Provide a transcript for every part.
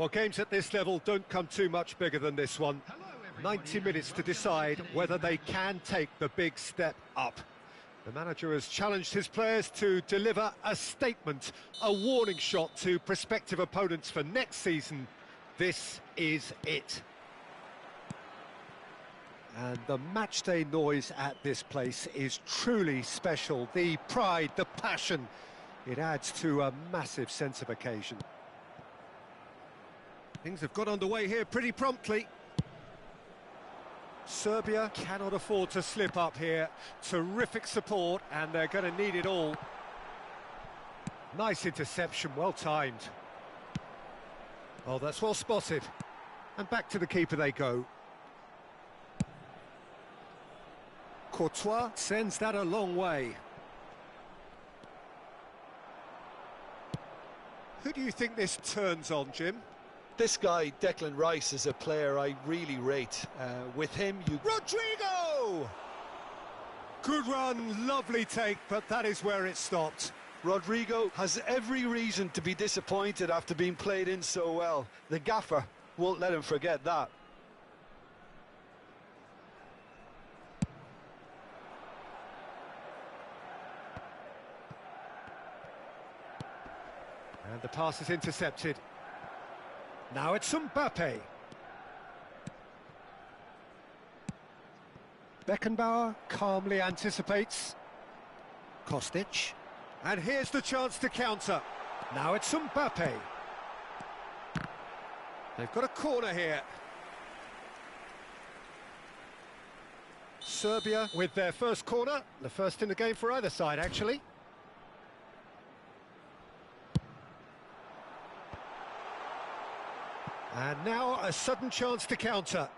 Well, games at this level don't come too much bigger than this one. 90 minutes to decide whether they can take the big step up. The manager has challenged his players to deliver a statement, a warning shot to prospective opponents for next season. This is it. And the matchday noise at this place is truly special. The pride, the passion, it adds to a massive sense of occasion. Things have got underway here pretty promptly. Serbia cannot afford to slip up here. Terrific support, and they're going to need it all. Nice interception, well timed. Oh, that's well spotted. And back to the keeper they go. Courtois sends that a long way. Who do you think this turns on, Jim? This guy, Declan Rice, is a player I really rate. With him, Rodrigo! Good run, lovely take, but that is where it stopped. Rodrigo has every reason to be disappointed after being played in so well. The gaffer won't let him forget that. And the pass is intercepted. Now it's Mbappe. Beckenbauer calmly anticipates. Kostic. And here's the chance to counter. Now it's Mbappe. They've got a corner here. Serbia with their first corner. The first in the game for either side, actually. And now a sudden chance to counter.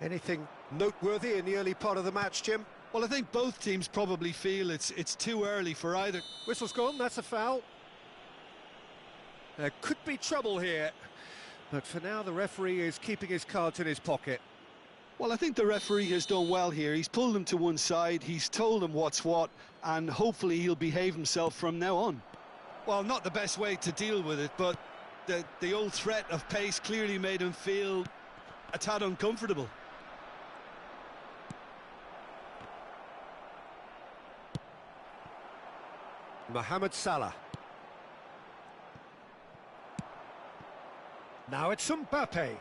Anything noteworthy in the early part of the match, Jim? Well, I think both teams probably feel it's too early for either. Whistle's gone, that's a foul. There could be trouble here. But for now, the referee is keeping his cards in his pocket. Well, I think the referee has done well here. He's pulled him to one side, he's told him what's what, and hopefully he'll behave himself from now on. Well, not the best way to deal with it, but the old threat of pace clearly made him feel a tad uncomfortable. Mohamed Salah. Now it's Mbappe.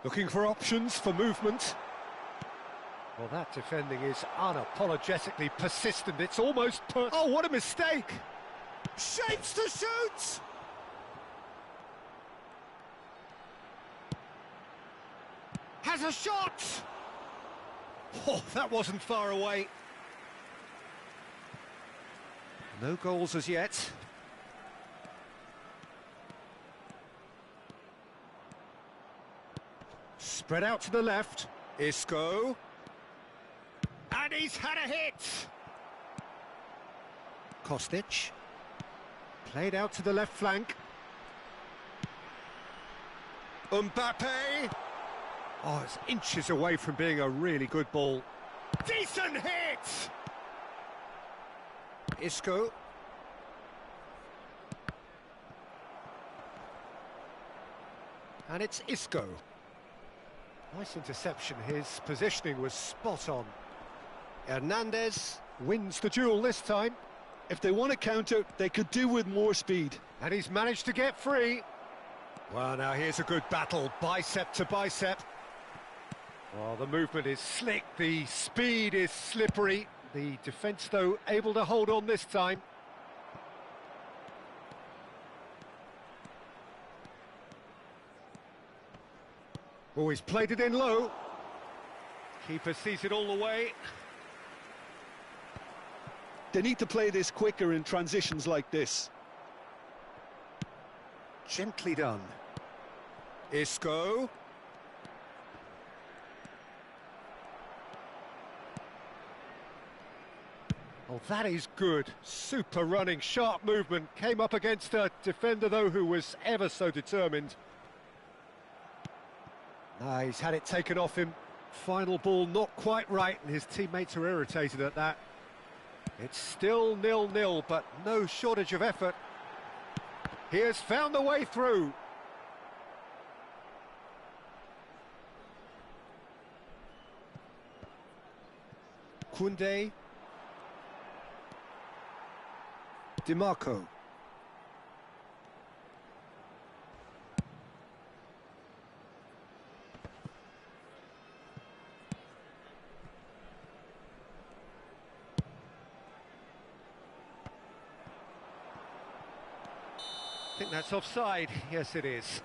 Looking for options for movement. Well, that defending is unapologetically persistent. It's almost oh, what a mistake! Shapes to shoot! Has a shot! Oh, that wasn't far away. No goals as yet. Spread out to the left. Isco. And he's had a hit! Kostic. Played out to the left flank. Mbappe! Oh, it's inches away from being a really good ball. Decent hit! Isco. And it's Isco. Nice interception, his positioning was spot on. Hernandez wins the duel this time. If they want to counter, they could do with more speed. And he's managed to get free. Well, now here's a good battle, bicep to bicep. Well, the movement is slick, the speed is slippery. The defence, though, able to hold on this time. Oh, he's played it in low. Keeper sees it all the way. They need to play this quicker in transitions like this. Gently done. Isco. Oh, that is good. Super running, sharp movement. Came up against a defender, though, who was ever so determined. He's had it taken off him. Final ball not quite right, and his teammates are irritated at that. It's still 0-0, but no shortage of effort. He has found the way through. Koundé. DiMarco. I think that's offside. Yes, it is.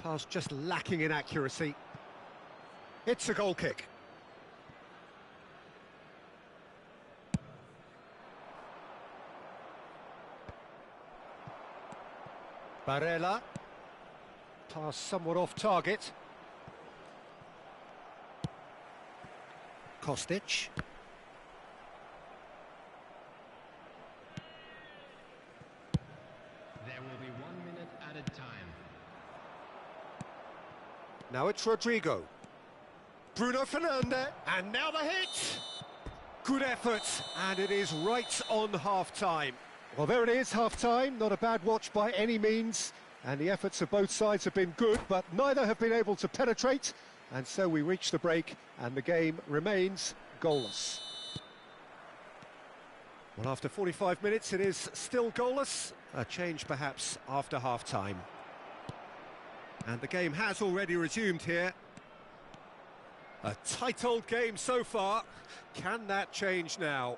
Pass just lacking in accuracy. It's a goal kick. Barella. Pass somewhat off target. Kostic. There will be 1 minute at a time. Now it's Rodrigo. Bruno Fernandes. And now the hit. Good effort. And it is right on half-time. Well, there it is, half-time. Not a bad watch by any means. And the efforts of both sides have been good, but neither have been able to penetrate. And so we reach the break, and the game remains goalless. Well, after 45 minutes, it is still goalless. A change, perhaps, after half-time. And the game has already resumed here. A tight old game so far. Can that change now?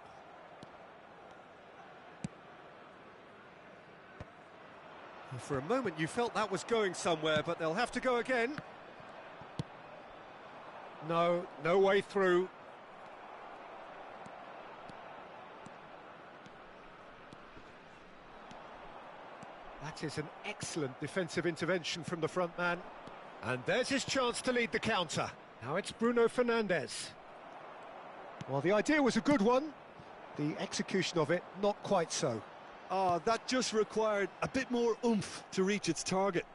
For a moment you felt that was going somewhere, but they'll have to go again. No way through. That is an excellent defensive intervention from the front man. And there's his chance to lead the counter. Now it's Bruno Fernandes. Well, the idea was a good one. The execution of it, not quite so. That just required a bit more oomph to reach its target.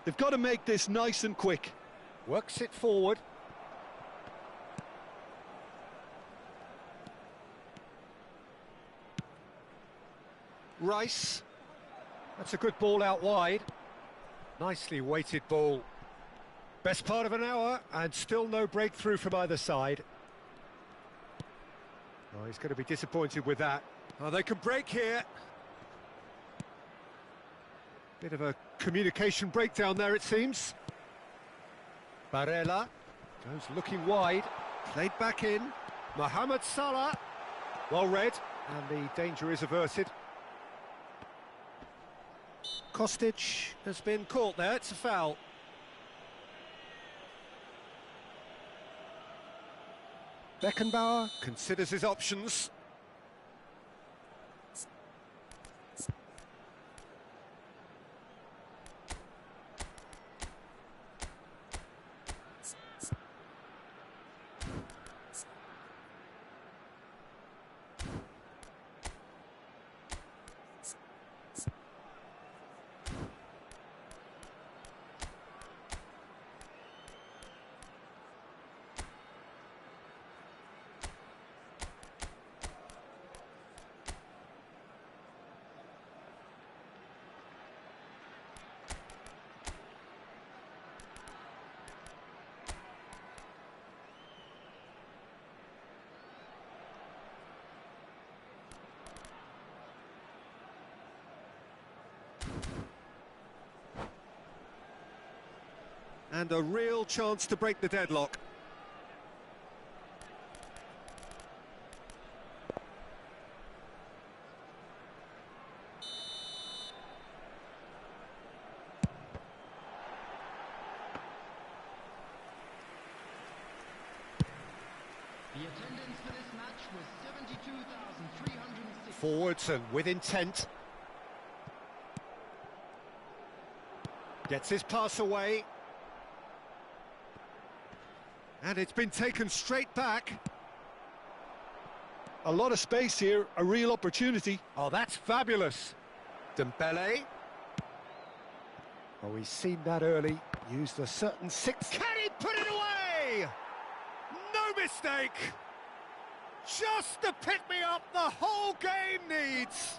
They've got to make this nice and quick. Works it forward. Rice. That's a good ball out wide. Nicely weighted ball. Best part of an hour, and still no breakthrough from either side. Oh, he's going to be disappointed with that. Oh, they can break here. Bit of a communication breakdown there, it seems. Barella goes looking wide. Played back in. Mohamed Salah. Well read, and the danger is averted. Kostic has been caught there. It's a foul. Beckenbauer considers his options. And a real chance to break the deadlock. The attendance for this match was 72,360. Forwards and with intent. Gets his pass away. And it's been taken straight back. A lot of space here, a real opportunity. Oh, that's fabulous. Dembele. Oh, he's seen that early. Used a certain six. Can he put it away? No mistake. Just the pick-me-up the whole game needs.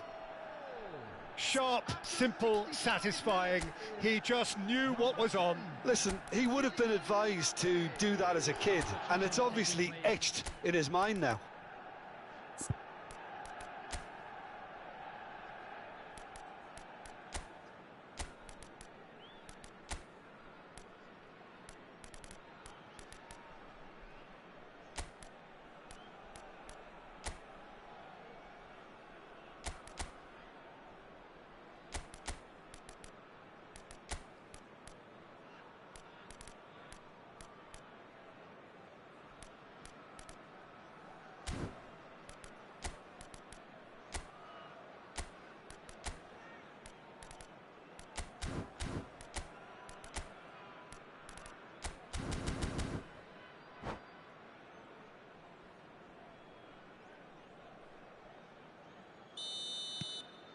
Sharp, simple, satisfying. He just knew what was on. Listen, he would have been advised to do that as a kid, and it's obviously etched in his mind now.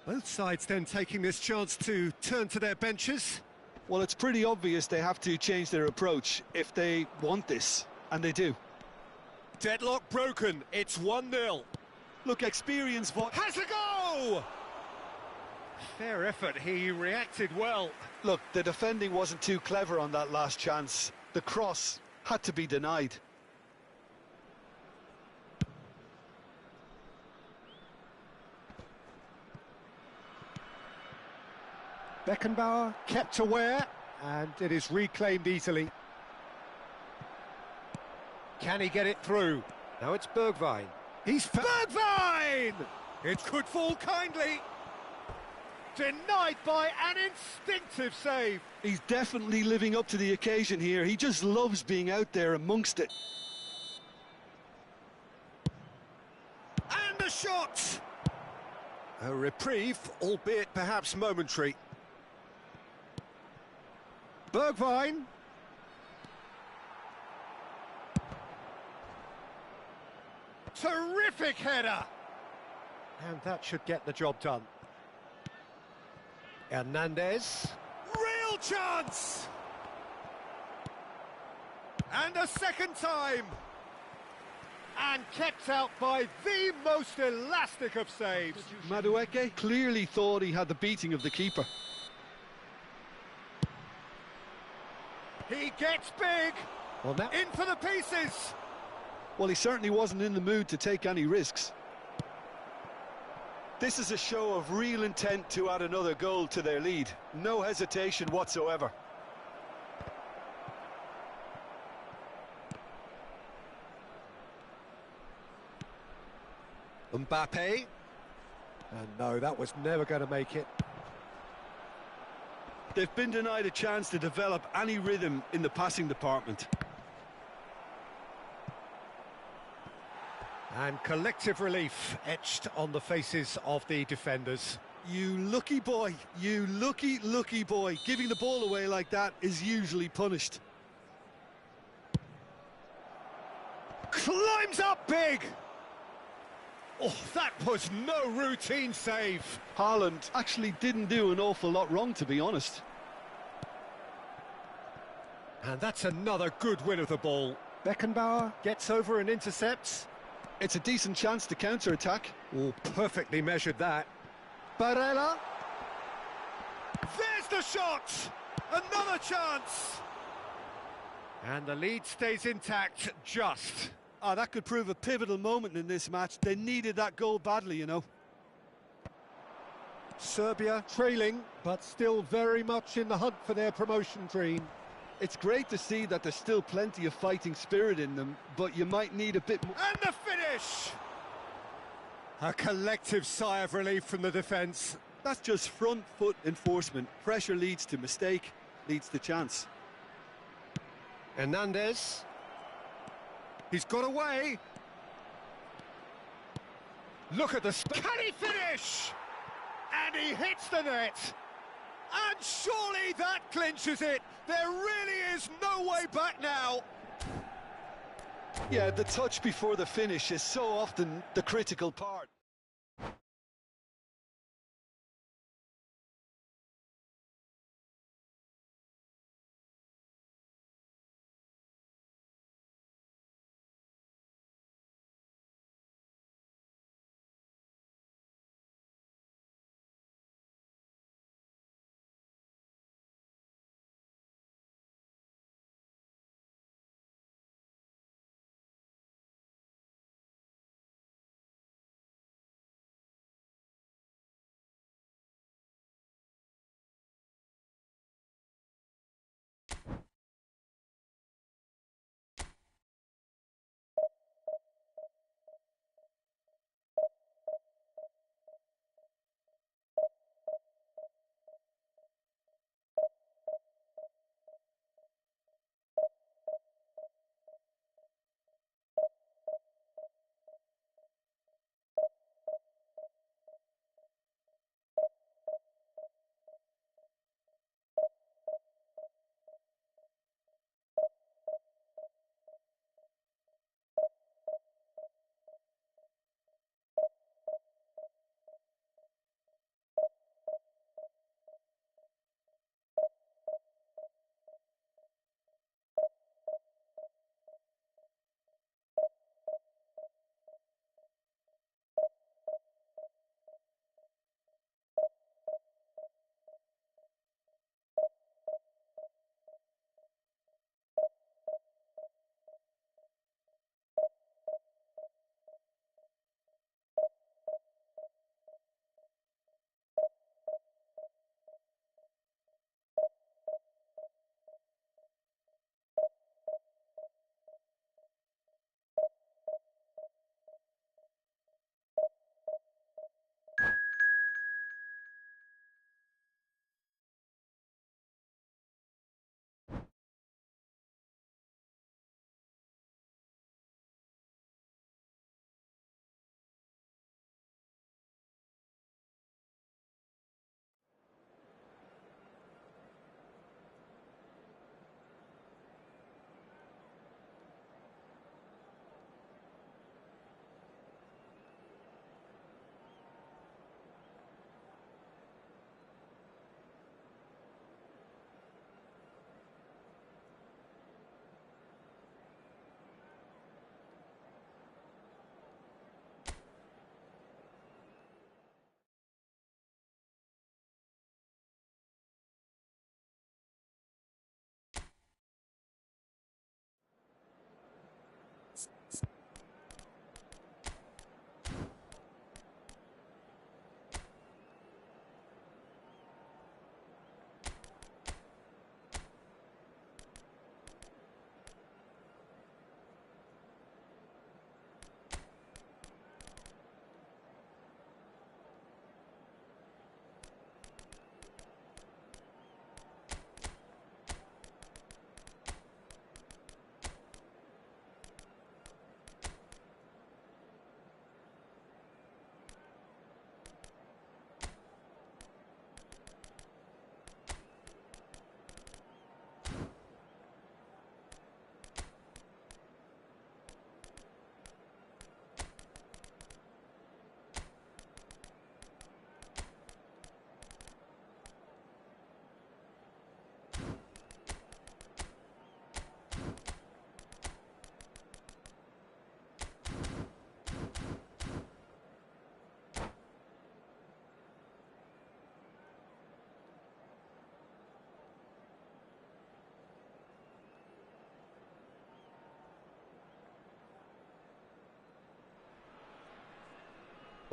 Both sides then taking this chance to turn to their benches. Well, it's pretty obvious they have to change their approach if they want this, and they do. Deadlock broken, it's 1-0. Look, experience... Has a go! Fair effort, he reacted well. Look, the defending wasn't too clever on that last chance. The cross had to be denied. Beckenbauer kept aware, and it is reclaimed easily. Can he get it through? Now it's Bergwijn. He's Bergwijn! It could fall kindly. Denied by an instinctive save. He's definitely living up to the occasion here. He just loves being out there amongst it. And a shot! A reprieve, albeit perhaps momentary. Bergwijn. Terrific header! And that should get the job done. Hernandez. Real chance! And a second time! And kept out by the most elastic of saves. Madueke clearly thought he had the beating of the keeper. He gets big! Well, now in for the pieces! Well, he certainly wasn't in the mood to take any risks. This is a show of real intent to add another goal to their lead. No hesitation whatsoever. Mbappe. And no, that was never going to make it. They've been denied a chance to develop any rhythm in the passing department. And collective relief etched on the faces of the defenders. You lucky boy, you lucky, lucky boy. Giving the ball away like that is usually punished. Climbs up big! Oh, that was no routine save. Haaland actually didn't do an awful lot wrong, to be honest. And that's another good win of the ball. Beckenbauer gets over and intercepts. It's a decent chance to counter-attack. Oh, perfectly measured that. Barella. There's the shot! Another chance! And the lead stays intact, just. Ah, that could prove a pivotal moment in this match. They needed that goal badly, you know. Serbia trailing, but still very much in the hunt for their promotion dream. It's great to see that there's still plenty of fighting spirit in them, but you might need a bit more. And the finish! A collective sigh of relief from the defence. That's just front foot enforcement. Pressure leads to mistake, leads to chance. Hernandez. He's got away. Look at the can he finish? And he hits the net. And surely that clinches it. There really is no way back now. Yeah, the touch before the finish is so often the critical part.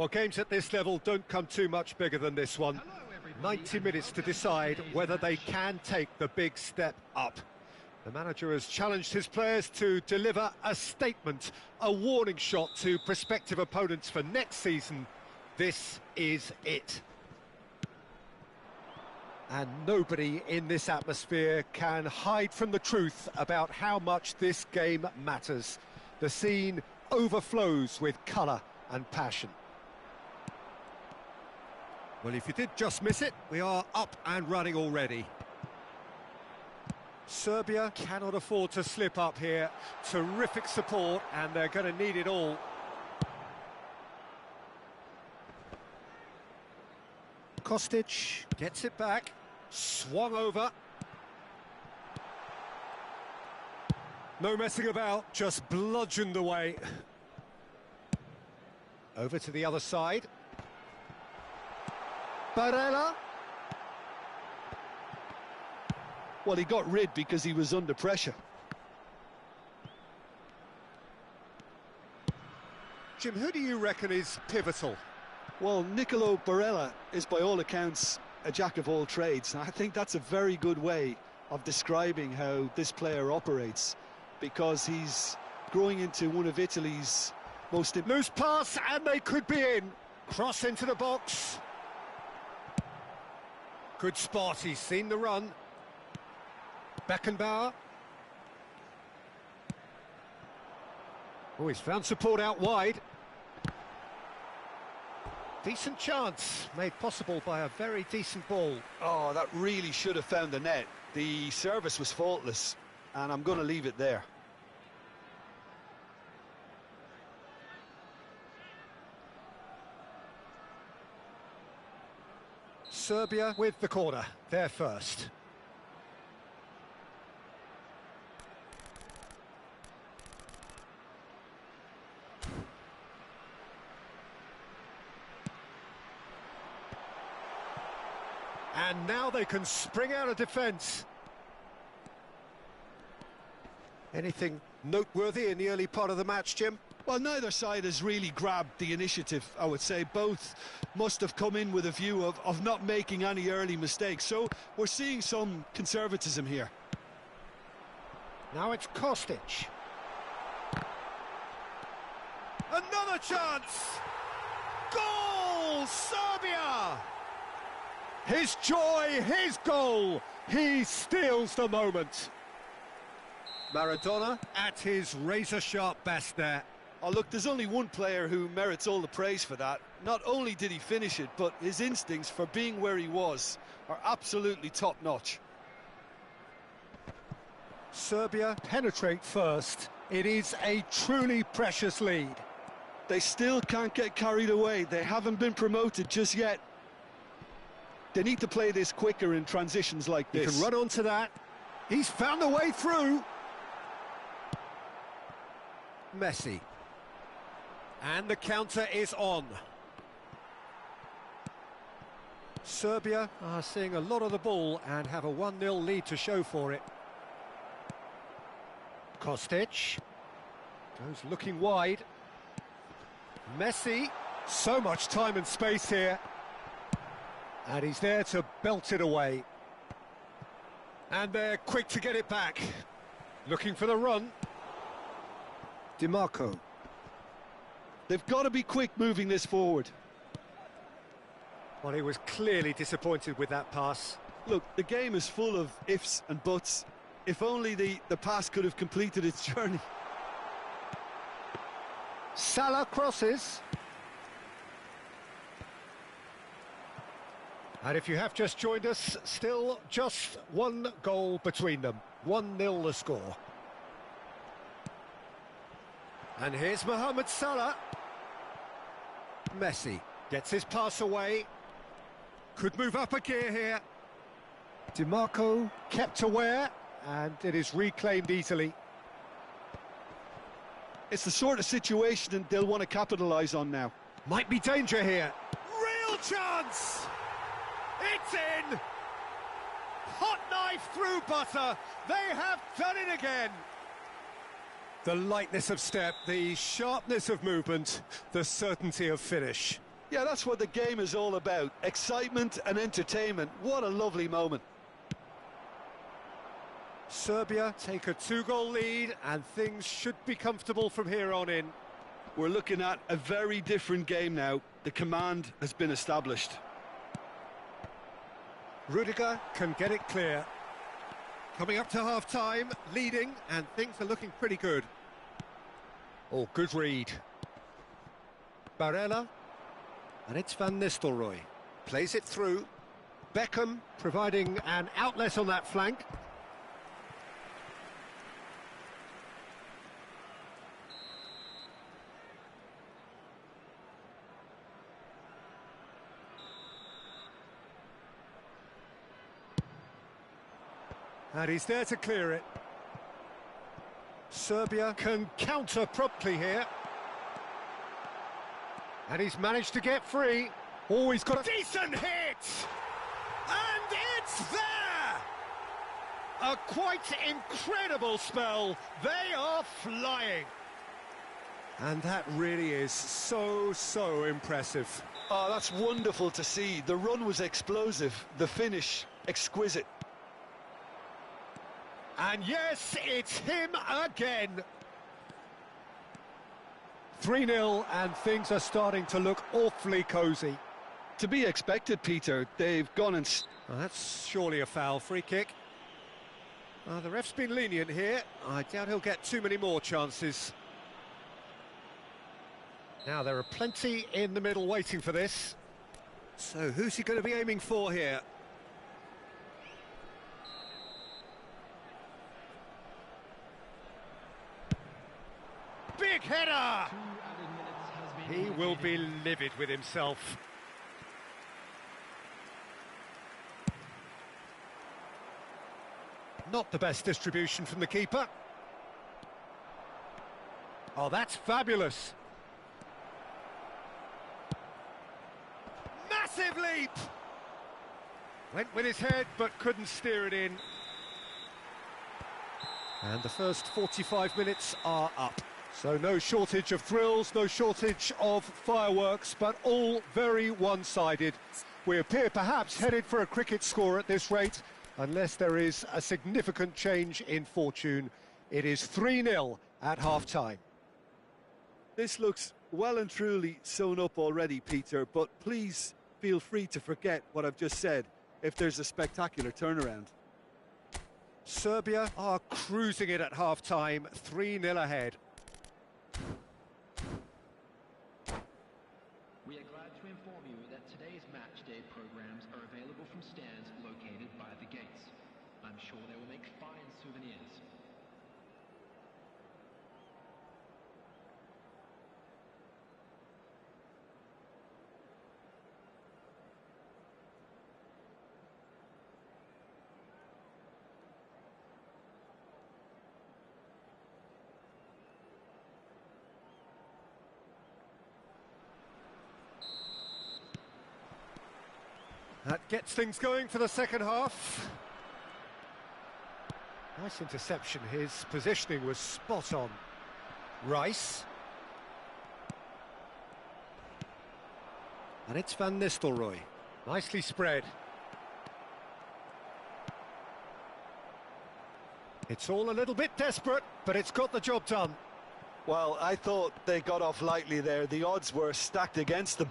Well, games at this level don't come too much bigger than this one. Hello, everybody. 90 minutes to decide whether they can take the big step up. The manager has challenged his players to deliver a statement, a warning shot to prospective opponents for next season. This is it. And nobody in this atmosphere can hide from the truth about how much this game matters. The scene overflows with colour and passion. Well, if you did just miss it, we are up and running already. Serbia cannot afford to slip up here. Terrific support, and they're going to need it all. Kostic gets it back, swung over. No messing about, just bludgeoned away. Over to the other side. Barella. Well, he got rid because he was under pressure. Jim, who do you reckon is pivotal? Well, Nicolo Barella is by all accounts a jack of all trades. And I think that's a very good way of describing how this player operates, because he's growing into one of Italy's most... Loose pass, and they could be in. Cross into the box. Good spot, he's seen the run. Beckenbauer. Oh, he's found support out wide. Decent chance, made possible by a very decent ball. Oh, that really should have found the net. The service was faultless, and I'm going to leave it there. Serbia with the corner, they're first. And now they can spring out of defence. Anything noteworthy in the early part of the match, Jim? Well, neither side has really grabbed the initiative, I would say. Both must have come in with a view of not making any early mistakes. So we're seeing some conservatism here. Now it's Kostic. Another chance! Goal! Serbia! His joy, his goal! He steals the moment. Maradona at his razor-sharp best there. Oh, look, there's only one player who merits all the praise for that. Not only did he finish it, but his instincts for being where he was are absolutely top-notch. Serbia penetrate first. It is a truly precious lead. They still can't get carried away. They haven't been promoted just yet. They need to play this quicker in transitions like this. He can run onto that. He's found a way through. Messi. And the counter is on. Serbia are seeing a lot of the ball and have a 1-0 lead to show for it. Kostic goes looking wide. Messi, so much time and space here. And he's there to belt it away. And they're quick to get it back. Looking for the run. DiMarco. They've got to be quick moving this forward. Well, he was clearly disappointed with that pass. Look, the game is full of ifs and buts. If only the pass could have completed its journey. Salah crosses. And if you have just joined us, still just one goal between them. 1-0 the score. And here's Mohamed Salah. Messi gets his pass away. Could move up a gear here. DiMarco kept aware, and it is reclaimed easily. It's the sort of situation they'll want to capitalise on now. Might be danger here. Real chance! It's in! Hot knife through butter. They have done it again. The lightness of step, the sharpness of movement, the certainty of finish. Yeah, that's what the game is all about. Excitement and entertainment. What a lovely moment. Serbia take a 2-goal lead, and things should be comfortable from here on in. We're looking at a very different game now. The command has been established. Rudiger can get it clear. Coming up to half-time, leading, and things are looking pretty good. Oh, good read. Barella, and it's Van Nistelrooy. Plays it through. Beckham providing an outlet on that flank. And he's there to clear it. Serbia can counter promptly here. And he's managed to get free. Oh, he's got a decent hit! And it's there! A quite incredible spell. They are flying. And that really is so impressive. Oh, that's wonderful to see. The run was explosive, the finish exquisite. And yes, it's him again. 3-0, and things are starting to look awfully cosy. To be expected, Peter. They've gone and... Well, that's surely a foul. Free kick. The ref's been lenient here. I doubt he'll get too many more chances. Now, there are plenty in the middle waiting for this. So, who's he going to be aiming for here? Big header! He will be livid with himself. Not the best distribution from the keeper. Oh, that's fabulous. Massive leap! Went with his head, but couldn't steer it in. And the first 45 minutes are up. So no shortage of thrills, no shortage of fireworks, but all very one-sided. We appear perhaps headed for a cricket score at this rate, unless there is a significant change in fortune. It is 3-0 at half-time. This looks well and truly sewn up already, Peter, but please feel free to forget what I've just said if there's a spectacular turnaround. Serbia are cruising it at half-time, 3-0 ahead. We are glad to inform you that today's match day programs are available from stands located by the gates. I'm sure they will make fine souvenirs. That gets things going for the second half. Nice interception. His positioning was spot on. Rice. And it's Van Nistelrooy. Nicely spread. It's all a little bit desperate, but it's got the job done. Well, I thought they got off lightly there. The odds were stacked against them.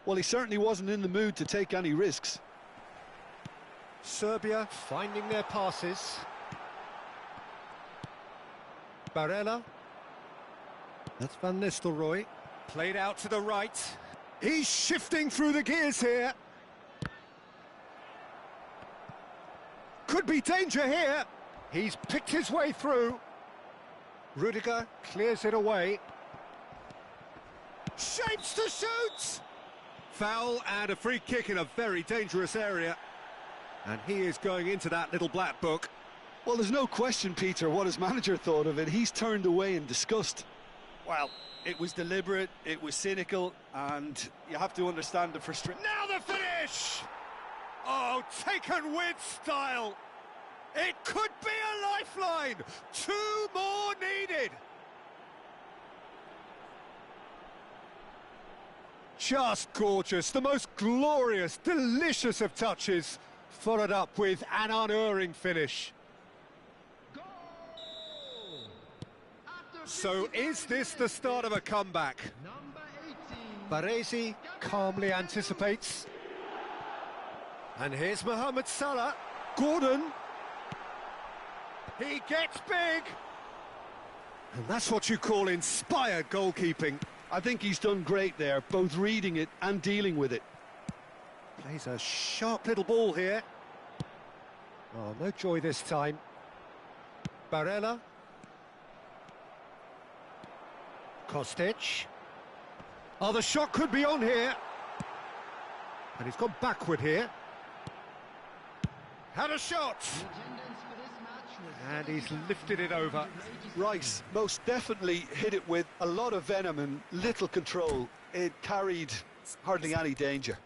Well, he certainly wasn't in the mood to take any risks. Serbia finding their passes. Barella. That's Van Nistelrooy. Played out to the right. He's shifting through the gears here. Could be danger here. He's picked his way through. Rudiger clears it away. Shapes to shoot! Foul and a free kick in a very dangerous area. And he is going into that little black book. Well, there's no question, Peter, what his manager thought of it. He's turned away in disgust. Well, it was deliberate, it was cynical, and you have to understand the frustration. Now the finish! Oh, taken with style. It could be a lifeline. 2 more needed. Just gorgeous, the most glorious, delicious of touches, followed up with an unerring finish. Goal! So is this the start of a comeback? Number 18. Baresi calmly anticipates. And here's Mohamed Salah. Gordon. He gets big. And that's what you call inspired goalkeeping. I think he's done great there, both reading it and dealing with it. Plays a sharp little ball here. Oh, no joy this time. Barella. Kostic. Oh, the shot could be on here. And he's gone backward here. Had a shot! And he's lifted it over. Rice most definitely hit it with a lot of venom and little control. It carried hardly any danger.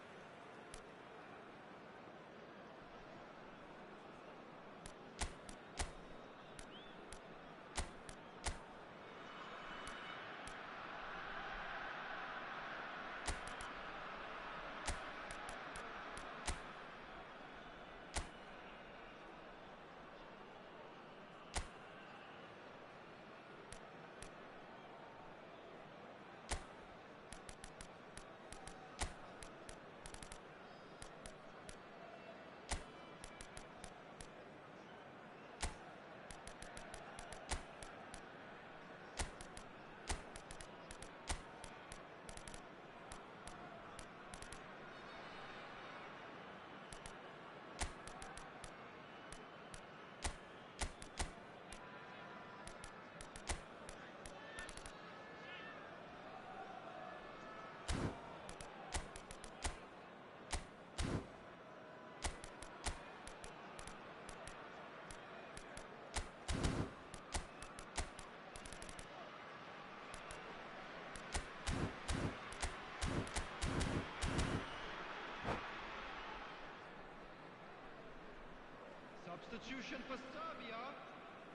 Substitution for Serbia,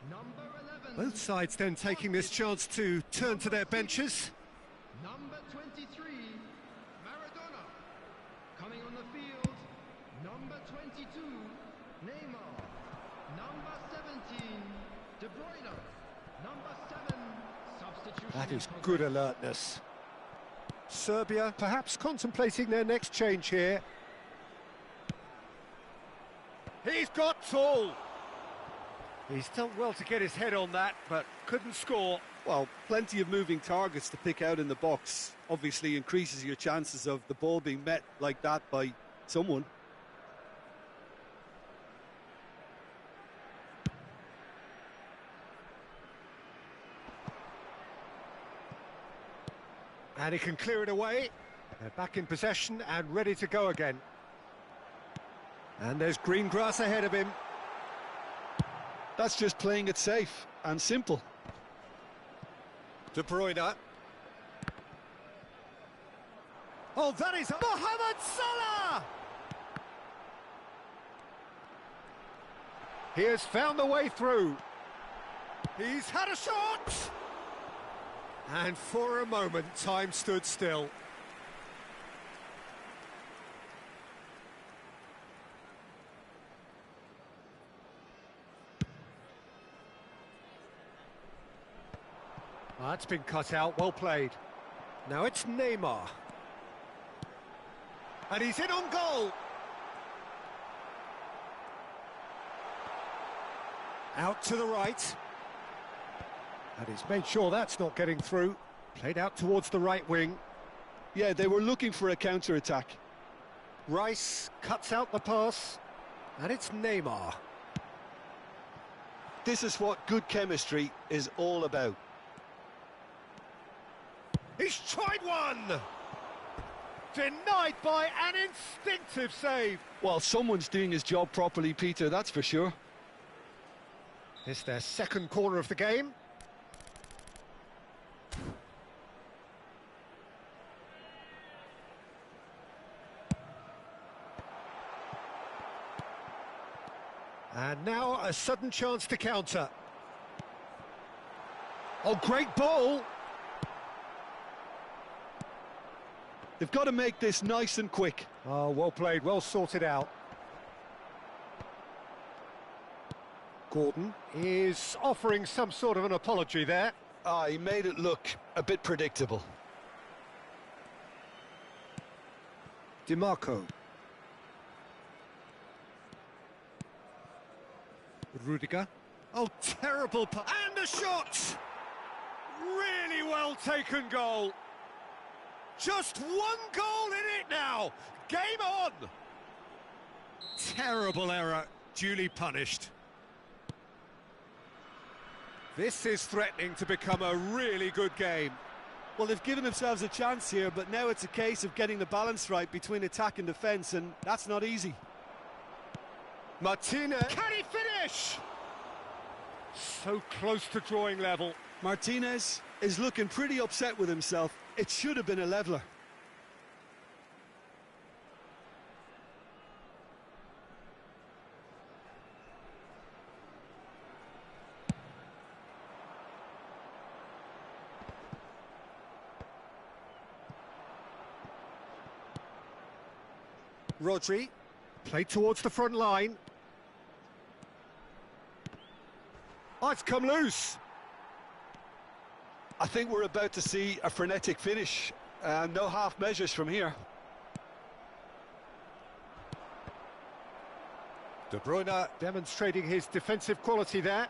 number 11. Both sides then taking this chance to turn to their benches. Number 23, Maradona. Coming on the field, number 22, Neymar. Number 17, De Bruyne. Number 7, substitution. That is good alertness. Serbia perhaps contemplating their next change here. He's got tall. He's done well to get his head on that, but couldn't score. Well, plenty of moving targets to pick out in the box. Obviously increases your chances of the ball being met like that by someone. And he can clear it away. They're back in possession and ready to go again. And there's green grass ahead of him. That's just playing it safe and simple. De Bruyne. Oh, that is Mohamed Salah! He has found the way through. He's had a shot! And for a moment, time stood still. That's been cut out, well played. Now it's Neymar. And he's in on goal. Out to the right. And he's made sure that's not getting through. Played out towards the right wing. Yeah, they were looking for a counter-attack. Rice cuts out the pass. And it's Neymar. This is what good chemistry is all about. He's tried one! Denied by an instinctive save. Well, someone's doing his job properly, Peter, that's for sure. It's their second corner of the game. And now a sudden chance to counter. Oh, great ball! They've got to make this nice and quick. Oh, well played, well sorted out. Gordon is offering some sort of an apology there. He made it look a bit predictable. DiMarco. Rudiger. Oh, terrible pass. And a shot! Really well taken goal. Just one goal in it now. Game on. Terrible error, duly punished. This is threatening to become a really good game. Well, they've given themselves a chance here, but now it's a case of getting the balance right between attack and defence, and that's not easy. Martinez, can he finish? So close to drawing level. Martinez is looking pretty upset with himself. It should have been a leveller. Rodri, played towards the front line. Oh, it's come loose. I think we're about to see a frenetic finish. No half measures from here. De Bruyne demonstrating his defensive quality there.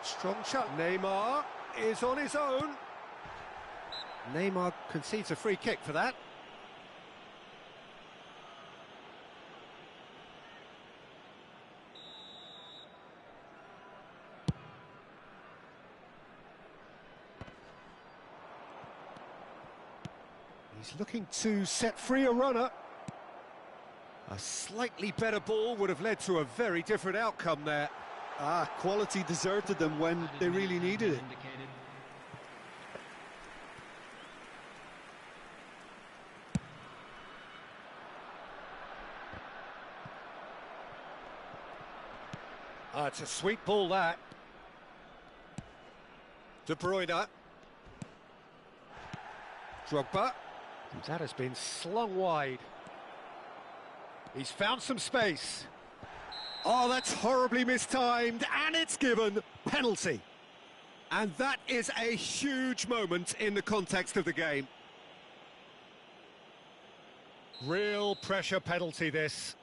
Strong shot. Neymar is on his own. Neymar concedes a free kick for that. He's looking to set free a runner. A slightly better ball would have led to a very different outcome there. Quality deserted them when they really needed it. It's a sweet ball, that. De Bruyne. Drogba. That has been slung wide. He's found some space. Oh, that's horribly mistimed, and it's given penalty. And that is a huge moment in the context of the game. Real pressure penalty, this.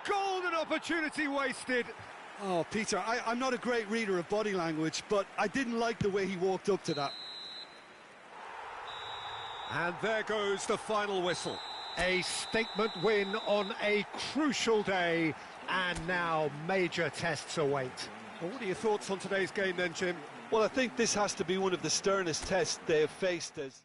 Golden opportunity wasted. Oh, Peter, I'm not a great reader of body language, but I didn't like the way he walked up to that. And there goes the final whistle. A statement win on a crucial day, and now major tests await. Well, what are your thoughts on today's game then, Jim? Well, I think this has to be one of the sternest tests they have faced as...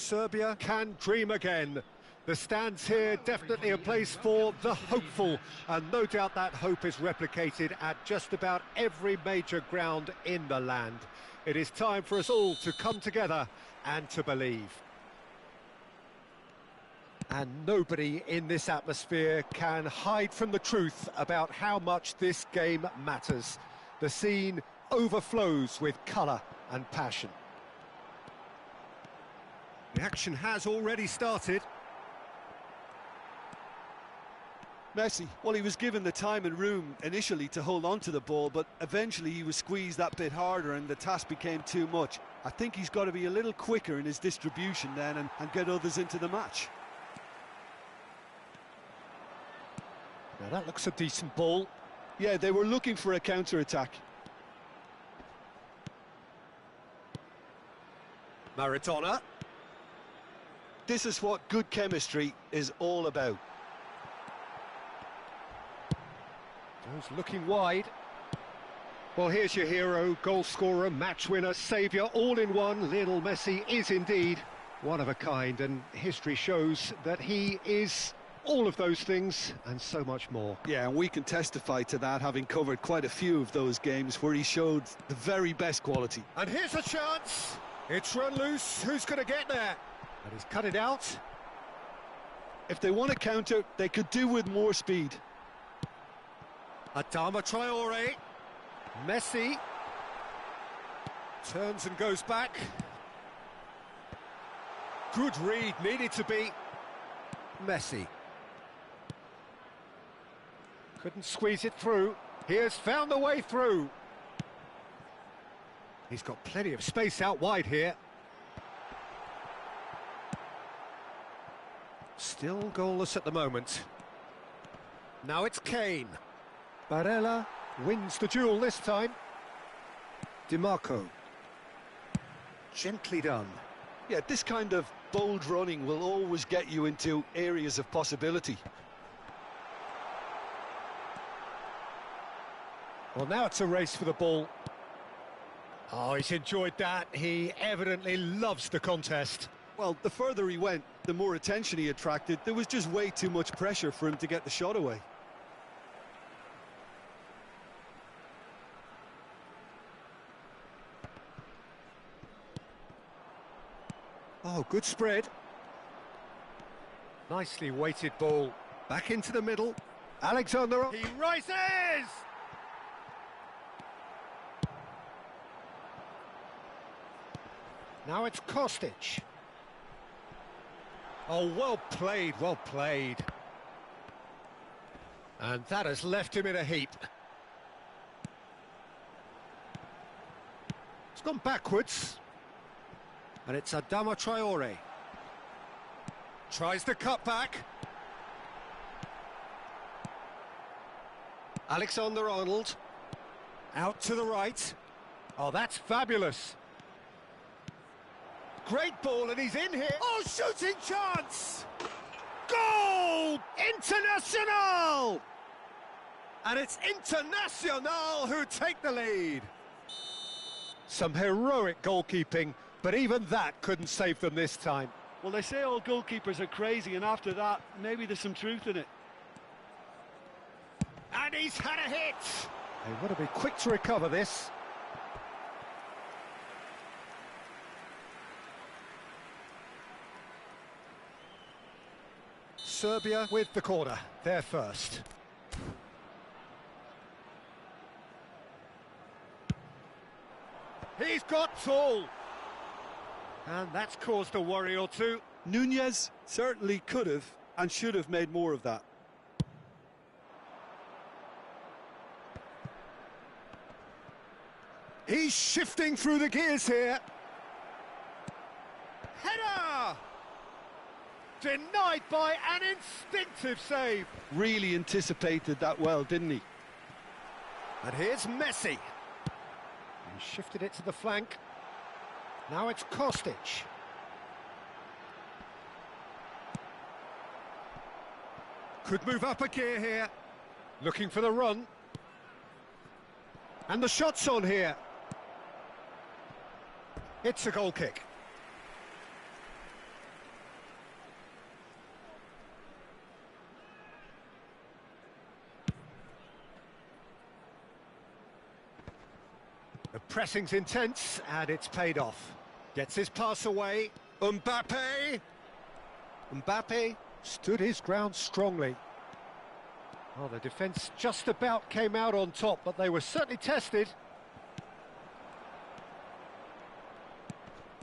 Serbia can dream again. The stands here definitely a place for the hopeful, and no doubt that hope is replicated at just about every major ground in the land. It is time for us all to come together and to believe. And nobody in this atmosphere can hide from the truth about how much this game matters. The scene overflows with colour and passion. The action has already started. Messi, well, he was given the time and room initially to hold on to the ball, but eventually he was squeezed that bit harder and the task became too much. I think he's got to be a little quicker in his distribution then and get others into the match. Now that looks a decent ball. Yeah, they were looking for a counter-attack. Maradona. This is what good chemistry is all about. Goes looking wide. Well, here's your hero, goal scorer, match winner, saviour, all in one. Lionel Messi is indeed one of a kind, and history shows that he is all of those things and so much more. Yeah, and we can testify to that, having covered quite a few of those games where he showed the very best quality. And here's a chance. It's run loose. Who's going to get there? And he's cut it out. If they want to counter, they could do with more speed. Adama Traore. Messi. Turns and goes back. Good read, needed to be. Messi. Couldn't squeeze it through. He has found the way through. He's got plenty of space out wide here. Still goalless at the moment. Now it's Kane. Barella wins the duel this time. DiMarco. Gently done. Yeah, this kind of bold running will always get you into areas of possibility. Well, now it's a race for the ball. Oh, he's enjoyed that. He evidently loves the contest. Well, the further he went, the more attention he attracted. There was just way too much pressure for him to get the shot away. Oh, good spread. Nicely weighted ball. Back into the middle. Alexander. He rises! Now it's Kostic. Oh, well played, well played. And that has left him in a heap. It's gone backwards. And it's Adama Traore. Tries the cut back. Alexander-Arnold. Out to the right. Oh, that's fabulous. Great ball, and he's in here. Oh, shooting chance! Goal! International! And it's International who take the lead. Some heroic goalkeeping, but even that couldn't save them this time. Well, they say all goalkeepers are crazy, and after that, maybe there's some truth in it. And he's had a hit! They want to be quick to recover this. Serbia with the corner, they're first. He's got tall! And that's caused a worry or two. Nunez certainly could have and should have made more of that. He's shifting through the gears here. Header! Denied by an instinctive save. Really anticipated that well, didn't he? And here's Messi. He shifted it to the flank. Now it's Kostic. Could move up a gear here. Looking for the run. And the shot's on here. It's a goal kick. The pressing's intense, and it's paid off. Gets his pass away. Mbappe! Mbappe stood his ground strongly. Oh, the defence just about came out on top, but they were certainly tested.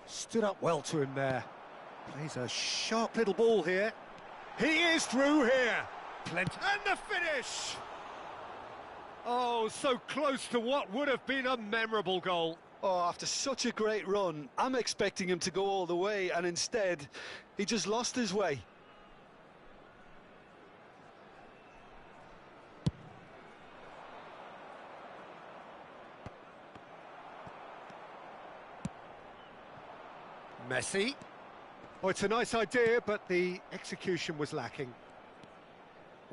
Stood up well to him there. Plays a sharp little ball here. He is through here. Plenty. And the finish! Oh, so close to what would have been a memorable goal. Oh, after such a great run, I'm expecting him to go all the way, and instead, he just lost his way. Messi. Oh, it's a nice idea, but the execution was lacking.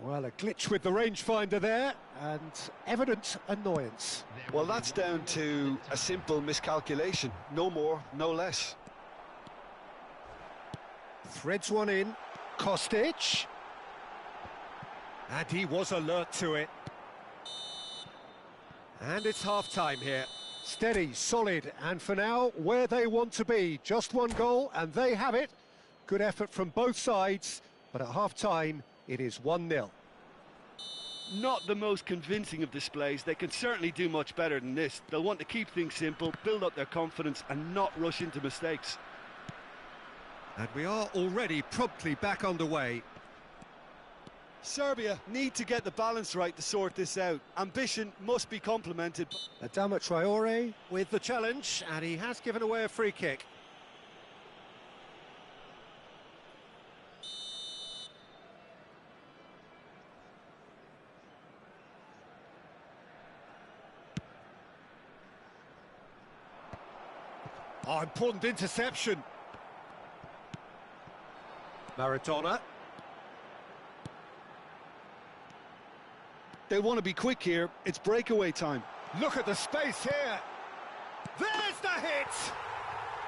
Well, a glitch with the rangefinder there, and evident annoyance. Well, that's down to a simple miscalculation. No more, no less. Threads one in. Kostic. And he was alert to it. And it's half-time here. Steady, solid, and for now, where they want to be. Just one goal, and they have it. Good effort from both sides, but at half-time, it is 1-0. Not the most convincing of displays. They can certainly do much better than this. They'll want to keep things simple, build up their confidence, and not rush into mistakes. And we are already promptly back underway. Serbia need to get the balance right to sort this out. Ambition must be complemented. Adama Traore with the challenge, and he has given away a free kick. Oh, important interception. Maradona. They want to be quick here. It's breakaway time. Look at the space here. There's the hit.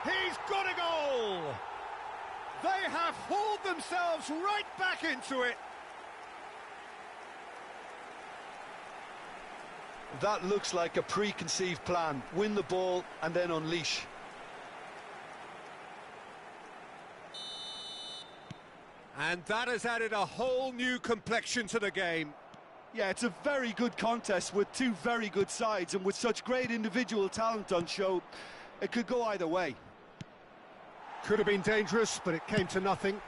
He's got a goal. They have hauled themselves right back into it. That looks like a preconceived plan. Win the ball and then unleash. And that has added a whole new complexion to the game. Yeah, it's a very good contest with two very good sides, and with such great individual talent on show, it could go either way. Could have been dangerous, but it came to nothing.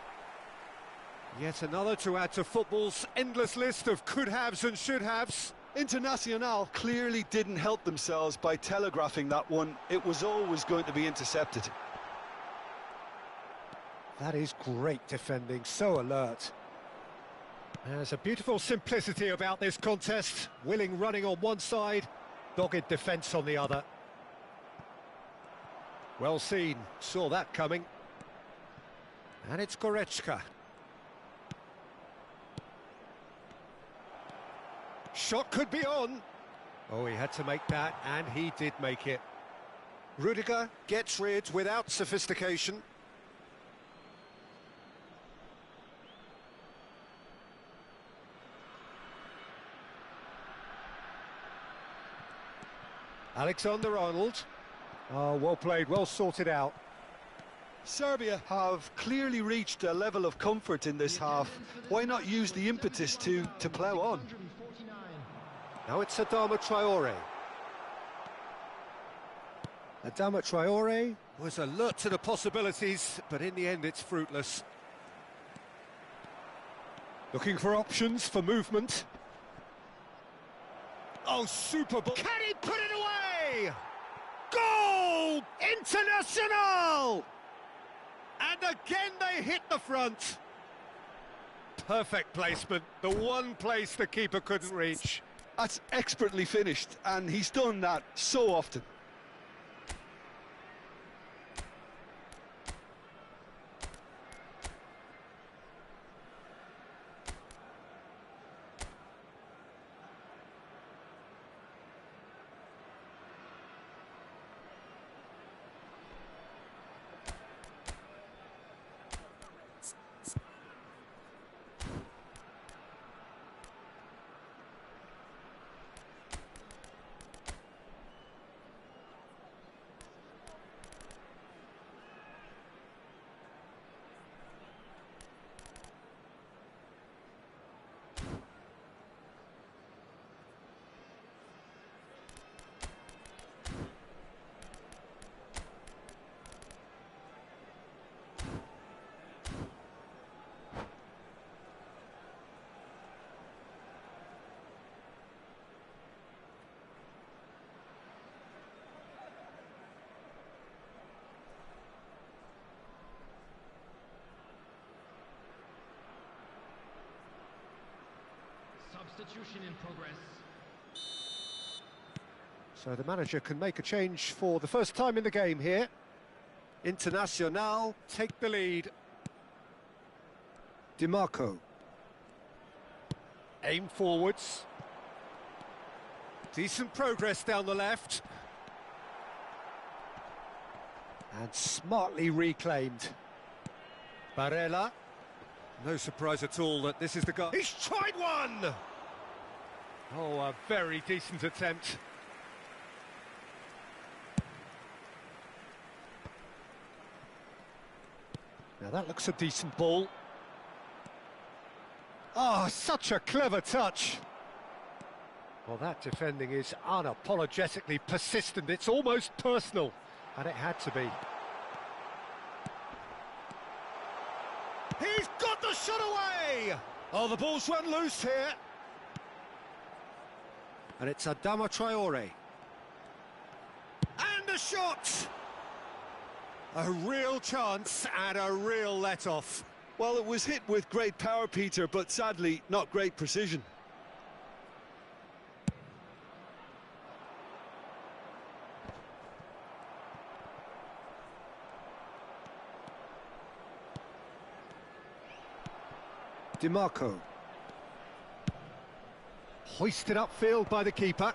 Yet another to add to football's endless list of could-haves and should-haves. Internacional clearly didn't help themselves by telegraphing that one. It was always going to be intercepted. That is great defending, so alert. There's a beautiful simplicity about this contest. Willing running on one side, dogged defence on the other. Well seen, saw that coming. And it's Goretzka. Shot could be on. Oh, he had to make that, and he did make it. Rudiger gets rid without sophistication. Alexander-Arnold. Oh, well played, well sorted out. Serbia have clearly reached a level of comfort in this half. Why not use the impetus to plough on? Now it's Adama Traore. Adama Traore was alert to the possibilities, but in the end it's fruitless. Looking for options for movement. Oh, super ball. Can he put it away? Goal! International! And again they hit the front. Perfect placement, the one place the keeper couldn't reach. That's expertly finished, and he's done that so often. Substitution in progress. So the manager can make a change for the first time in the game here. Internacional take the lead. DiMarco. Aim forwards. Decent progress down the left. And smartly reclaimed. Barella. No surprise at all that this is the guy. He's tried one! Oh, a very decent attempt. Now that looks a decent ball. Oh, such a clever touch. Well, that defending is unapologetically persistent. It's almost personal, and it had to be. He's got the shot away! Oh, the ball's run loose here. And it's Adama Traore. And a shot! A real chance and a real let-off. Well, it was hit with great power, Peter, but sadly not great precision. DiMarco. Hoisted upfield by the keeper.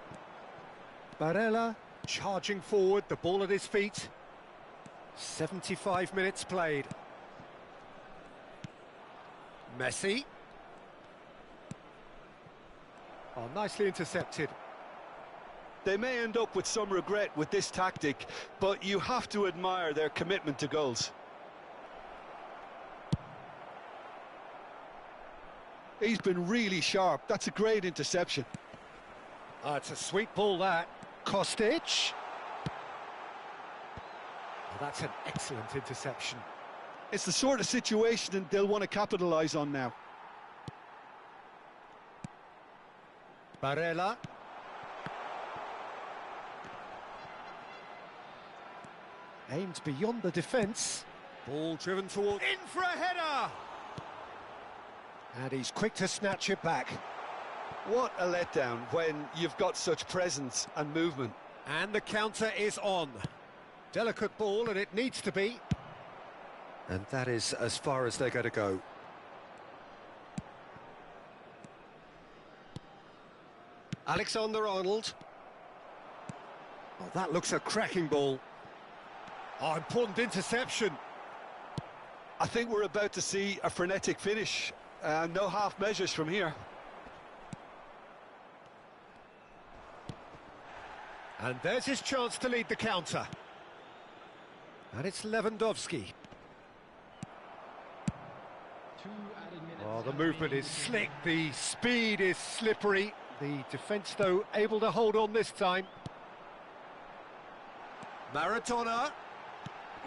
Barella charging forward, the ball at his feet. 75 minutes played. Messi. Oh, nicely intercepted. They may end up with some regret with this tactic, but you have to admire their commitment to goals. He's been really sharp. That's a great interception. Oh, it's a sweet ball, that. Kostic. Oh, that's an excellent interception. It's the sort of situation they'll want to capitalise on now. Barella. Aimed beyond the defence. Ball driven toward... In for a header! And he's quick to snatch it back. What a letdown when you've got such presence and movement. And the counter is on. Delicate ball, and it needs to be. And that is as far as they're going to go. Alexander-Arnold. Oh, that looks a cracking ball. Oh, important interception. I think we're about to see a frenetic finish. No half measures from here. And there's his chance to lead the counter. And it's Lewandowski. Oh, the movement is slick, the speed is slippery. The defence, though, able to hold on this time. Maradona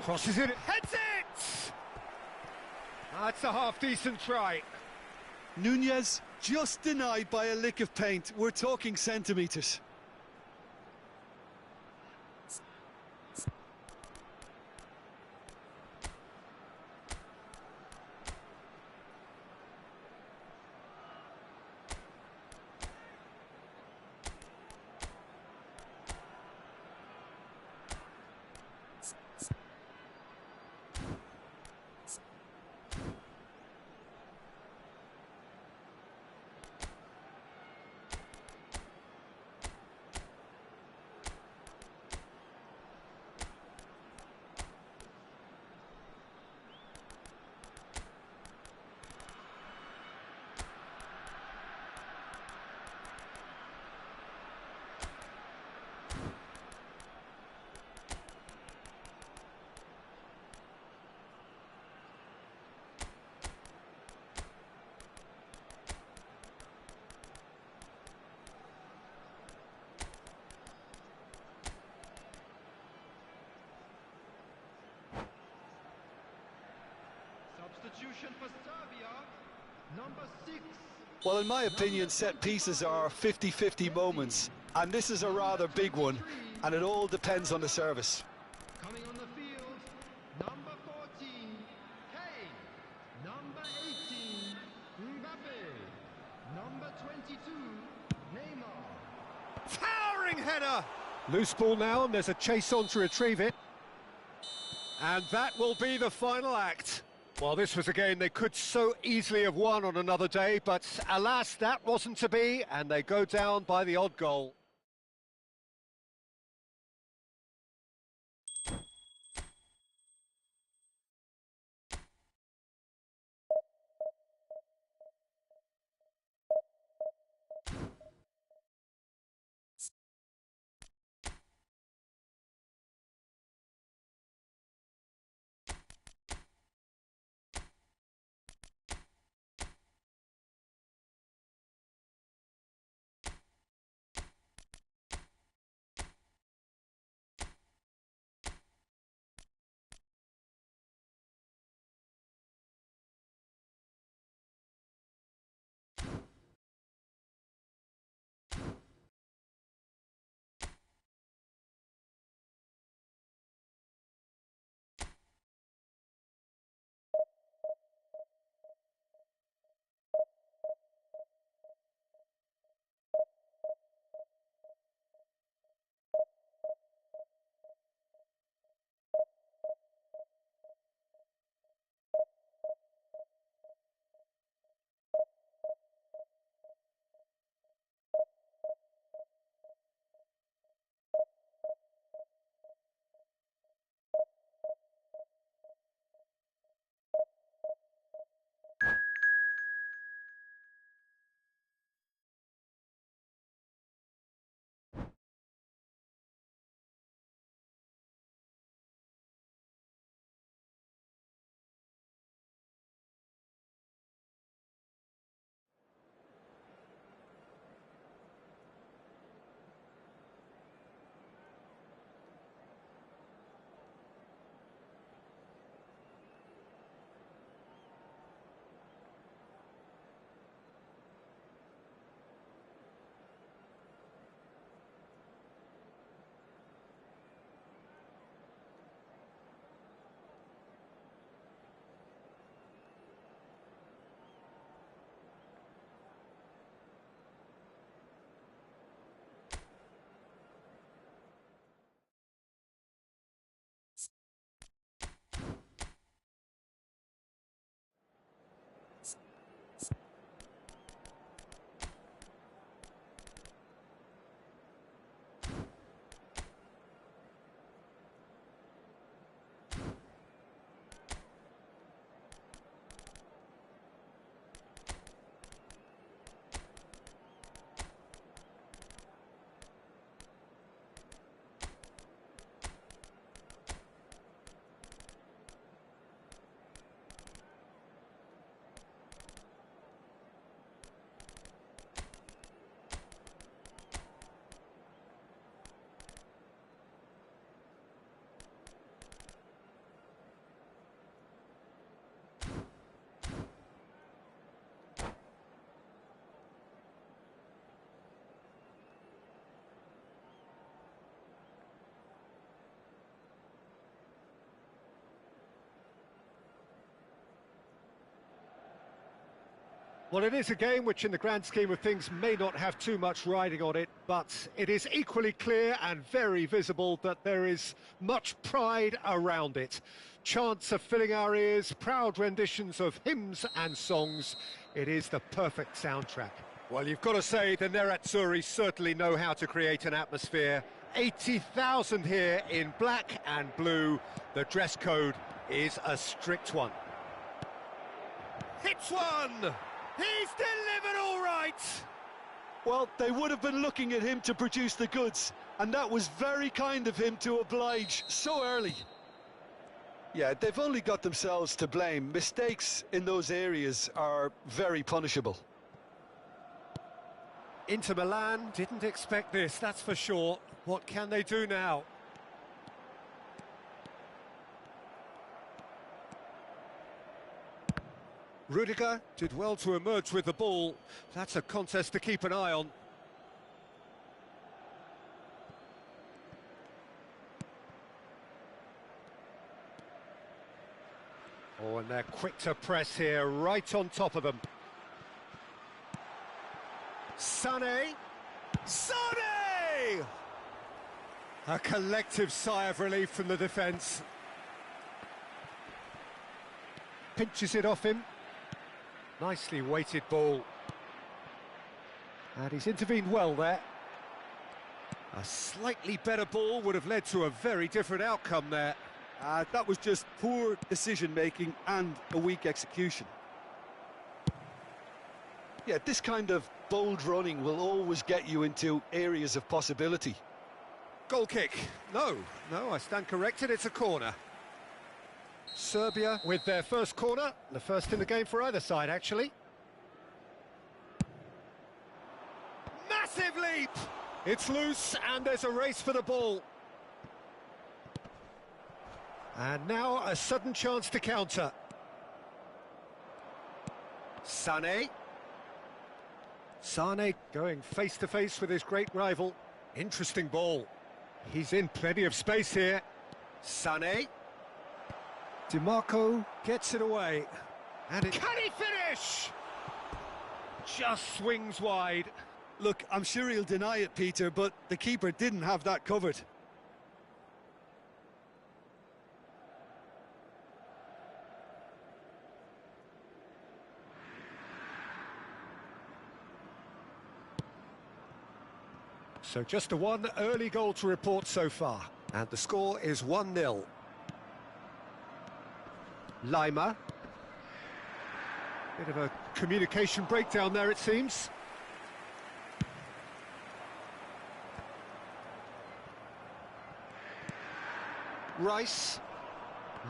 crosses it, heads it! That's a half-decent try. Nunez just denied by a lick of paint. We're talking centimetres. Substitution for Serbia, number 6. Well, in my opinion, set pieces are 50-50 moments, and this is a rather big one, and it all depends on the service. Coming on the field, number 14, Kane. Number 18, Mbappe. Number 22, Neymar. Towering header! Loose ball now, and there's a chase on to retrieve it. And that will be the final act. Well, this was a game they could so easily have won on another day, but alas, that wasn't to be, and they go down by the odd goal. Well, it is a game which, in the grand scheme of things, may not have too much riding on it, but it is equally clear and very visible that there is much pride around it. Chants are filling our ears, proud renditions of hymns and songs. It is the perfect soundtrack. Well, you've got to say the Nerazzurri certainly know how to create an atmosphere. 80,000 here in black and blue. The dress code is a strict one. Hits one! He's delivered all right! Well, they would have been looking at him to produce the goods, and that was very kind of him to oblige so early. Yeah, they've only got themselves to blame. Mistakes in those areas are very punishable. Inter Milan didn't expect this, that's for sure. What can they do now? Rudiger did well to emerge with the ball. That's a contest to keep an eye on. Oh, and they're quick to press here, right on top of them. Sané. Sané! A collective sigh of relief from the defence. Pinches it off him. Nicely weighted ball. And he's intervened well there. A slightly better ball would have led to a very different outcome there. That was just poor decision-making and a weak execution. Yeah, this kind of bold running will always get you into areas of possibility. Goal kick. No, I stand corrected, it's a corner. Serbia with their first corner, the first in the game for either side, actually. Massive leap! It's loose, and there's a race for the ball. And now a sudden chance to counter. Sané. Sané going face-to-face with his great rival. Interesting ball. He's in plenty of space here. Sané. DiMarco gets it away. And can he finish? Just swings wide. Look, I'm sure he'll deny it, Peter, but the keeper didn't have that covered. So just the one early goal to report so far. And the score is 1-0. Lima. Bit of a communication breakdown there, it seems. Rice.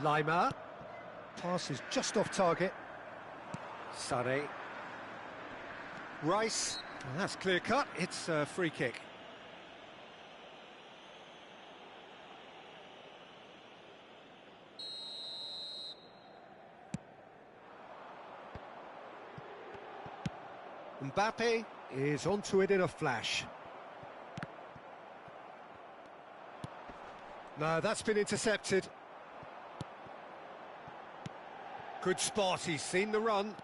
Lima. Pass is just off target. Sané. Rice. And that's clear cut. It's a free kick. Mbappe is onto it in a flash. No, that's been intercepted. Good spot, he's seen the run.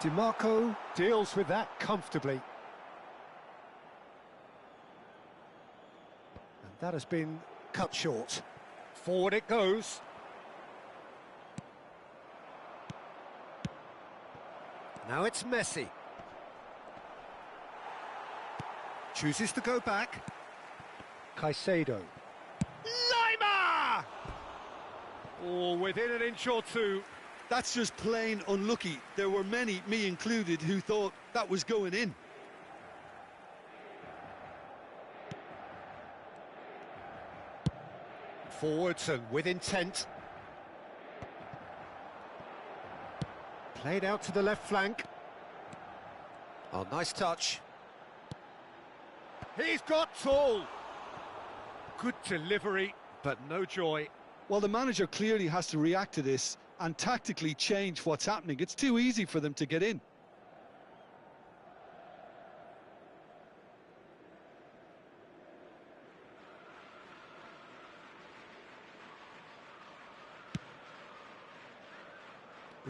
DiMarco deals with that comfortably. And that has been cut short. Forward it goes. Now it's Messi. Chooses to go back. Caicedo. Lima! Oh, within an inch or two. That's just plain unlucky. There were many, me included, who thought that was going in. Forwards and with intent. Played out to the left flank. Oh, nice touch. He's got tall. Good delivery, but no joy. Well, the manager clearly has to react to this and tactically change what's happening. It's too easy for them to get in.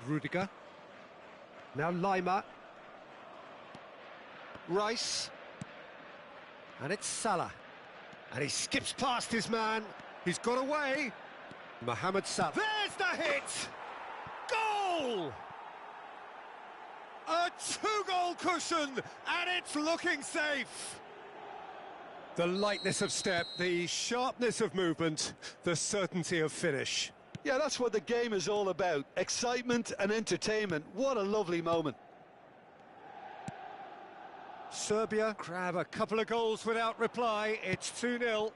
Rudiger. Now Lima. Rice. And it's Salah. And he skips past his man. He's got away. Mohamed Salah. There's the hit! Goal! A two-goal cushion, and it's looking safe. The lightness of step, the sharpness of movement, the certainty of finish. Yeah, that's what the game is all about. Excitement and entertainment. What a lovely moment. Serbia grab a couple of goals without reply. It's 2-0.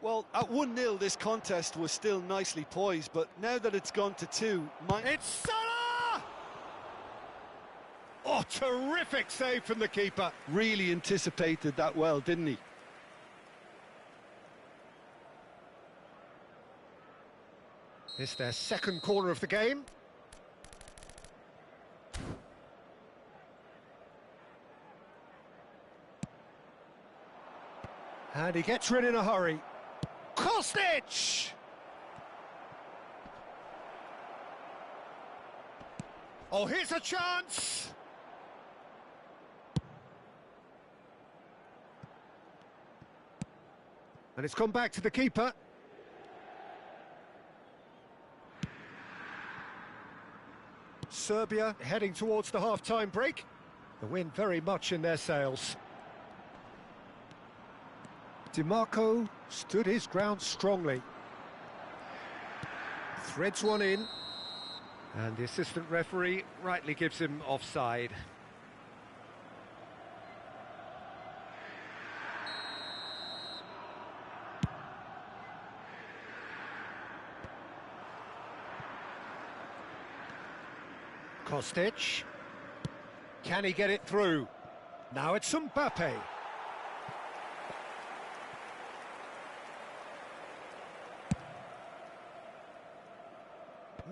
Well, at 1-0, this contest was still nicely poised, but now that it's gone to 2... It's Salah! Oh, terrific save from the keeper. Really anticipated that well, didn't he? It's their second corner of the game. And he gets rid in a hurry. Kostic! Oh, here's a chance! And it's gone back to the keeper. Serbia heading towards the half-time break. The wind very much in their sails. DiMarco stood his ground strongly. Threads one in. And the assistant referee rightly gives him offside. Kostic. Can he get it through? Now it's Mbappe.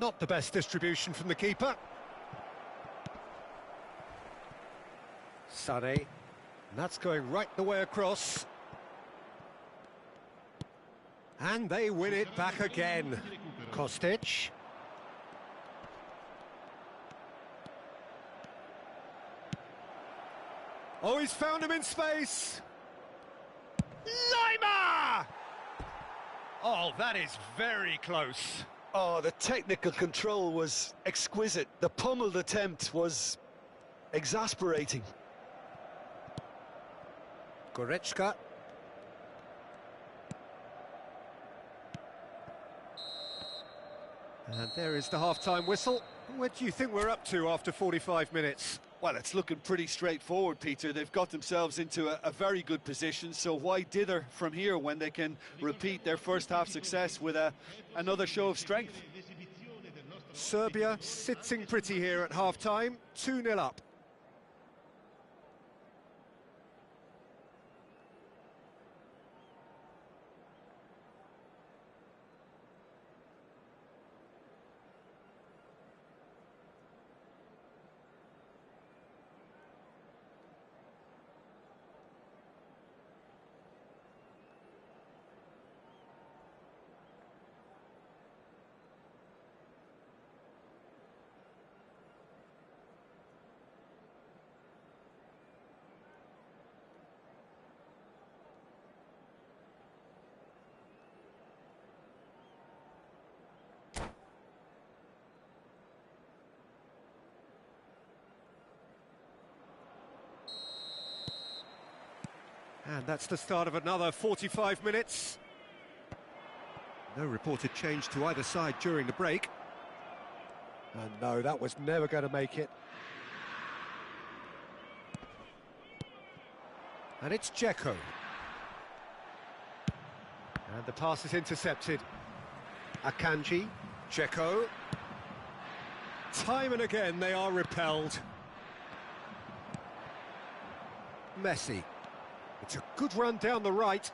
Not the best distribution from the keeper. Sané. That's going right the way across. And they win it back again. Kostic. Oh, he's found him in space. Lima! Oh, that is very close. Oh, the technical control was exquisite. The pummeled attempt was exasperating. Goretzka. And there is the half-time whistle. Where do you think we're up to after 45 minutes? Well, it's looking pretty straightforward, Peter. They've got themselves into a very good position, so why dither from here when they can repeat their first half success with another show of strength? Serbia sitting pretty here at half-time, 2-0 up. And that's the start of another 45 minutes. No reported change to either side during the break. And no, that was never going to make it. And it's Dzeko. And the pass is intercepted. Akanji, Dzeko. Time and again they are repelled. Messi. It's a good run down the right.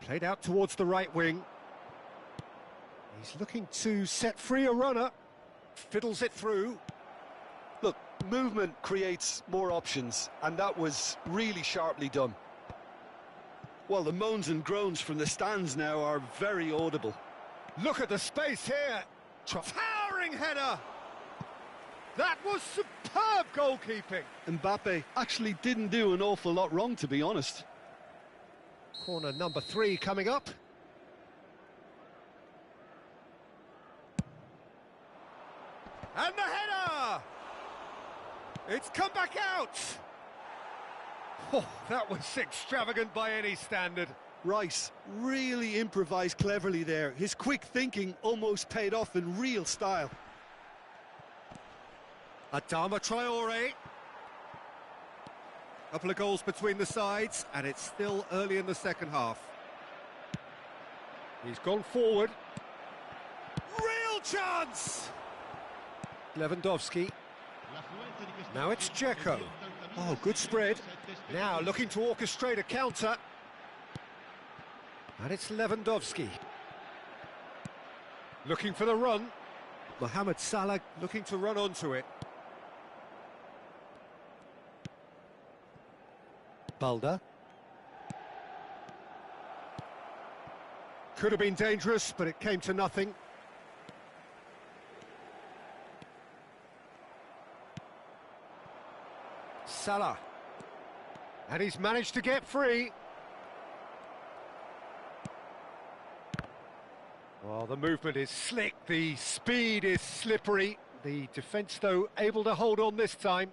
Played out towards the right wing. He's looking to set free a runner. Fiddles it through. Look, movement creates more options, and that was really sharply done. Well, the moans and groans from the stands now are very audible. Look at the space here. Towering header. That was superb goalkeeping. Mbappe actually didn't do an awful lot wrong, to be honest. Corner number 3 coming up. And the header! It's come back out! Oh, that was extravagant by any standard. Rice really improvised cleverly there. His quick thinking almost paid off in real style. Adama Traore. Couple of goals between the sides, and it's still early in the second half. He's gone forward. Real chance! Lewandowski. Now it's Dzeko. Oh, good spread. Now looking to orchestrate a counter. And it's Lewandowski. Looking for the run. Mohamed Salah looking to run onto it. Balda. Could have been dangerous, but it came to nothing. Salah. And he's managed to get free. Well, the movement is slick, the speed is slippery. The defence, though, able to hold on this time.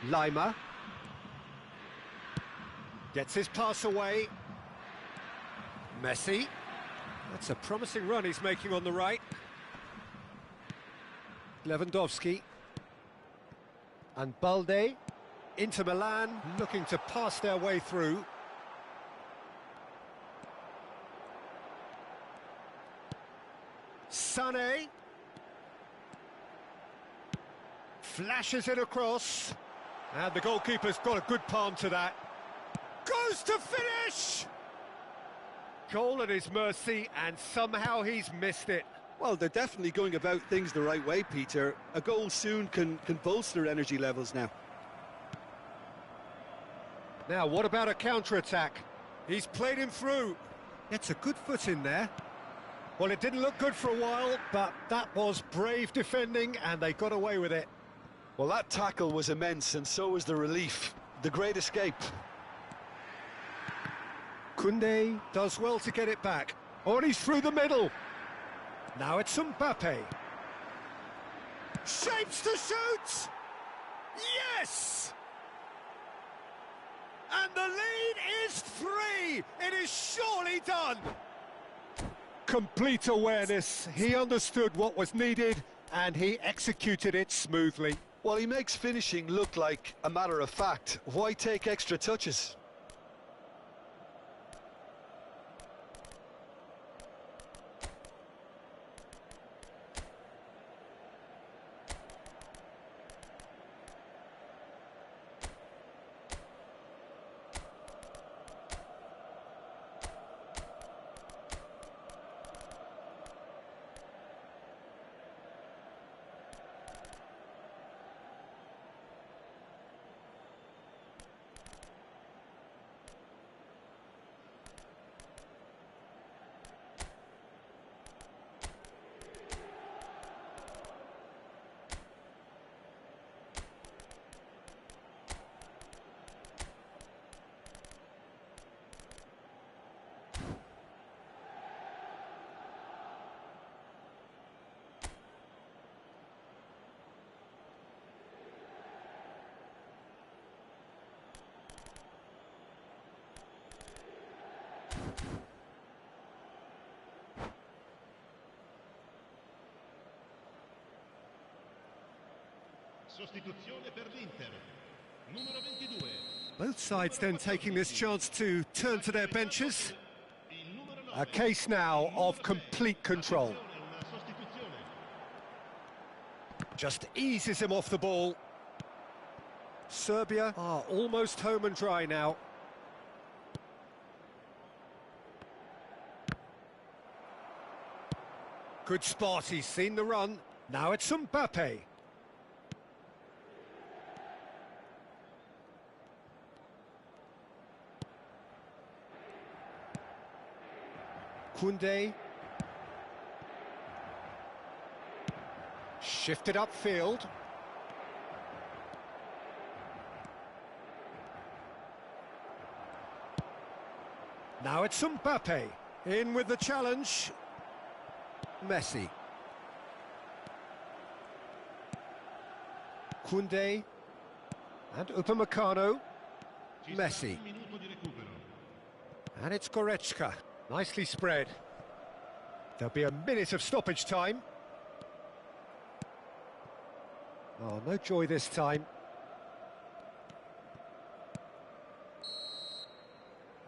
Lima gets his pass away. Messi. That's a promising run he's making on the right. Lewandowski. And Balde. Inter Milan looking to pass their way through. Sané. Flashes it across. And the goalkeeper's got a good palm to that. Goes to finish! Goal at his mercy, and somehow he's missed it. Well, they're definitely going about things the right way, Peter. A goal soon can bolster energy levels now. Now, what about a counter-attack? He's played him through. Gets a good foot in there. Well, it didn't look good for a while, but that was brave defending, and they got away with it. Well, that tackle was immense, and so was the relief. The great escape. Koundé does well to get it back. Oh, and he's through the middle. Now it's Mbappe. Shapes to shoot! Yes! And the lead is 3! It is surely done! Complete awareness. He understood what was needed, and he executed it smoothly. Well, he makes finishing look like a matter of fact. Why take extra touches? Sostituzione per l'Inter. Numero 22. Both sides then taking this chance to turn to their benches. A case now of complete control. Just eases him off the ball. Serbia are almost home and dry now. Good spot, he's seen the run. Now it's Mbappe. Koundé. Shifted upfield. Now it's Mbappe. In with the challenge. Messi. Koundé. And Upamecano. Messi. And it's Goretzka. Nicely spread. There'll be a minute of stoppage time. Oh, no joy this time.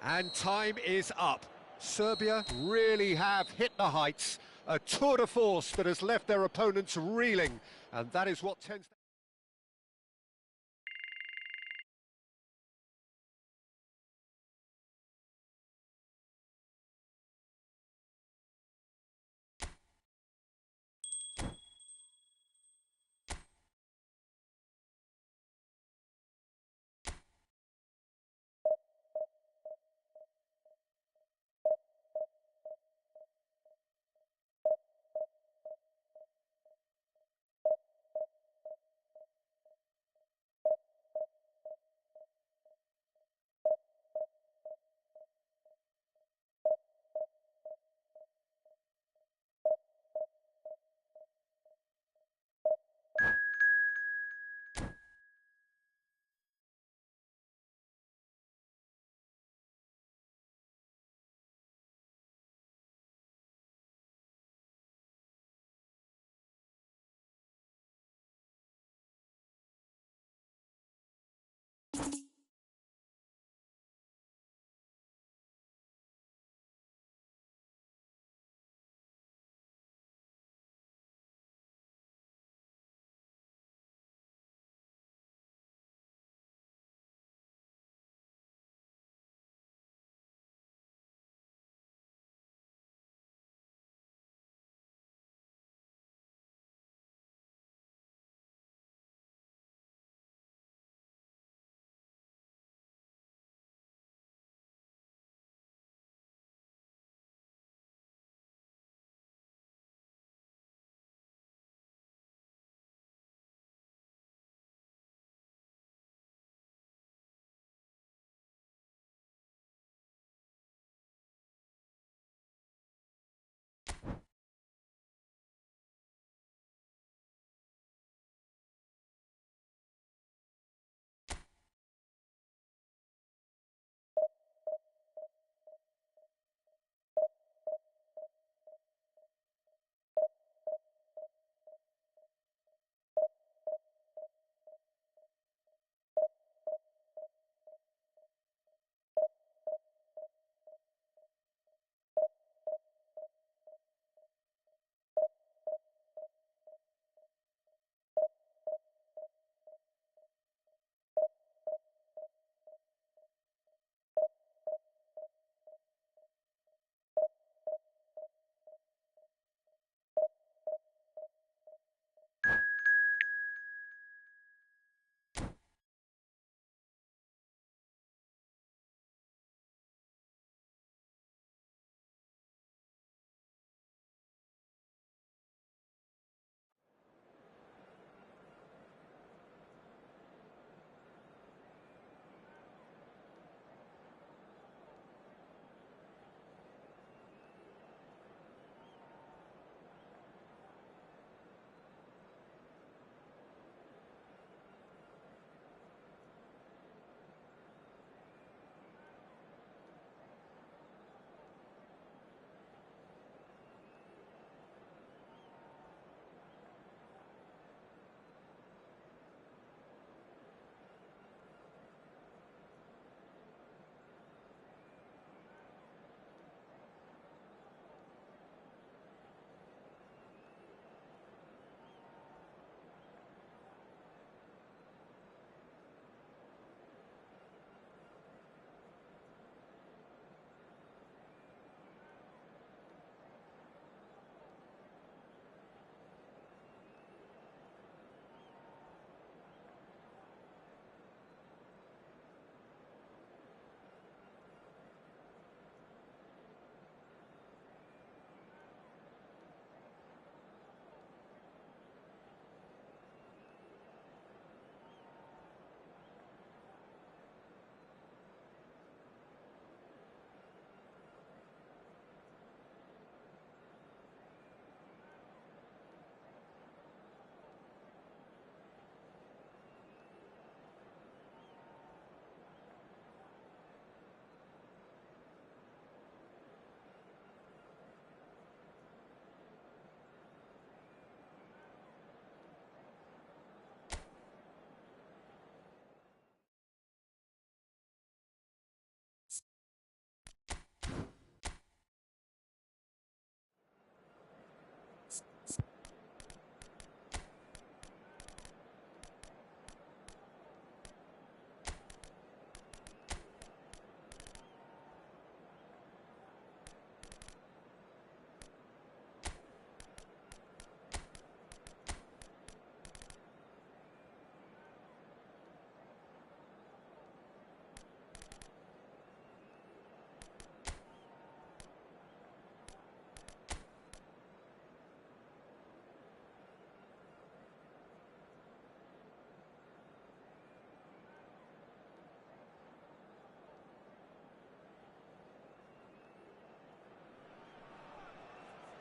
And time is up. Serbia really have hit the heights. A tour de force that has left their opponents reeling. And that is what tends to...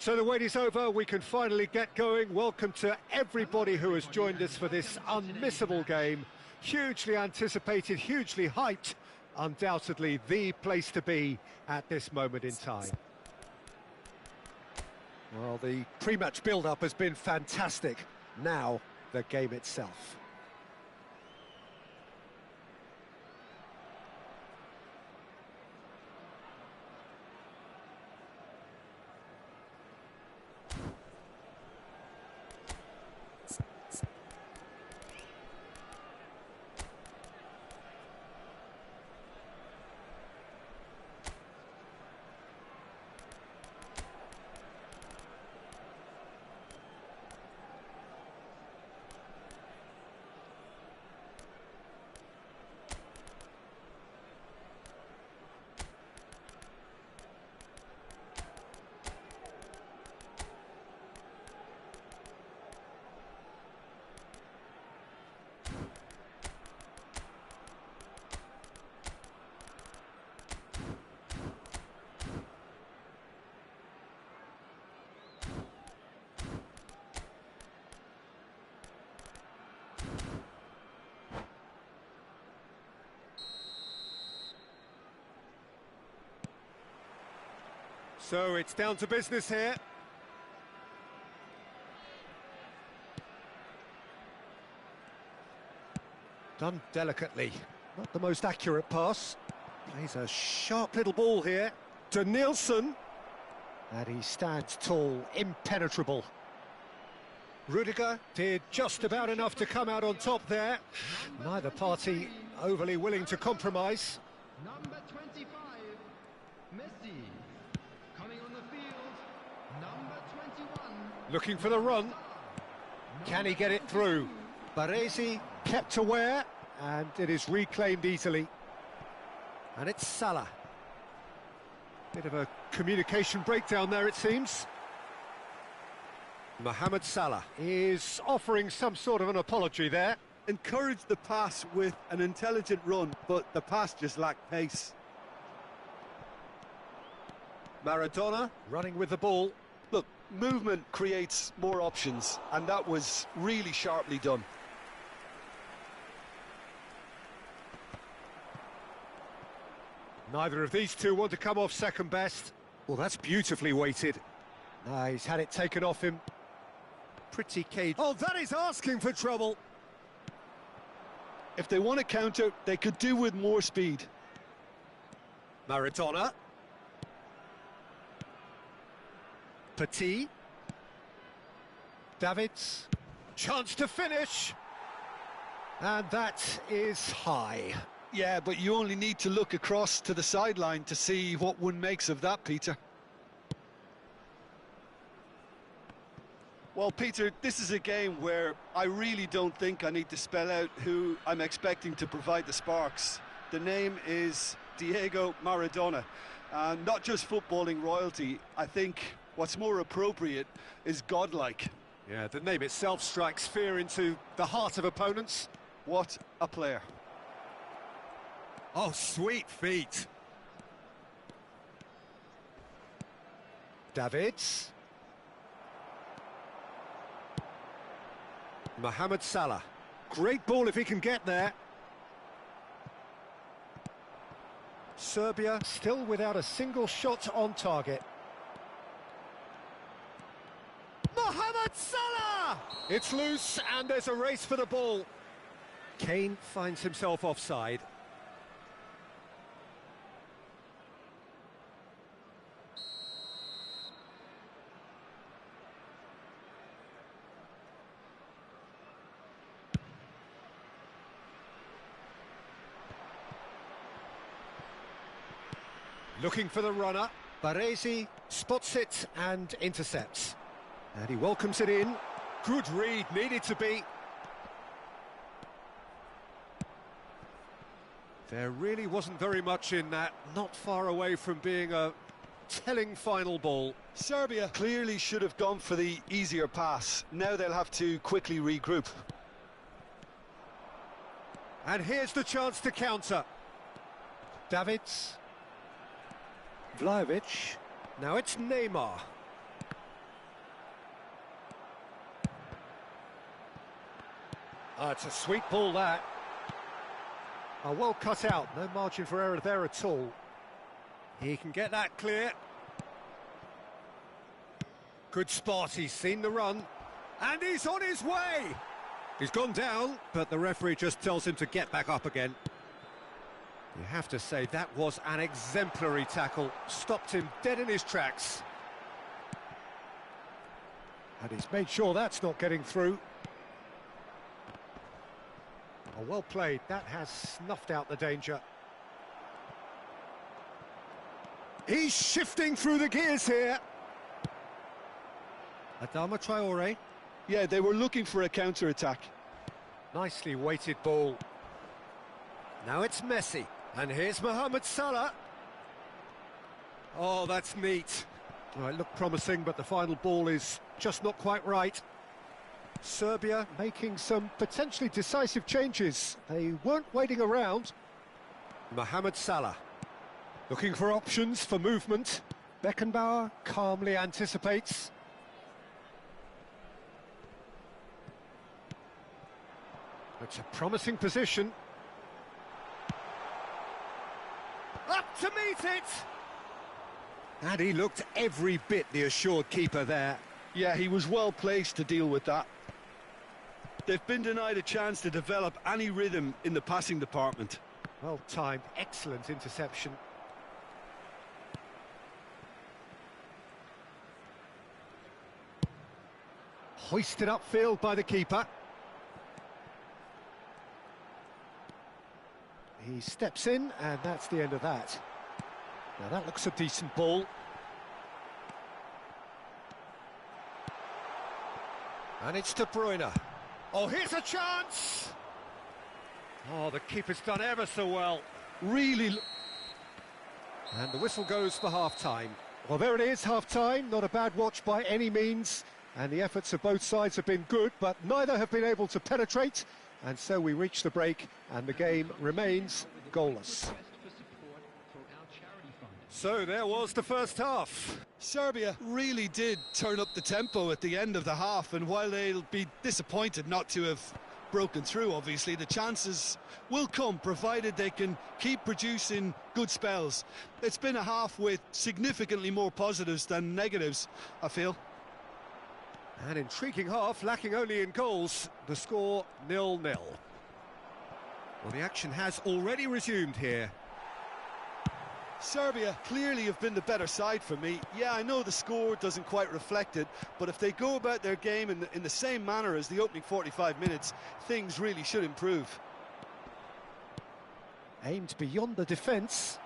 So the wait is over, we can finally get going. Welcome to everybody who has joined us for this unmissable game. Hugely anticipated, hugely hyped, undoubtedly the place to be at this moment in time. Well, the pre-match build-up has been fantastic. Now, the game itself. So it's down to business here. Done delicately. Not the most accurate pass. Plays a sharp little ball here. To Nielsen. And he stands tall, impenetrable. Rudiger did just about enough to come out on top there. Neither party overly willing to compromise. Number 25, Messi. Coming on the field, number 21. Looking for the run. Can he get it through? Baresi kept aware, and it is reclaimed easily. And it's Salah. Bit of a communication breakdown there, it seems. Mohamed Salah is offering some sort of an apology there. Encouraged the pass with an intelligent run, but the pass just lacked pace. Maradona running with the ball. Look, movement creates more options, and that was really sharply done. Neither of these two want to come off second best. Well, that's beautifully weighted. He's had it taken off him. Pretty cagey. Oh, that is asking for trouble. If they want to counter, they could do with more speed. Maradona. Petit. Davids. Chance to finish. And that is high. Yeah, but you only need to look across to the sideline to see what one makes of that, Peter. Well, Peter, this is a game where I really don't think I need to spell out who I'm expecting to provide the sparks. The name is Diego Maradona. Not just footballing royalty, I think what's more appropriate is godlike. Yeah, the name itself strikes fear into the heart of opponents. What a player. Oh, sweet feet. Davids. Mohamed Salah. Great ball if he can get there. Serbia still without a single shot on target. Mohamed Salah! It's loose and there's a race for the ball. Kane finds himself offside. Looking for the runner. Baresi spots it and intercepts. And he welcomes it in. Good read, needed to be. There really wasn't very much in that. Not far away from being a telling final ball. Serbia clearly should have gone for the easier pass. Now they'll have to quickly regroup. And here's the chance to counter. Davids. Vlahovic. Now it's Neymar. It's a sweet ball, that. Oh, well cut out, no margin for error there at all. He can get that clear. Good spot, he's seen the run. And he's on his way! He's gone down, but the referee just tells him to get back up again. You have to say that was an exemplary tackle. Stopped him dead in his tracks. And he's made sure that's not getting through. Oh, well played. That has snuffed out the danger. He's shifting through the gears here. Adama Traore. Yeah, they were looking for a counter-attack. Nicely weighted ball. Now it's Messi. And here's Mohamed Salah. Oh, that's neat. Well, it looked promising, but the final ball is just not quite right. Serbia making some potentially decisive changes. They weren't waiting around. Mohamed Salah looking for options for movement. Beckenbauer calmly anticipates. It's a promising position. Up to meet it! And he looked every bit the assured keeper there. Yeah, he was well placed to deal with that. They've been denied a chance to develop any rhythm in the passing department. Well timed, excellent interception. Hoisted upfield by the keeper. He steps in, and that's the end of that. Now that looks a decent ball. And it's De Bruyne. Oh, here's a chance! Oh, the keeper's done ever so well. Really... And the whistle goes for half-time. Well, there it is, half-time. Not a bad watch by any means. And the efforts of both sides have been good, but neither have been able to penetrate. And so we reach the break, and the game remains goalless. So there was the first half. Serbia really did turn up the tempo at the end of the half, and while they'll be disappointed not to have broken through, obviously, the chances will come, provided they can keep producing good spells. It's been a half with significantly more positives than negatives, I feel. An intriguing half, lacking only in goals. The score 0-0. Well, the action has already resumed here. Serbia clearly have been the better side for me. Yeah, I know the score doesn't quite reflect it, but if they go about their game in the same manner as the opening 45 minutes, things really should improve. Aimed beyond the defence.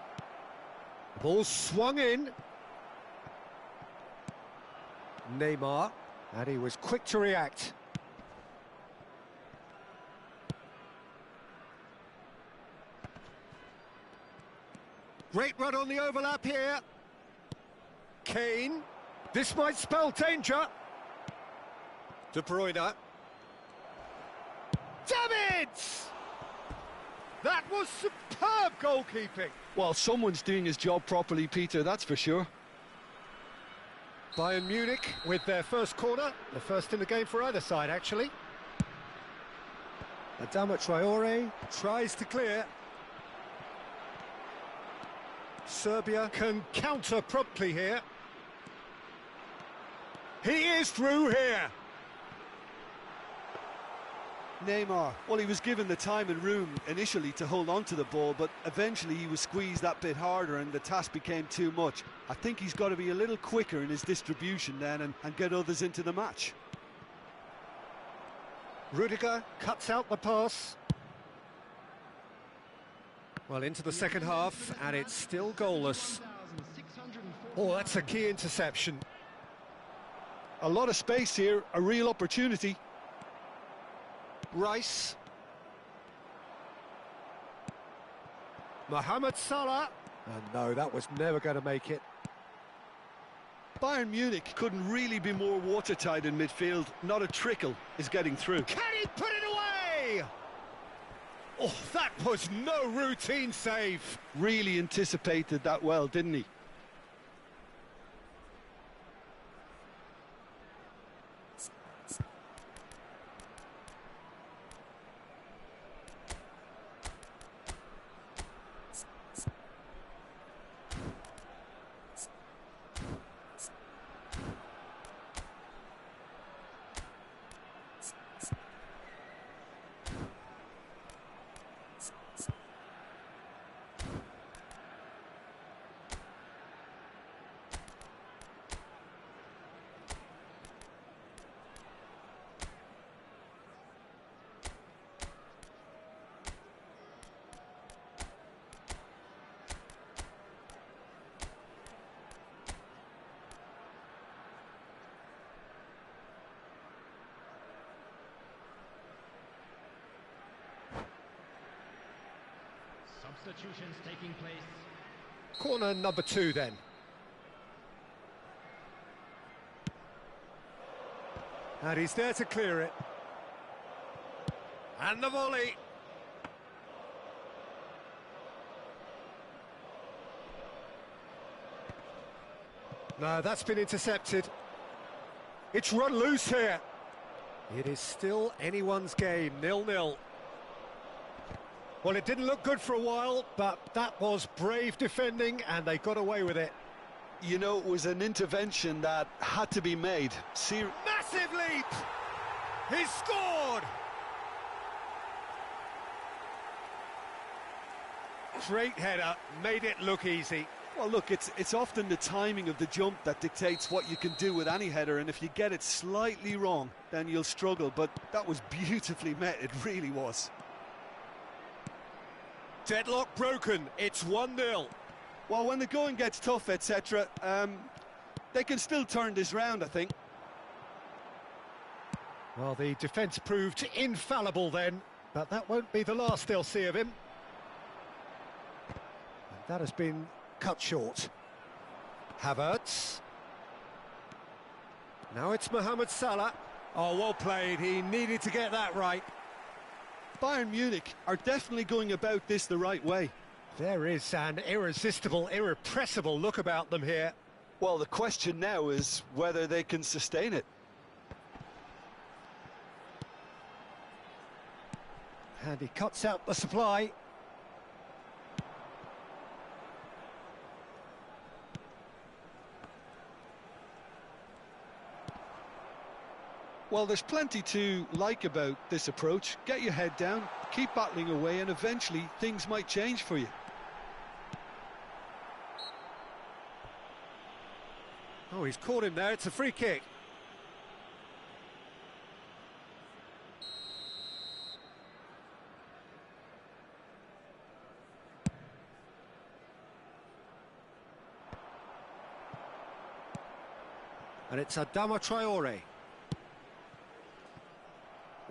The ball swung in. Neymar. And he was quick to react. Great run on the overlap here. Kane. This might spell danger. De Bruyne. Damn it! That was superb goalkeeping. Well, someone's doing his job properly, Peter, that's for sure. Bayern Munich with their first corner, the first in the game for either side, actually. Adama Traore tries to clear. Serbia can counter promptly here. He is through here. Neymar, well, he was given the time and room initially to hold on to the ball, but eventually he was squeezed that bit harder and the task became too much. I think he's got to be a little quicker in his distribution then and get others into the match. Rudiger cuts out the pass. Well, into the second half, and it's still goalless. Oh, that's a key interception. A lot of space here, a real opportunity. Rice. Mohamed Salah. And no, that was never going to make it. Bayern Munich couldn't really be more watertight in midfield. Not a trickle is getting through. Can he put it away? Oh, that was no routine save. Really anticipated that well, didn't he? Substitutions taking place. Corner number 2 then. And he's there to clear it. And the volley. No, that's been intercepted. It's run loose here. It is still anyone's game, 0-0. Well, it didn't look good for a while, but that was brave defending, and they got away with it. You know, it was an intervention that had to be made. Massive leap! He's scored! Great header, made it look easy. Well, look, it's often the timing of the jump that dictates what you can do with any header, and if you get it slightly wrong, then you'll struggle. But that was beautifully met, it really was. Deadlock broken, it's 1-0. Well, when the going gets tough, etc., they can still turn this round, I think. Well, the defence proved infallible then, but that won't be the last they'll see of him. And that has been cut short. Havertz. Now it's Mohamed Salah. Oh, well played, he needed to get that right. Bayern Munich are definitely going about this the right way. There is an irresistible, irrepressible look about them here. Well, the question now is whether they can sustain it. And he cuts out the supply. Well, there's plenty to like about this approach. Get your head down, keep battling away, and eventually things might change for you. Oh, he's caught him there, it's a free kick. And it's Adama Traore.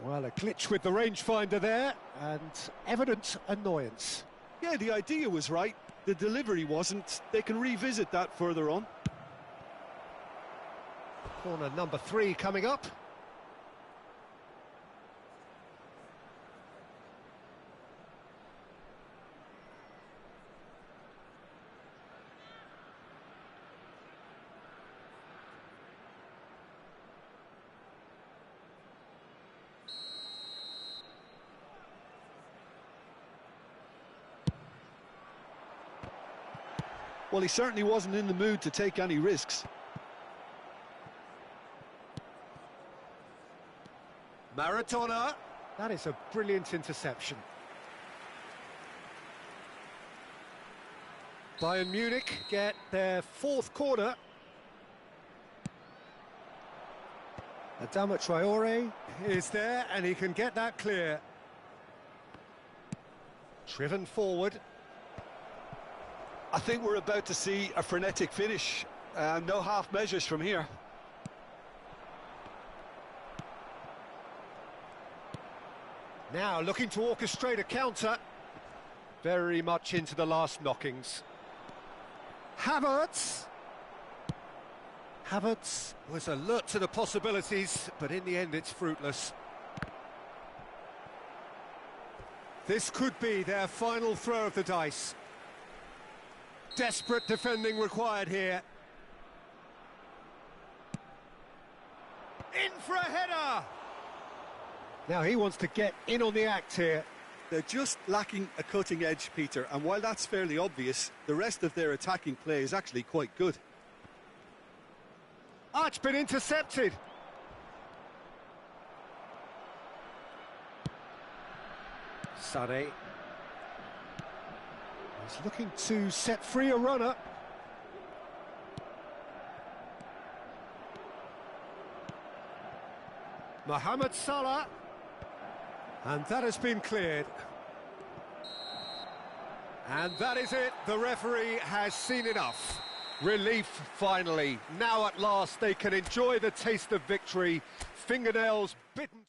Well, a glitch with the rangefinder there, and evident annoyance. Yeah, the idea was right, the delivery wasn't. They can revisit that further on. Corner number 3 coming up. Well, he certainly wasn't in the mood to take any risks. Maradona. That is a brilliant interception. Bayern Munich get their 4th corner. Adama Traore is there, and he can get that clear. Driven forward. I think we're about to see a frenetic finish. No half measures from here. Now looking to orchestrate a counter. Very much into the last knockings. Havertz. Havertz was alert to the possibilities, but in the end it's fruitless. This could be their final throw of the dice. Desperate defending required here. In for a header! Now he wants to get in on the act here. They're just lacking a cutting edge, Peter, and while that's fairly obvious, the rest of their attacking play is actually quite good. Ah, it's been intercepted. Sané. He's looking to set free a runner. Mohamed Salah. And that has been cleared. And that is it. The referee has seen enough. Relief, finally. Now at last they can enjoy the taste of victory. Fingernails bitten.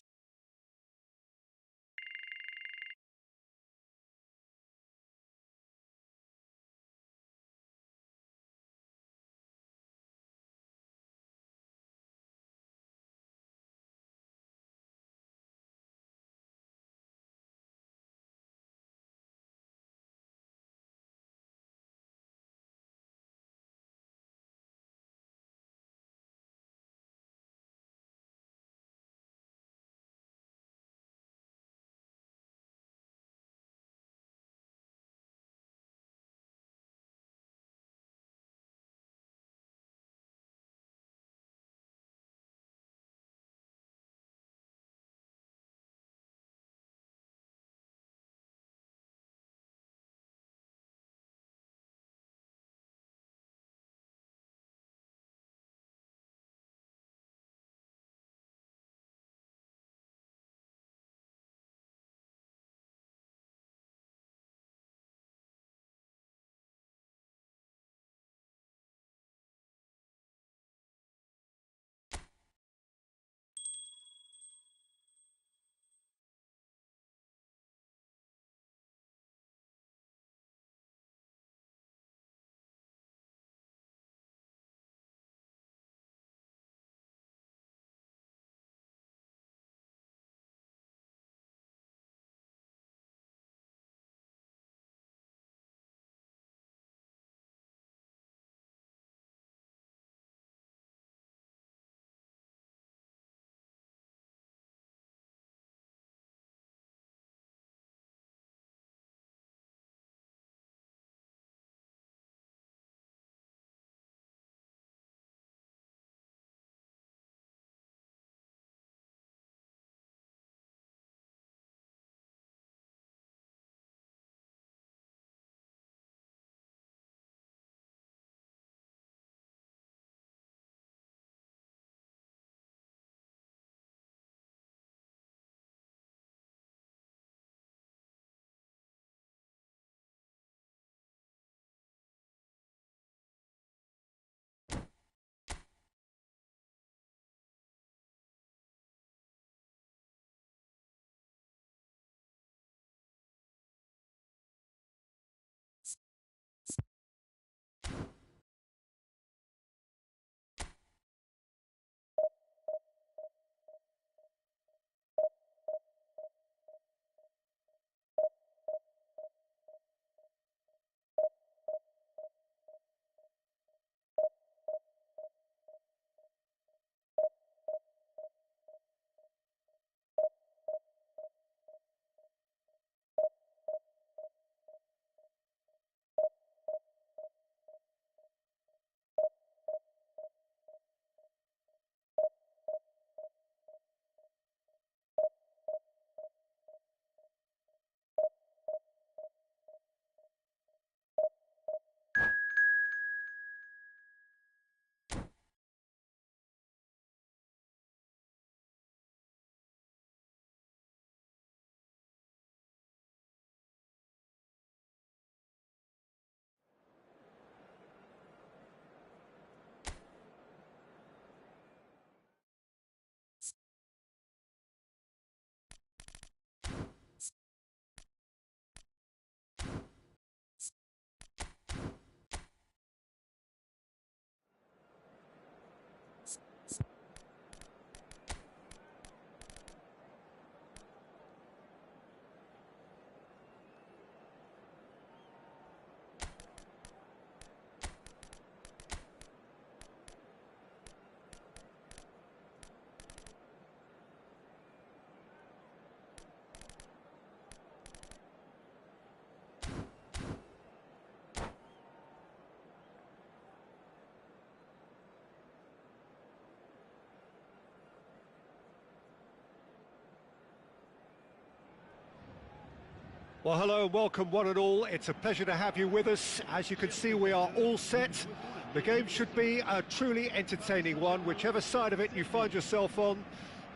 Well, hello and welcome one and all. It's a pleasure to have you with us. As you can see, we are all set. The game should be a truly entertaining one, whichever side of it you find yourself on.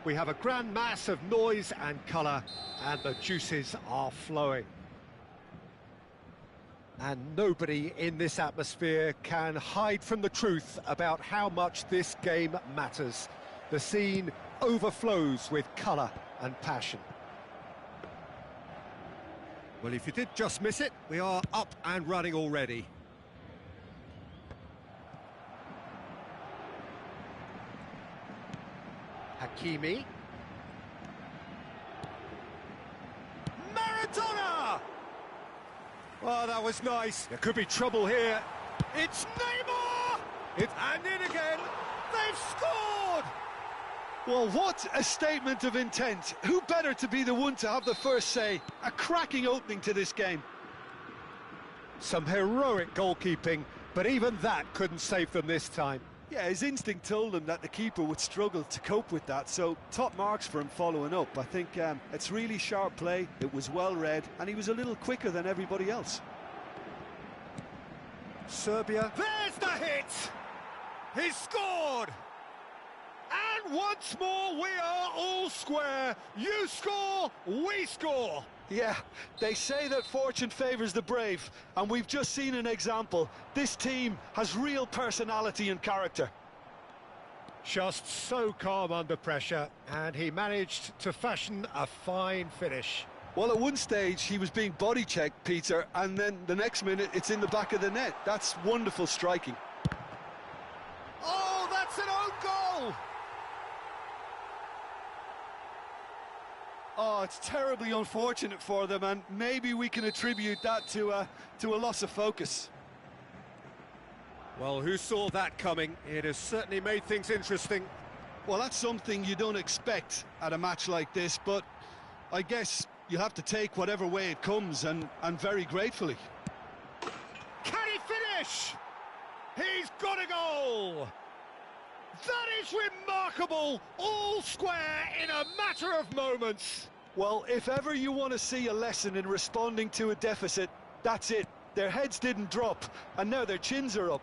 We have a grand mass of noise and colour, and the juices are flowing. And nobody in this atmosphere can hide from the truth about how much this game matters. The scene overflows with colour and passion. Well, if you did just miss it, we are up and running already. Hakimi. Maradona! Oh, that was nice. There could be trouble here. It's Neymar! And in again. They've scored! Well, what a statement of intent. Who better to be the one to have the first say? A cracking opening to this game. Some heroic goalkeeping, but even that couldn't save them this time. Yeah, his instinct told him that the keeper would struggle to cope with that, so top marks for him following up. I think it's really sharp play, it was well read, and he was a little quicker than everybody else. Serbia. There's the hit! He's scored! And once more, we are all square. You score, we score. Yeah, they say that fortune favours the brave, and we've just seen an example. This team has real personality and character. Just so calm under pressure, and he managed to fashion a fine finish. Well, at one stage, he was being body-checked, Peter, and then the next minute, it's in the back of the net. That's wonderful striking. Oh, that's an own goal! Oh, it's terribly unfortunate for them, and maybe we can attribute that to a loss of focus. Well, who saw that coming? It has certainly made things interesting. Well, that's something you don't expect at a match like this, but I guess you have to take whatever way it comes, and very gratefully. Can he finish? He's got a goal! That is remarkable! All square in a matter of moments! Well, if ever you want to see a lesson in responding to a deficit, that's it. Their heads didn't drop, and now their chins are up.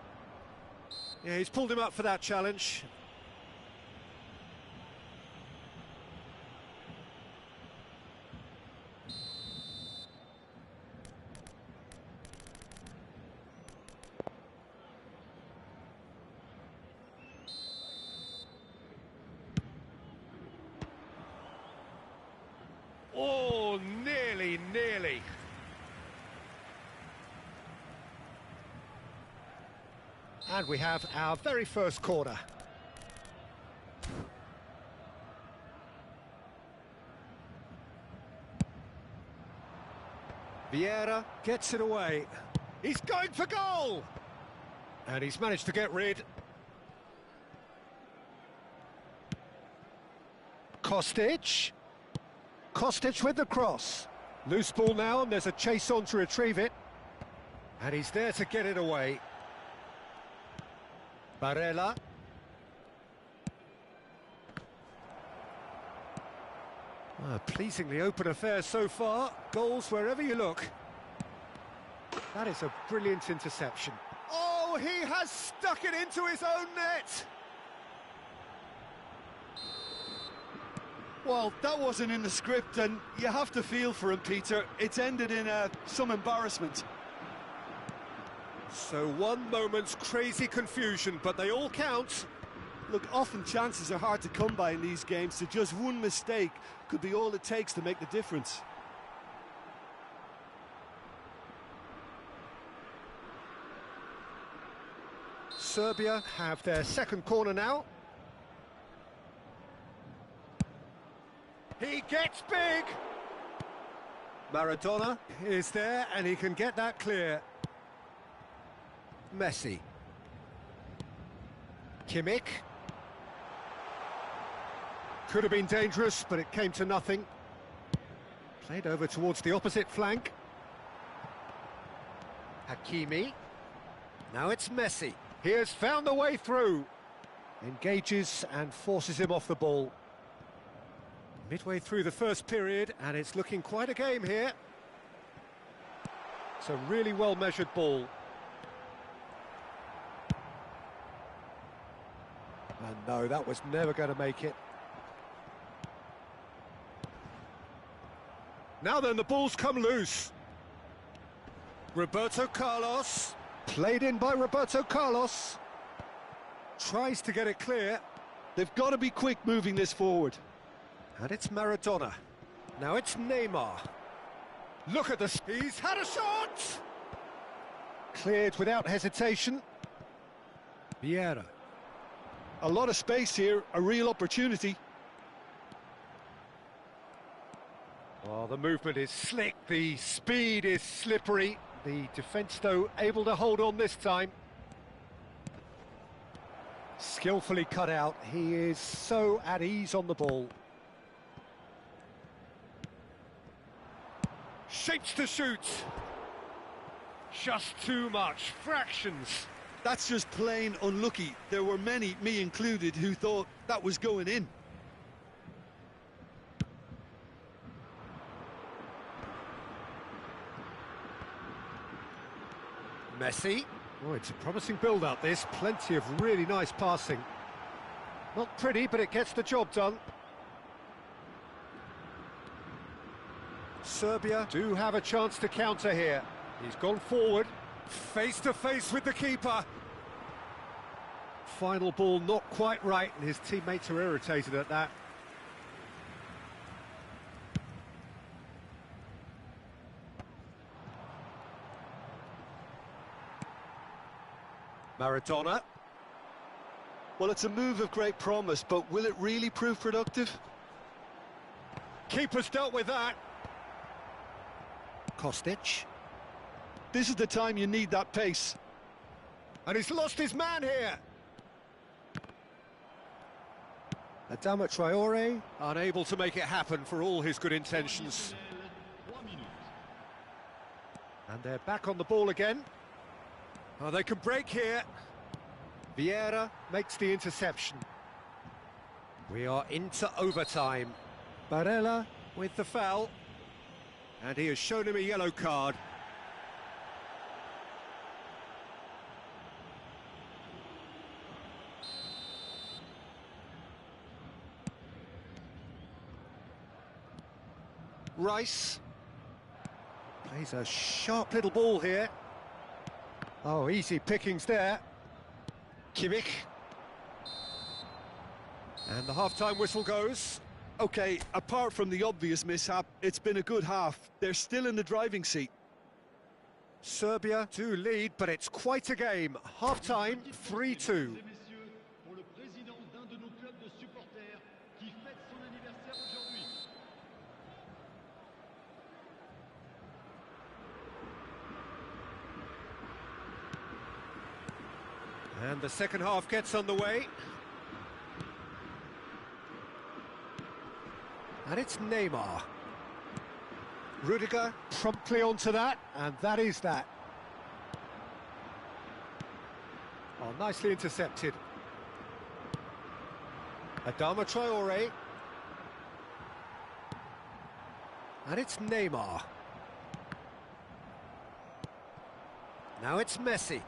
Yeah, he's pulled him up for that challenge. Oh, nearly. And we have our very first corner. Vieira gets it away. He's going for goal! And he's managed to get rid. Kostic with the cross. Loose ball now, and there's a chase on to retrieve it. And he's there to get it away. Barella. Pleasingly open affair so far. Goals wherever you look. That is a brilliant interception. Oh, he has stuck it into his own net! Well, that wasn't in the script, and you have to feel for him, Peter. It's ended in some embarrassment. So one moment's crazy confusion, but they all count. Look, often chances are hard to come by in these games, so just one mistake could be all it takes to make the difference. Serbia have their second corner now. He gets big! Maradona is there, and he can get that clear. Messi. Kimmich. Could have been dangerous, but it came to nothing. Played over towards the opposite flank. Hakimi. Now it's Messi. He has found the way through. Engages and forces him off the ball. Midway through the first period, and it's looking quite a game here. It's a really well-measured ball. And no, that was never going to make it. Now then, the ball's come loose. Roberto Carlos. Played in by Roberto Carlos. Tries to get it clear. They've got to be quick moving this forward. And it's Maradona. Now it's Neymar. Look at this. He's had a shot! Cleared without hesitation. Vieira. A lot of space here, a real opportunity. Oh, the movement is slick, the speed is slippery. The defence, though, able to hold on this time. Skillfully cut out. He is so at ease on the ball. Shapes to shoot. Just too much. Fractions. That's just plain unlucky. There were many, me included, who thought that was going in. Messi. Oh, it's a promising build-up, this. Plenty of really nice passing. Not pretty, but it gets the job done. Serbia do have a chance to counter here. He's gone forward, face-to-face with the keeper. Final ball not quite right, and his teammates are irritated at that. Maradona. Well, it's a move of great promise, but will it really prove productive? Keeper's dealt with that. Kostic. This is the time you need that pace. And he's lost his man here. Adama Traore, unable to make it happen for all his good intentions. And they're back on the ball again. Oh, they can break here. Vieira makes the interception. We are into overtime. Barella with the foul. And he has shown him a yellow card. Rice. Plays a sharp little ball here. Oh, easy pickings there. Kimmich. And the half-time whistle goes. Okay, apart from the obvious mishap, it's been a good half. They're still in the driving seat. Serbia do lead, but it's quite a game. Half-time, 3-2. And the second half gets underway. And it's Neymar. Rudiger promptly onto that, and that is that. Oh, nicely intercepted. Adama Traore. And it's Neymar. Now it's Messi.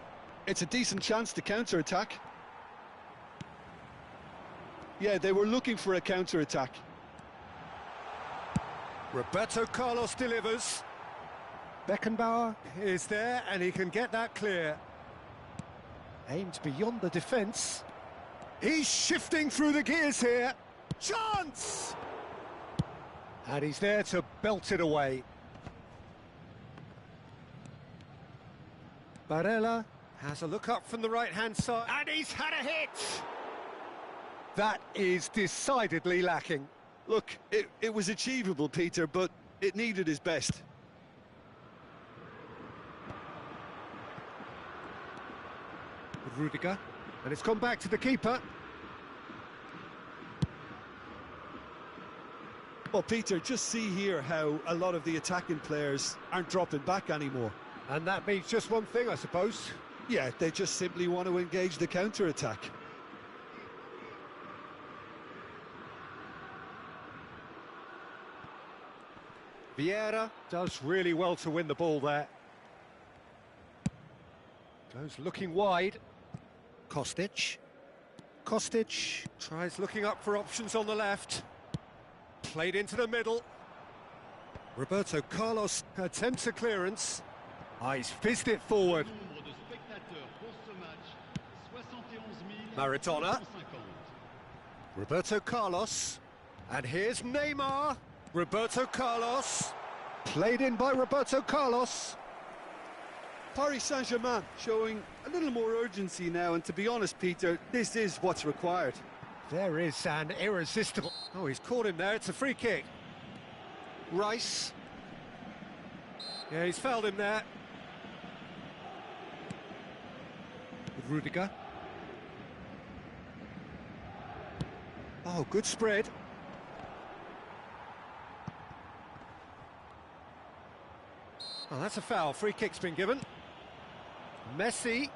It's a decent chance to counter-attack. Yeah, they were looking for a counter-attack. Roberto Carlos delivers. Beckenbauer is there, and he can get that clear. Aimed beyond the defence. He's shifting through the gears here. Chance! And he's there to belt it away. Barella has a look up from the right-hand side, and he's had a hit! That is decidedly lacking. Look, it was achievable, Peter, but it needed his best. Rudiger, and it's gone back to the keeper. Well, Peter, just see here how a lot of the attacking players aren't dropping back anymore. And that means just one thing, I suppose. Yeah, they just simply want to engage the counter-attack. Vieira does really well to win the ball there. Goes looking wide. Kostic. Kostic tries looking up for options on the left. Played into the middle. Roberto Carlos attempts a clearance. He's fizzed it forward. Maradona. Roberto Carlos. And here's Neymar. Roberto Carlos. Played in by Roberto Carlos. Paris Saint-Germain showing a little more urgency now, and to be honest, Peter, this is what's required. There is an irresistible... Oh, he's caught him there, it's a free kick. Rice. Yeah, he's fouled him there. With Rudiger. Oh, good spread. Oh, that's a foul. Free kick's been given. Messi.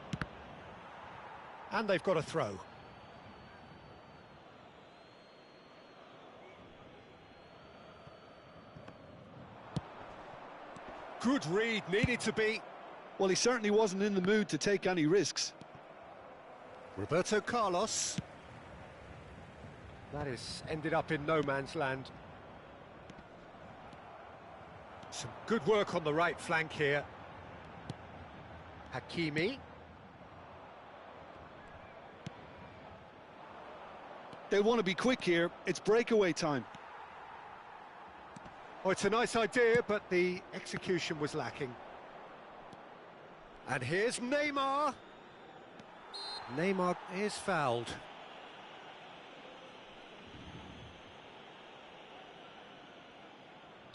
And they've got a throw. Good read, needed to be. Well, he certainly wasn't in the mood to take any risks. Roberto Carlos. That is ended up in no man's land. Some good work on the right flank here. Hakimi. They'll want to be quick here. It's breakaway time. Oh, it's a nice idea, but the execution was lacking. And here's Neymar. Neymar is fouled.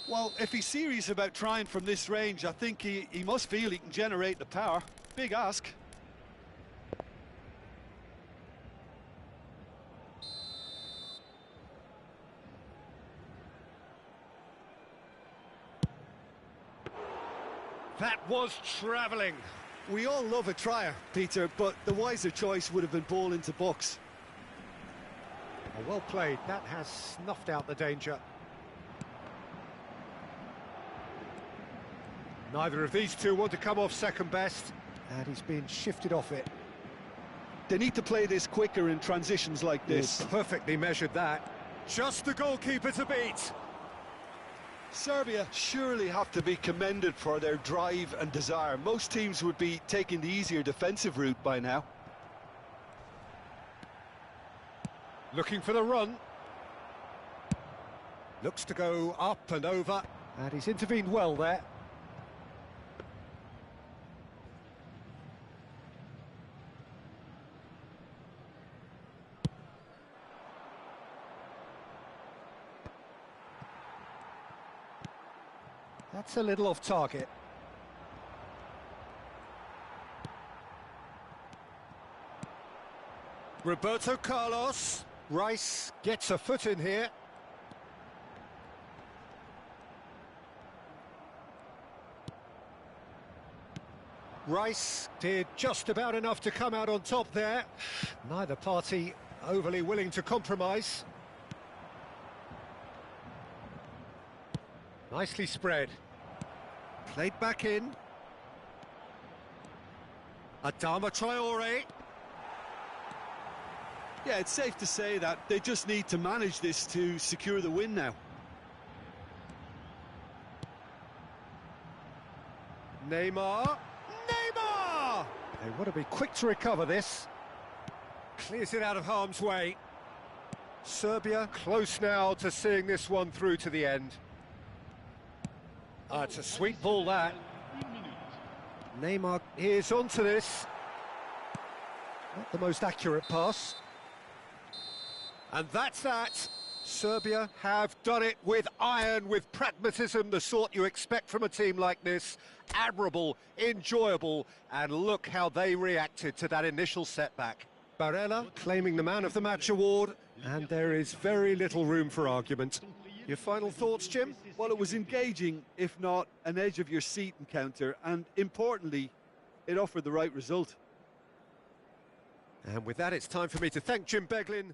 Well, if he's serious about trying from this range, I think he must feel he can generate the power. Big ask. That was travelling. We all love a trier, Peter, but the wiser choice would have been ball into box. Oh, well played. That has snuffed out the danger. Neither of these two want to come off second best, and he's been shifted off it. They need to play this quicker in transitions like this. He's perfectly measured that. Just the goalkeeper to beat. Serbia surely have to be commended for their drive and desire. Most teams would be taking the easier defensive route by now. Looking for the run. Looks to go up and over, and he's intervened well there. That's a little off target. Roberto Carlos. Rice gets a foot in here. Rice did just about enough to come out on top there. Neither party overly willing to compromise. Nicely spread. Played back in. Adama Traore. Yeah, it's safe to say that they just need to manage this to secure the win now. Neymar. Neymar! They want to be quick to recover this. Clears it out of harm's way. Serbia close now to seeing this one through to the end. It's a sweet ball, that. Neymar is onto this. Not the most accurate pass. And that's that. Serbia have done it with iron, with pragmatism, the sort you expect from a team like this. Admirable, enjoyable, and look how they reacted to that initial setback. Barella claiming the Man of the Match award, and there is very little room for argument. Your final thoughts, Jim? Well, it was engaging, if not an edge-of-your-seat encounter, and importantly, it offered the right result. And with that, it's time for me to thank Jim Beglin.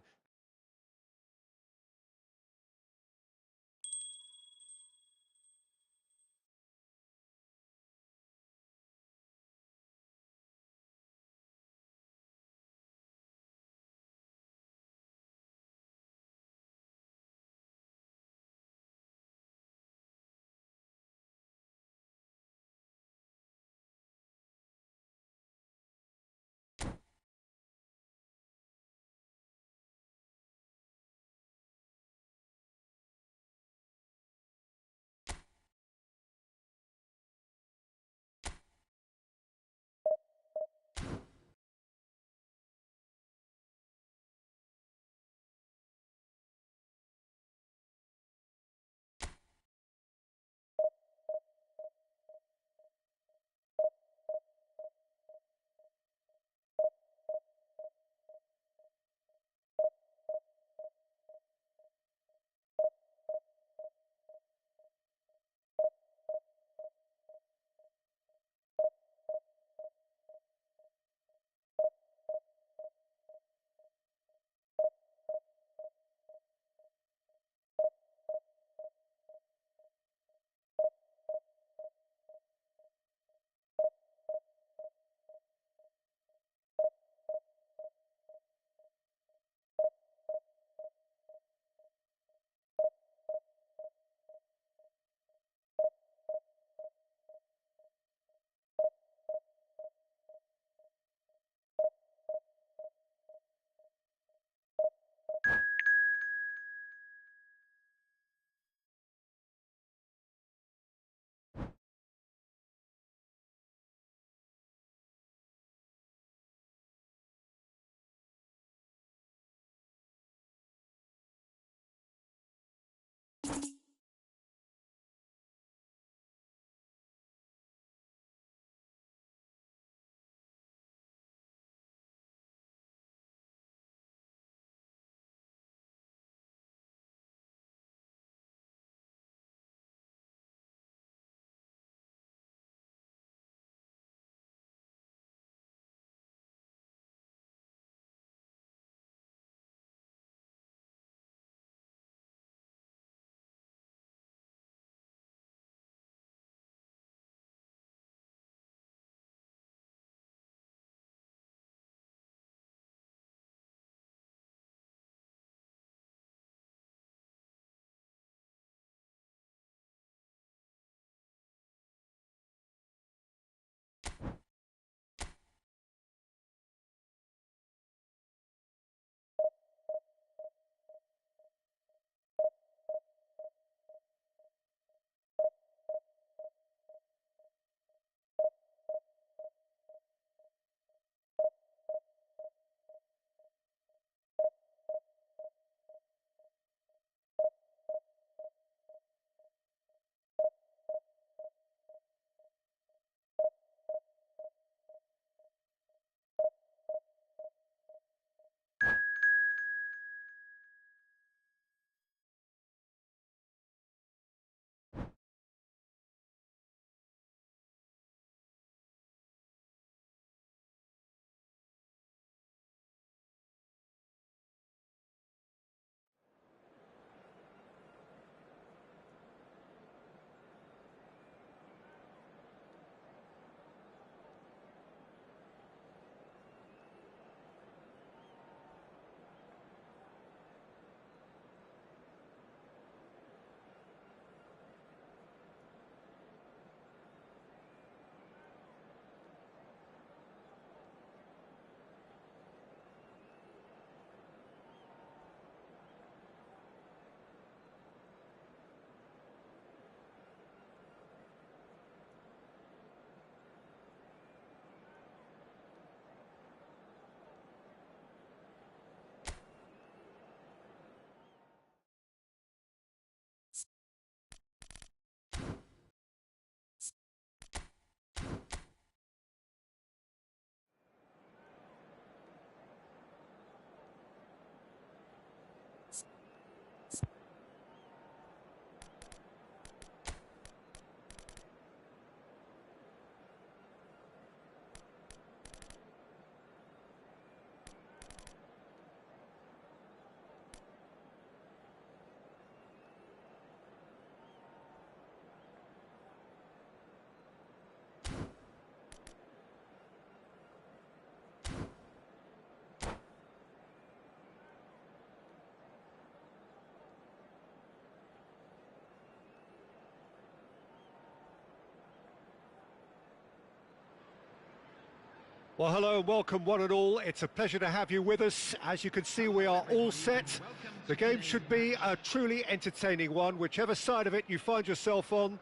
Well, hello and welcome one and all. It's a pleasure to have you with us. As you can see, we are all set. The game should be a truly entertaining one, whichever side of it you find yourself on.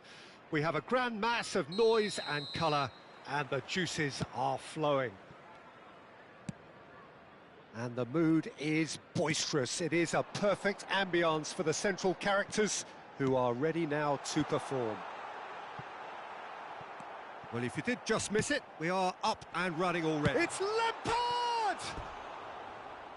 We have a grand mass of noise and colour, and the juices are flowing. And the mood is boisterous. It is a perfect ambience for the central characters who are ready now to perform. Well, if you did just miss it, we are up and running already. It's Lampard!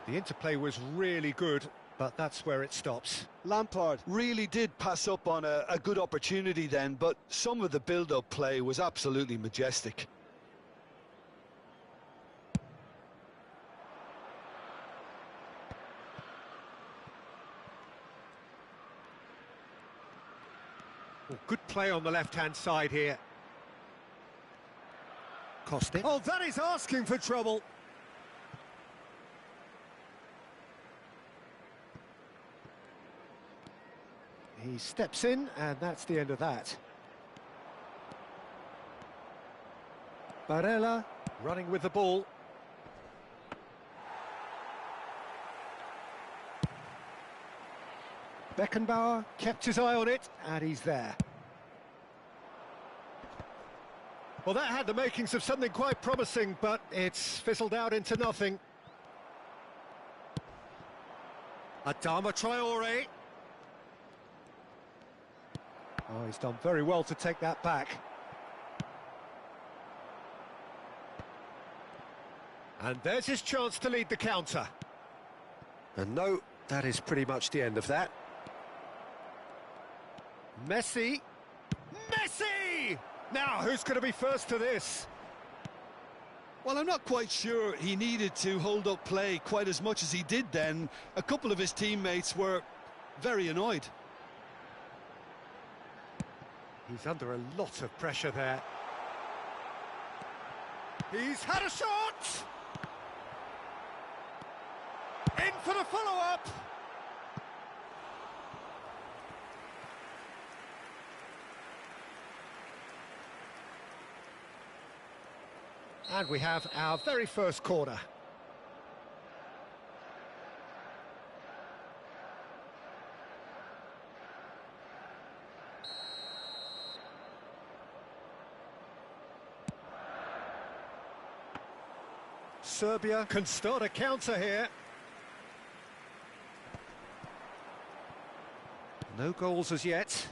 The interplay was really good, but that's where it stops. Lampard really did pass up on a good opportunity then, but some of the build-up play was absolutely majestic. Well, good play on the left-hand side here. Kostic. Oh, that is asking for trouble. He steps in, and that's the end of that. Barella running with the ball. Beckenbauer kept his eye on it, and he's there. Well, that had the makings of something quite promising, but it's fizzled out into nothing. Adama Traore. Oh, he's done very well to take that back. And there's his chance to lead the counter. And no, that is pretty much the end of that. Messi. Messi! Now, who's going to be first to this? Well, I'm not quite sure he needed to hold up play quite as much as he did then. A couple of his teammates were very annoyed. He's under a lot of pressure there. He's had a shot! In for the follow-up! And we have our very first corner. Serbia can start a counter here. No goals as yet.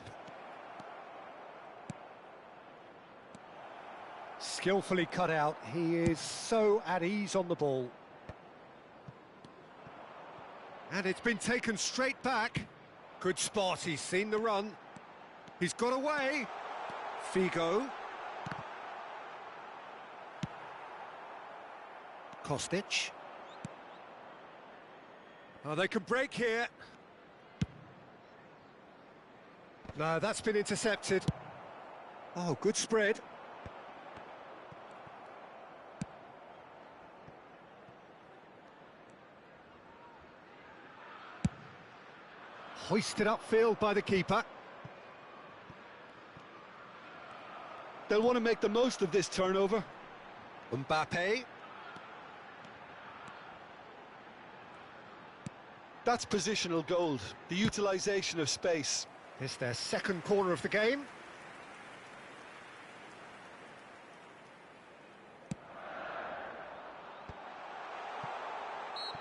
Skillfully cut out. He is so at ease on the ball. And it's been taken straight back. Good spot, he's seen the run. He's got away. Figo. Kostic. Oh, they can break here. No, that's been intercepted. Oh, good spread. Hoisted upfield by the keeper. They'll want to make the most of this turnover. Mbappe. That's positional gold, the utilisation of space. It's their second corner of the game.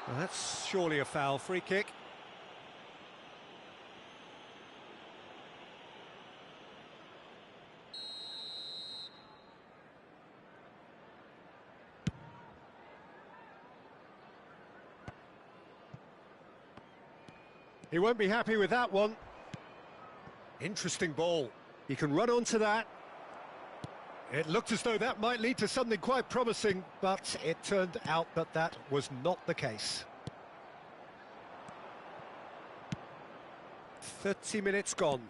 Well, that's surely a foul. Free kick. He won't be happy with that one. Interesting ball. He can run onto that. It looked as though that might lead to something quite promising, but it turned out that that was not the case. 30 minutes gone.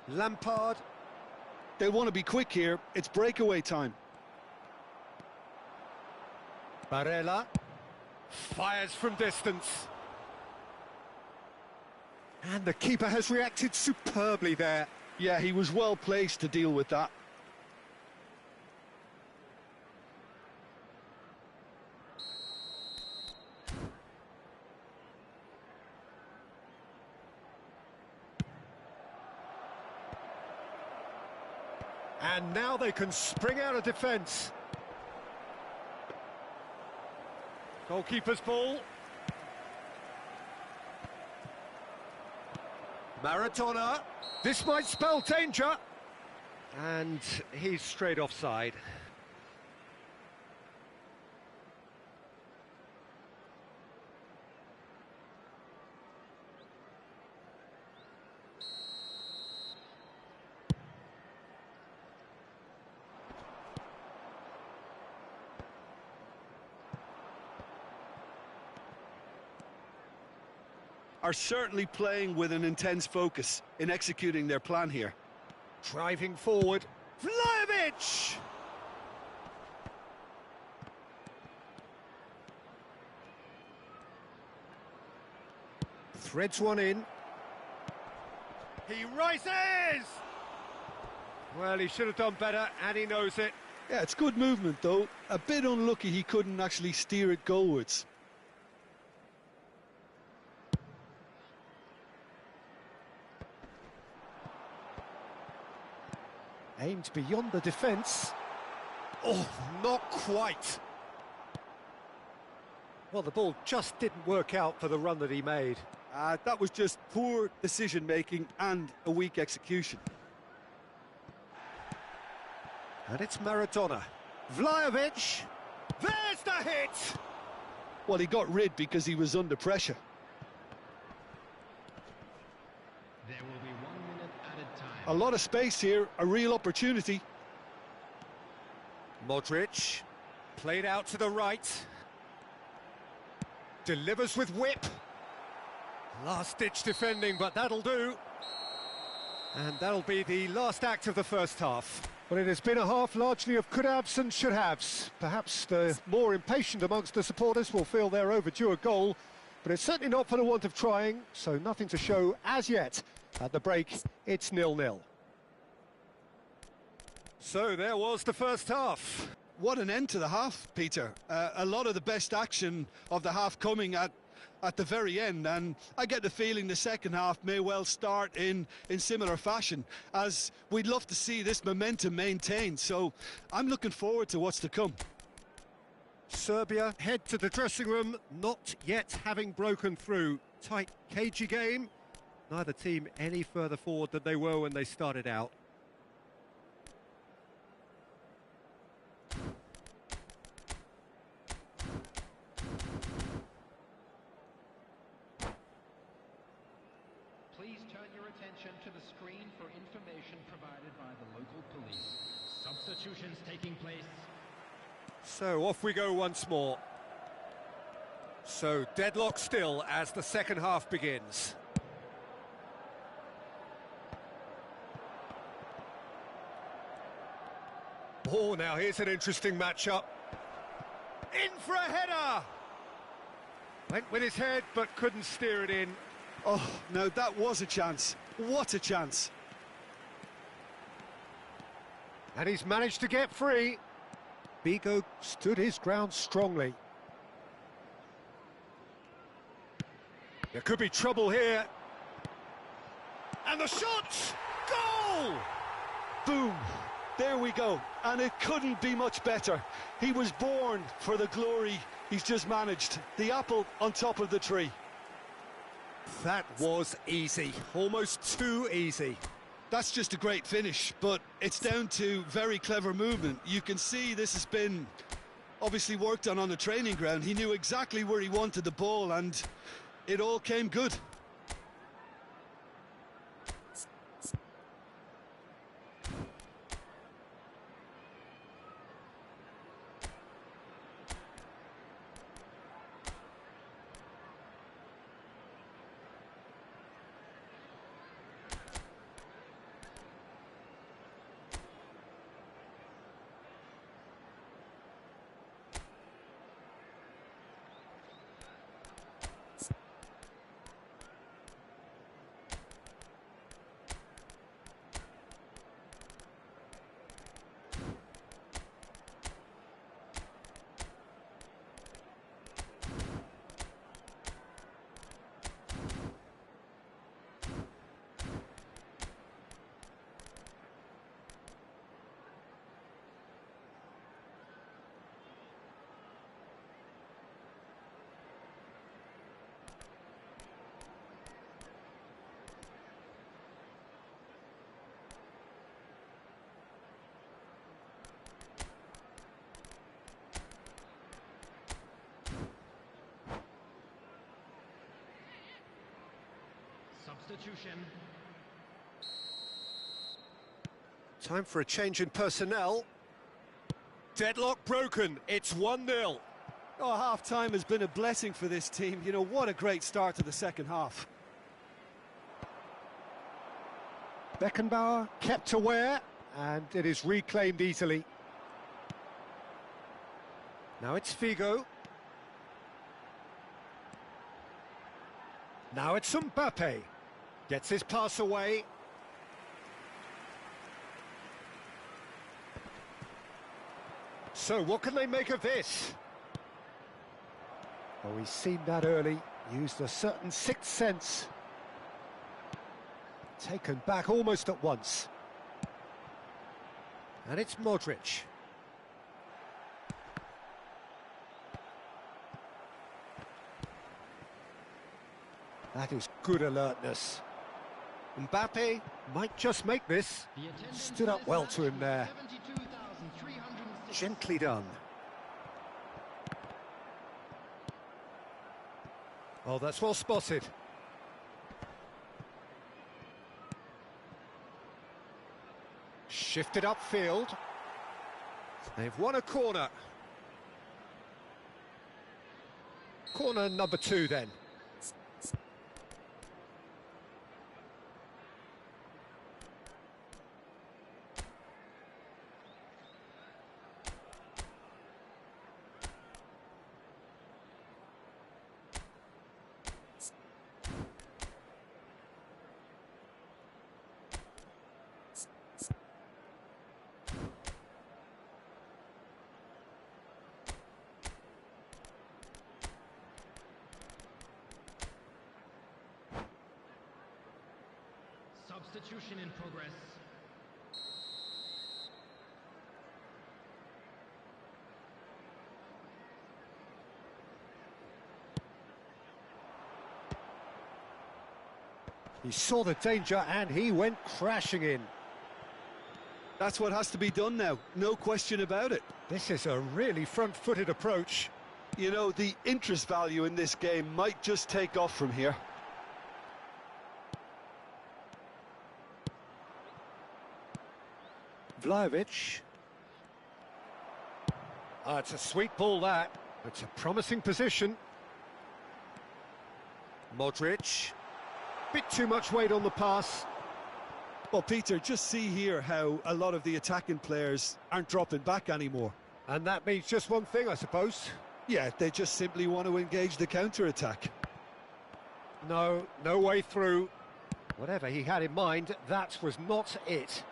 Lampard. They want to be quick here. It's breakaway time. Barella. Fires from distance. And the keeper has reacted superbly there. Yeah, he was well placed to deal with that. And now they can spring out of defence. Goalkeeper's ball. Maradona. This might spell danger. And he's straight offside. Are certainly playing with an intense focus in executing their plan here. Driving forward. Vlahovic! Threads one in. He rises! Well, he should have done better, and he knows it. Yeah, it's good movement, though. A bit unlucky he couldn't actually steer it goalwards. Aimed beyond the defence. Oh, not quite. Well, the ball just didn't work out for the run that he made. That was just poor decision-making and a weak execution. And it's Maradona. Vlahovic. There's the hit! Well, he got rid because he was under pressure. There will be 1 minute added time. A lot of space here, a real opportunity. Modric. Played out to the right. Delivers with whip. Last-ditch defending, but that'll do. And that'll be the last act of the first half. Well, it has been a half largely of could-haves and should-haves. Perhaps the more impatient amongst the supporters will feel they're overdue a goal, but it's certainly not for the want of trying, so nothing to show as yet. At the break, it's 0-0. So there was the first half. What an end to the half, Peter. A lot of the best action of the half coming at the very end, and I get the feeling the second half may well start in similar fashion, as we'd love to see this momentum maintained, so I'm looking forward to what's to come. Serbia head to the dressing room, not yet having broken through. Tight, cagey game. Neither team any further forward than they were when they started out. Please turn your attention to the screen for information provided by the local police. Substitutions taking place. So off we go once more. So deadlock still as the second half begins. Oh, now here's an interesting matchup. In for a header! Went with his head, but couldn't steer it in. Oh, no, that was a chance. What a chance. And he's managed to get free. Vigo stood his ground strongly. There could be trouble here. And the shot! Goal! Boom! There we go. And it couldn't be much better. He was born for the glory he's just managed. The apple on top of the tree. That was easy. Almost too easy. That's just a great finish, but it's down to very clever movement. You can see this has been obviously worked on the training ground. He knew exactly where he wanted the ball, and it all came good. Substitution. Time for a change in personnel. Deadlock broken, it's 1-0. Oh, half-time has been a blessing for this team. You know, what a great start to the second half. Beckenbauer kept aware, and it is reclaimed easily. Now it's Figo. Now it's Mbappe. Gets his pass away. So what can they make of this? Oh, he's seen that early. Used a certain sixth sense. Taken back almost at once. And it's Modric. That is good alertness. Mbappe might just make this. Stood up well to him there. Gently done. Oh, that's well spotted. Shifted upfield. They've won a corner. Corner number 2 then. Substitution in progress. He saw the danger and he went crashing in. That's what has to be done now, no question about it. This is a really front-footed approach. You know, the interest value in this game might just take off from here. Vlahovic. It's a sweet ball, that. It's a promising position. Modric. Bit too much weight on the pass. Well, Peter, just see here how a lot of the attacking players aren't dropping back anymore. And that means just one thing, I suppose. Yeah, they just simply want to engage the counter-attack. No way through. Whatever he had in mind, that was not it.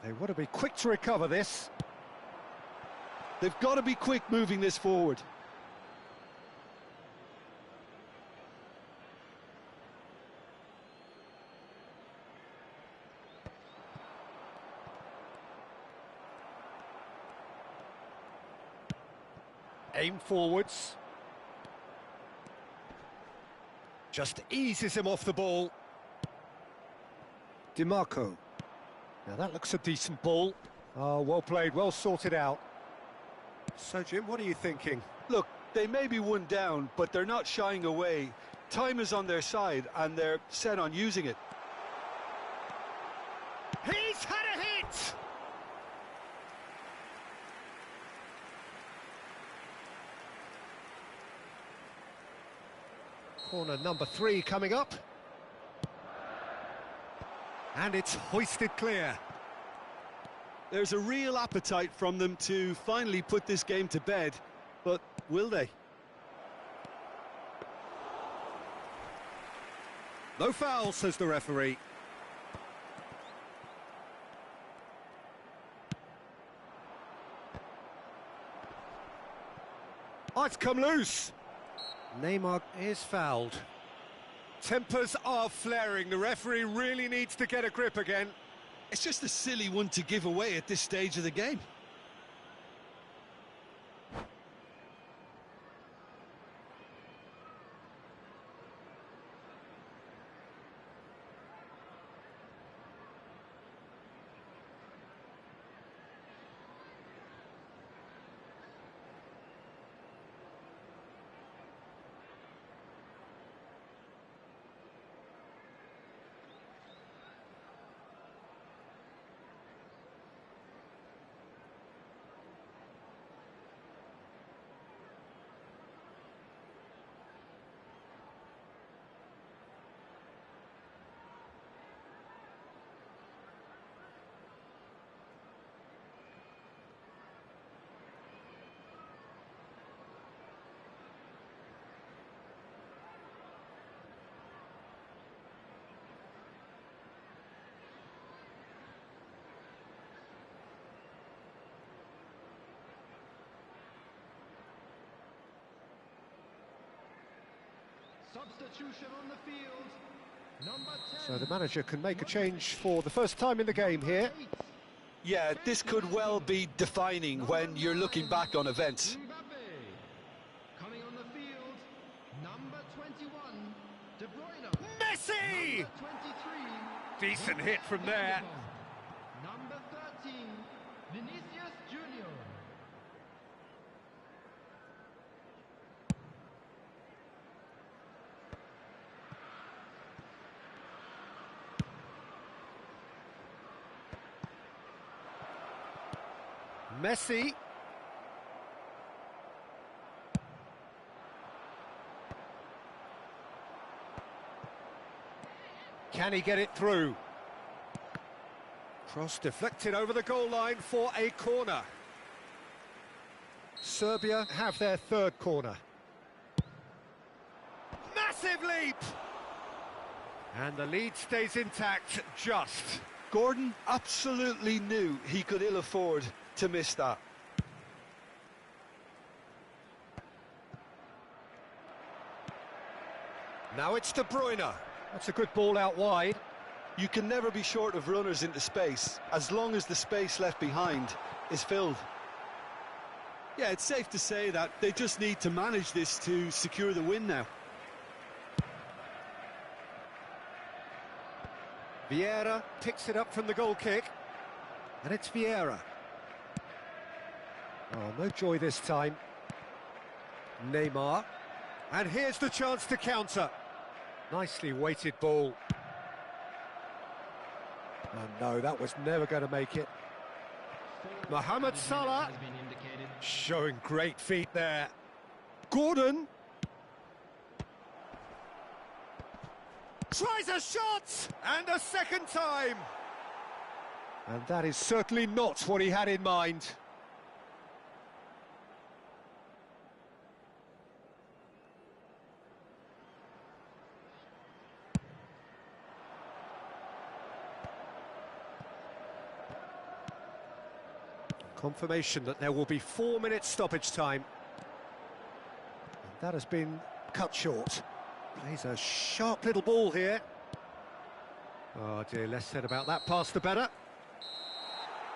They want to be quick to recover this. They've got to be quick moving this forward. Aim forwards. Just eases him off the ball. DiMarco. Now that looks a decent ball. Oh, well played, well sorted out. So, Jim, what are you thinking? Look, they may be one down, but they're not shying away. Time is on their side, and they're set on using it. He's had a hit! Corner number 3 coming up. And it's hoisted clear. There's a real appetite from them to finally put this game to bed, but will they? No foul, says the referee. Oh, it's come loose. Neymar is fouled. Tempers are flaring. The referee really needs to get a grip again. It's just a silly one to give away at this stage of the game. Substitution on the field. Number 10. So the manager can make a change for the first time in the game here. Yeah, this could well be defining when you're looking back on events. Mbappe. Coming on the field. Number 21. De Bruyne. Messi! Number 23. Decent hit from there. Number 13. Vinicius Junior. Messi. Can he get it through? Cross deflected over the goal line for a corner. Serbia have their third corner. Massive leap! And the lead stays intact, just. Gordon absolutely knew he could ill afford to miss that. Now it's De Bruyne. That's a good ball out wide. You can never be short of runners into space, as long as the space left behind is filled. Yeah, it's safe to say that they just need to manage this to secure the win now. Vieira picks it up from the goal kick. And it's Vieira. Oh, no joy this time. Neymar. And here's the chance to counter. Nicely weighted ball. Oh no, that was never going to make it. Mohamed Salah Has been indicated. showing great feet there. Gordon tries a shot, and a second time. And that is certainly not what he had in mind. Confirmation that there will be 4 minutes stoppage time. And that has been cut short. Plays a sharp little ball here. Oh dear, less said about that pass the better.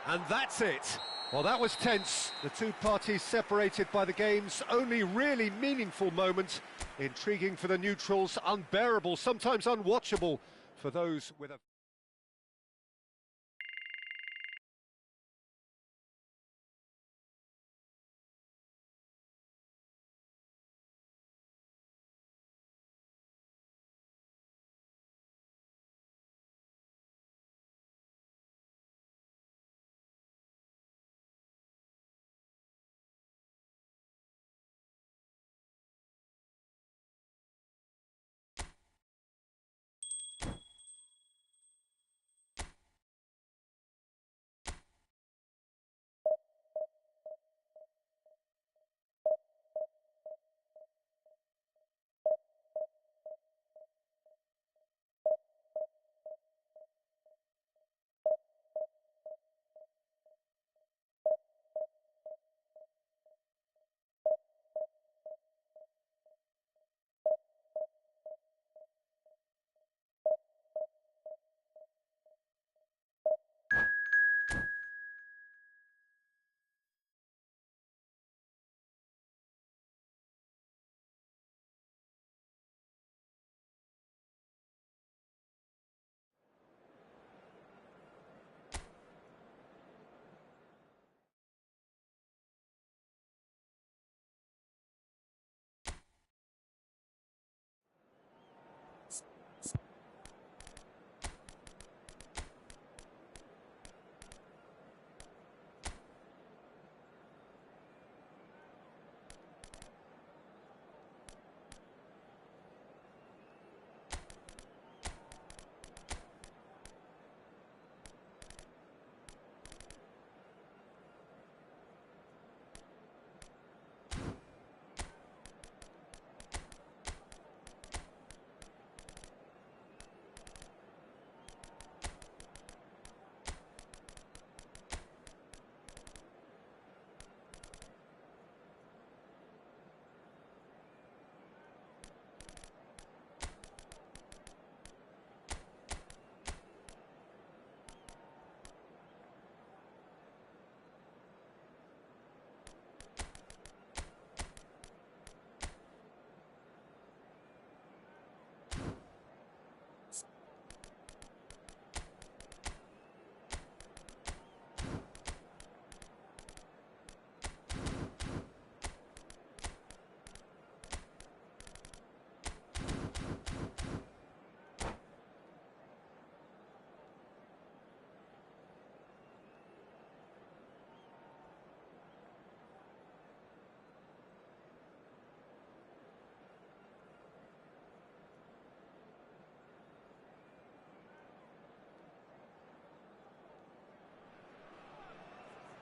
And that's it. Well, that was tense. The two parties separated by the game's only really meaningful moment. Intriguing for the neutrals, unbearable, sometimes unwatchable for those with a...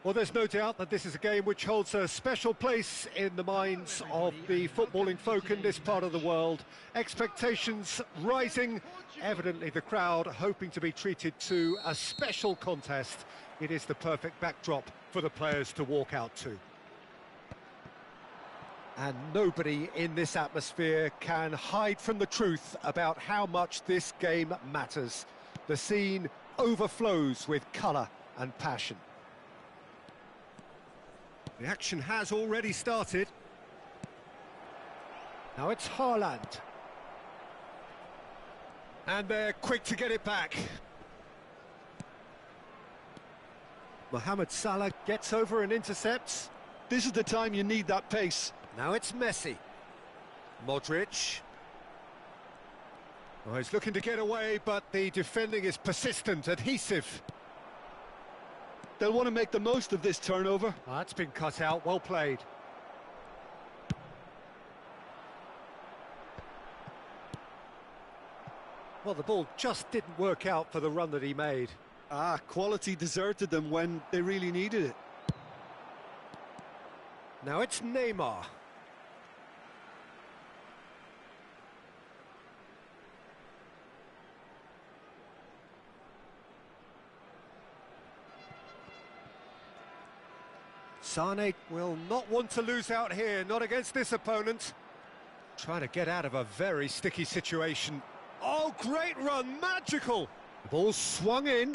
Well, there's no doubt that this is a game which holds a special place in the minds of the footballing folk in this part of the world. Expectations rising, evidently the crowd hoping to be treated to a special contest. It is the perfect backdrop for the players to walk out to. And nobody in this atmosphere can hide from the truth about how much this game matters. The scene overflows with colour and passion. The action has already started. Now it's Haaland. And they're quick to get it back. Mohamed Salah gets over and intercepts. This is the time you need that pace. Now it's Messi. Modric. Oh, he's looking to get away, but the defending is persistent, adhesive. They'll want to make the most of this turnover. Oh, that's been cut out, well played. Well, the ball just didn't work out for the run that he made. Quality deserted them when they really needed it. Now it's Neymar. Sane will not want to lose out here, not against this opponent. Trying to get out of a very sticky situation. Oh, great run, magical! The ball swung in.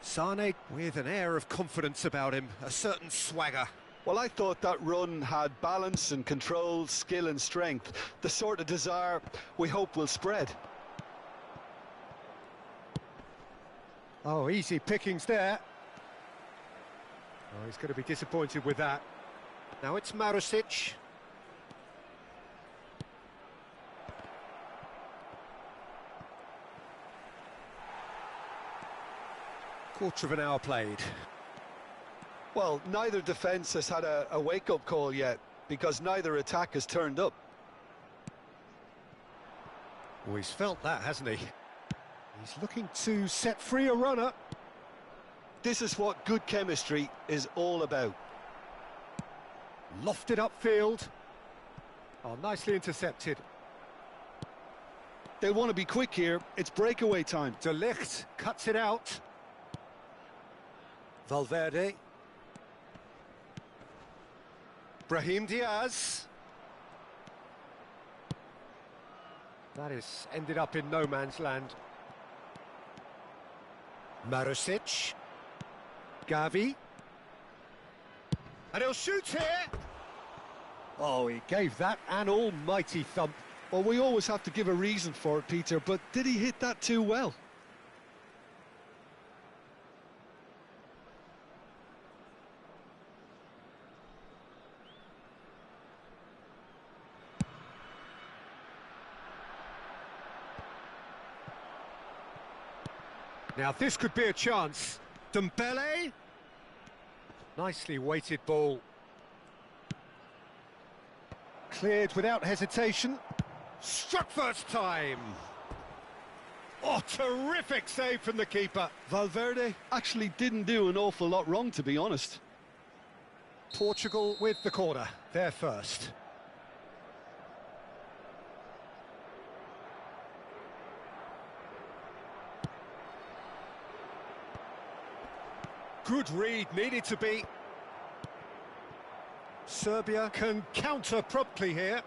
Sane with an air of confidence about him, a certain swagger. Well, I thought that run had balance and control, skill and strength. The sort of desire we hope will spread. Oh, easy pickings there. Oh, he's going to be disappointed with that. Now it's Marusic. Quarter of an hour played. Well, neither defence has had a wake-up call yet, because neither attack has turned up. Oh, he's felt that, hasn't he? He's looking to set free a runner. This is what good chemistry is all about. Lofted upfield. Oh, nicely intercepted. They want to be quick here. It's breakaway time. De Ligt cuts it out. Valverde. Brahim Diaz. That is ended up in no man's land. Marusic. Gavi. And he'll shoot here. Oh, he gave that an almighty thump. Well, we always have to give a reason for it, Peter, but did he hit that too well? Now this could be a chance. Dembele. Nicely weighted ball. Cleared without hesitation. Struck first time. Oh, terrific save from the keeper. Valverde actually didn't do an awful lot wrong, to be honest. Portugal with the corner. They're first. Good read, needed to be. Serbia can counter promptly here.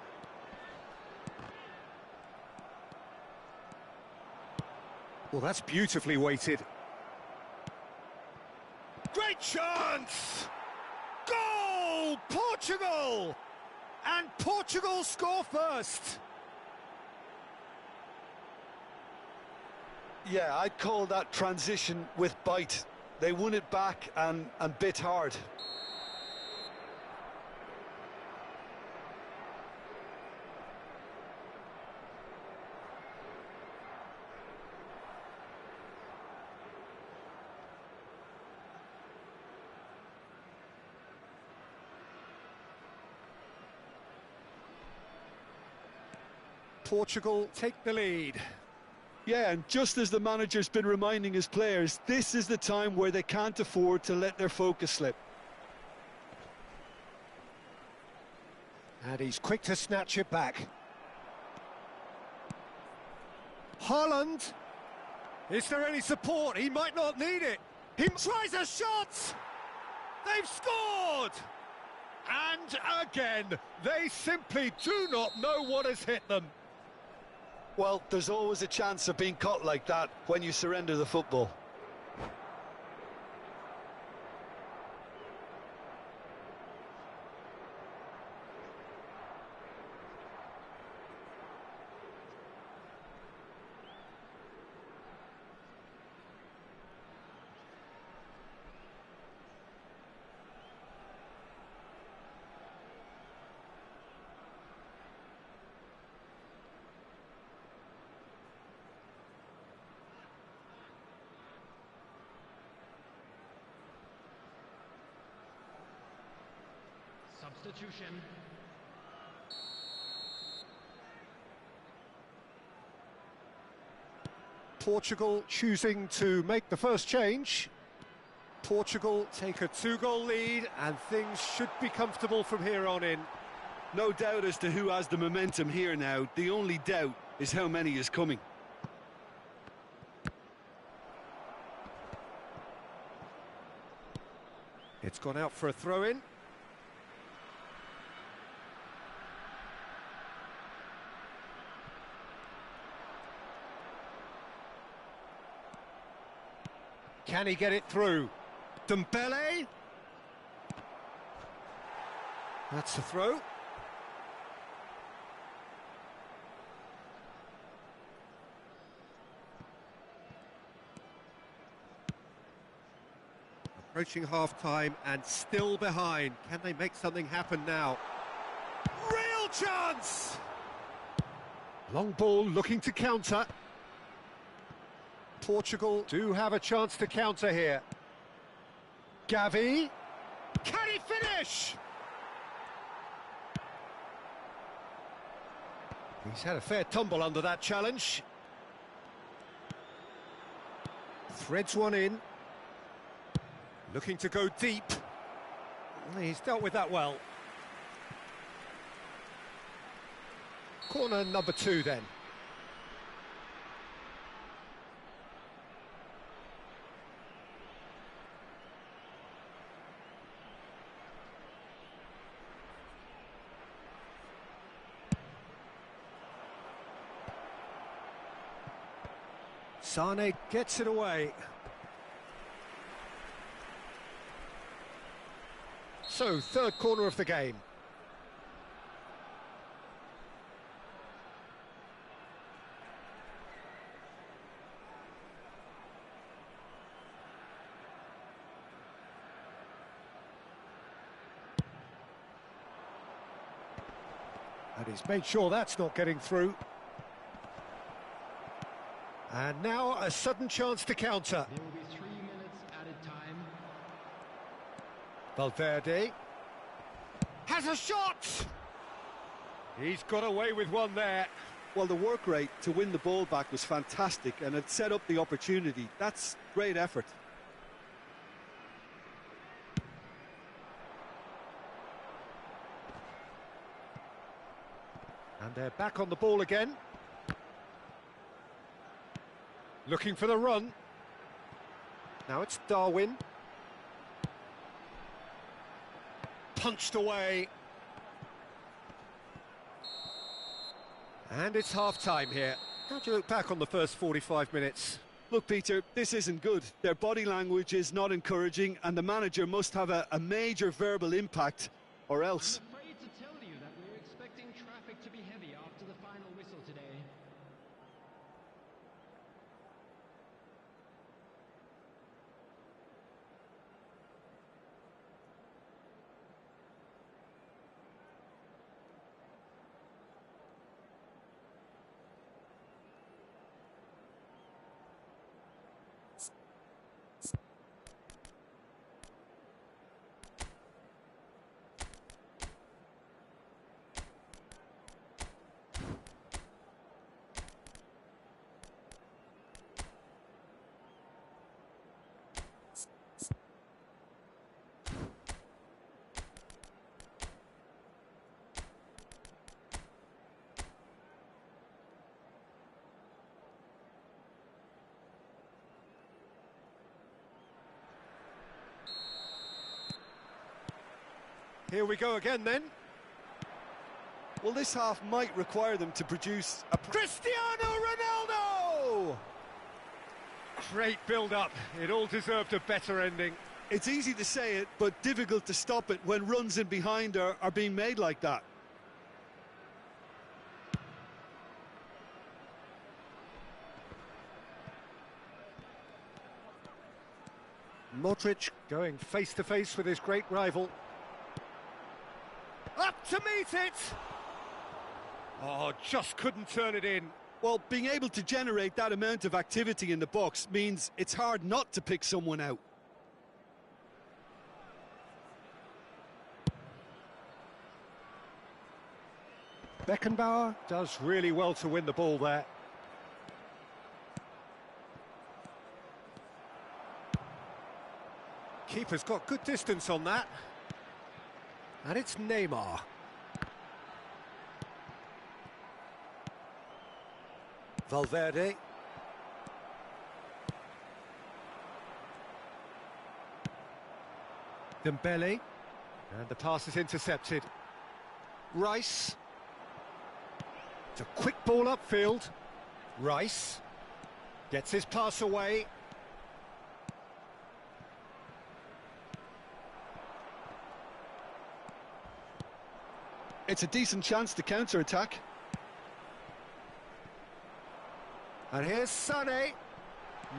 Well, that's beautifully weighted. Great chance! Goal! Portugal! And Portugal score first. Yeah, I'd call that transition with bite. They won it back and bit hard. Portugal take the lead. Yeah, and just as the manager's been reminding his players, this is the time where they can't afford to let their focus slip. And he's quick to snatch it back. Haaland. Is there any support? He might not need it. He tries a shot! They've scored! And again, they simply do not know what has hit them. Well, there's always a chance of being caught like that when you surrender the football. Substitution. Portugal choosing to make the first change. Portugal take a 2-goal lead and things should be comfortable from here on in. No doubt as to who has the momentum here now. The only doubt is how many is coming. It's gone out for a throw-in. Can he get it through? Dembele. That's the throw. Approaching half-time and still behind. Can they make something happen now? Real chance! Long ball looking to counter. Portugal do have a chance to counter here. Gavi. Can he finish? He's had a fair tumble under that challenge. Threads one in. Looking to go deep. He's dealt with that well. Corner number 2 then. Sane gets it away. So, third corner of the game. And he's made sure that's not getting through. And now a sudden chance to counter. There will be 3 minutes added time. Valverde has a shot! He's got away with one there. Well, the work rate to win the ball back was fantastic and it set up the opportunity. That's great effort. And they're back on the ball again. Looking for the run. Now it's Darwin. Punched away. And it's half-time here. How do you look back on the first 45 minutes? Look, Peter, this isn't good. Their body language is not encouraging and the manager must have a major verbal impact or else. I'm afraid to tell you that we're expecting traffic to be heavy after the final whistle today. Here we go again then. Well, this half might require them to produce a... Cristiano Ronaldo! Great build-up. It all deserved a better ending. It's easy to say it, but difficult to stop it when runs in behind are being made like that. Modric going face-to-face with his great rival. Up to meet it! Oh, just couldn't turn it in. Well, being able to generate that amount of activity in the box means it's hard not to pick someone out. Beckenbauer does really well to win the ball there. Keeper's got good distance on that. And it's Neymar. Valverde. Dembele. And the pass is intercepted. Rice. It's a quick ball upfield. Rice gets his pass away. It's a decent chance to counter-attack. And here's Sané.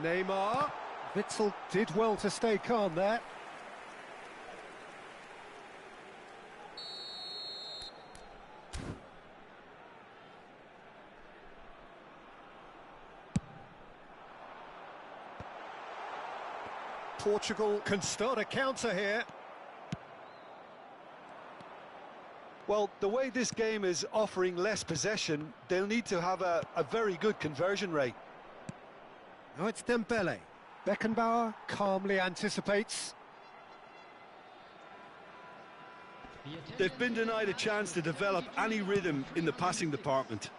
Neymar. Witzel did well to stay calm there. Portugal can start a counter here. Well, the way this game is offering less possession, they'll need to have a very good conversion rate. Now it's Dembele. Beckenbauer calmly anticipates. They've been denied a chance to develop any rhythm in the passing department.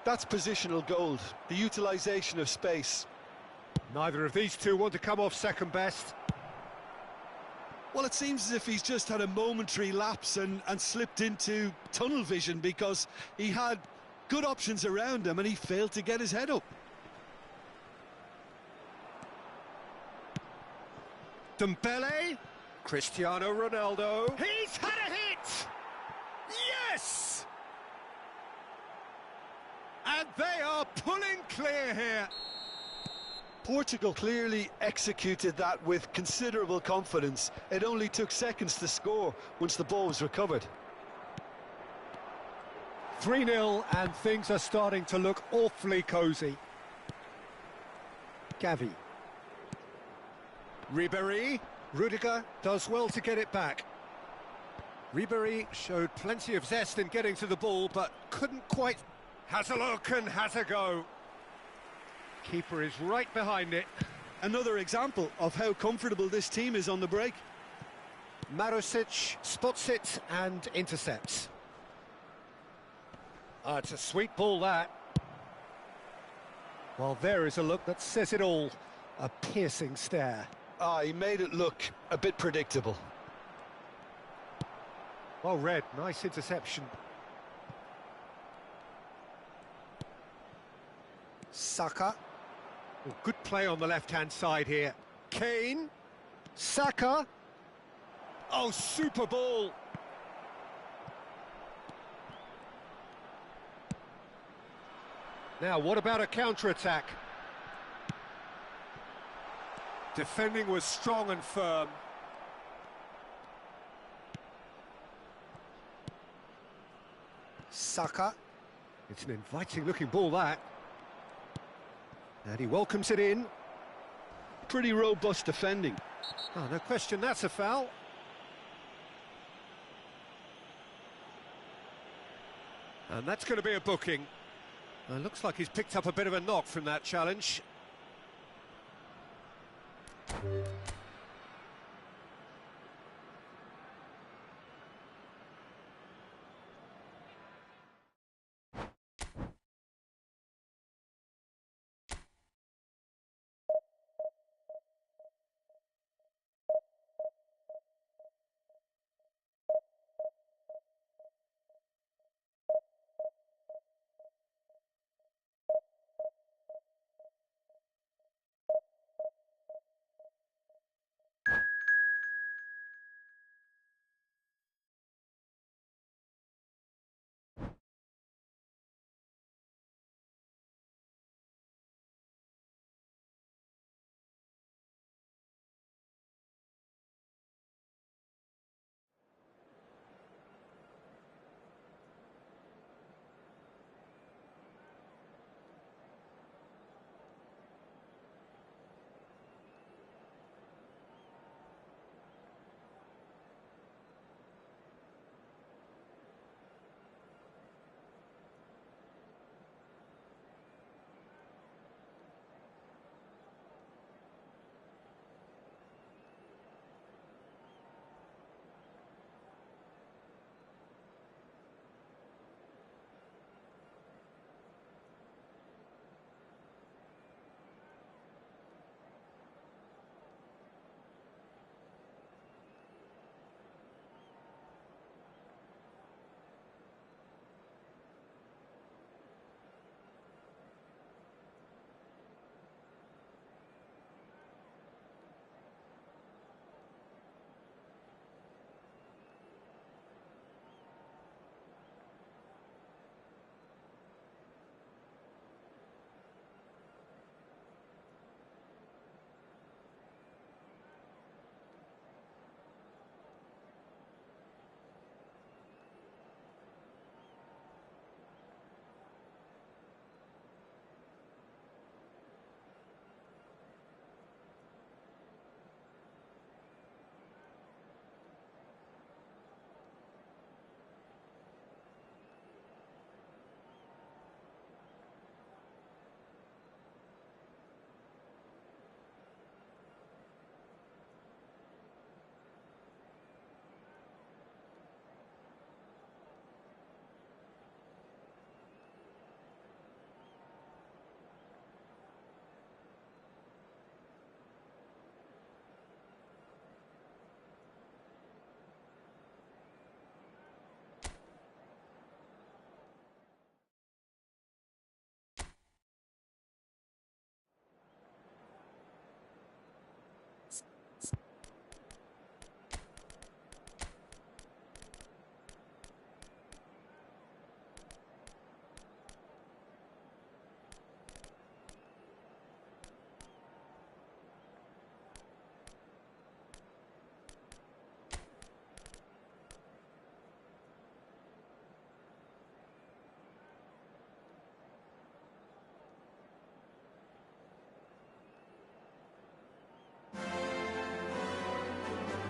That's positional gold, the utilisation of space. Neither of these two want to come off second best. Well, it seems as if he's just had a momentary lapse and slipped into tunnel vision because he had good options around him and he failed to get his head up. Dembele, Cristiano Ronaldo. He's had a hit! Yes! And they are pulling clear here. Portugal clearly executed that with considerable confidence. It only took seconds to score once the ball was recovered. 3-0 and things are starting to look awfully cosy. Gavi. Ribéry. Rudiger does well to get it back. Ribéry showed plenty of zest in getting to the ball, but couldn't quite. Has a look and has a go. Keeper is right behind it. Another example of how comfortable this team is on the break. Marusic spots it and intercepts. It's a sweet ball, that. Well, there is a look that says it all. A piercing stare. He made it look a bit predictable. Well read, nice interception. Saka. Oh, good play on the left-hand side here. Kane. Saka. Oh, super ball. Now, what about a counter-attack? Defending was strong and firm. Saka. It's an inviting-looking ball, that. And he welcomes it in. Pretty robust defending. Oh, no question, that's a foul. And that's going to be a booking. Looks like he's picked up a bit of a knock from that challenge.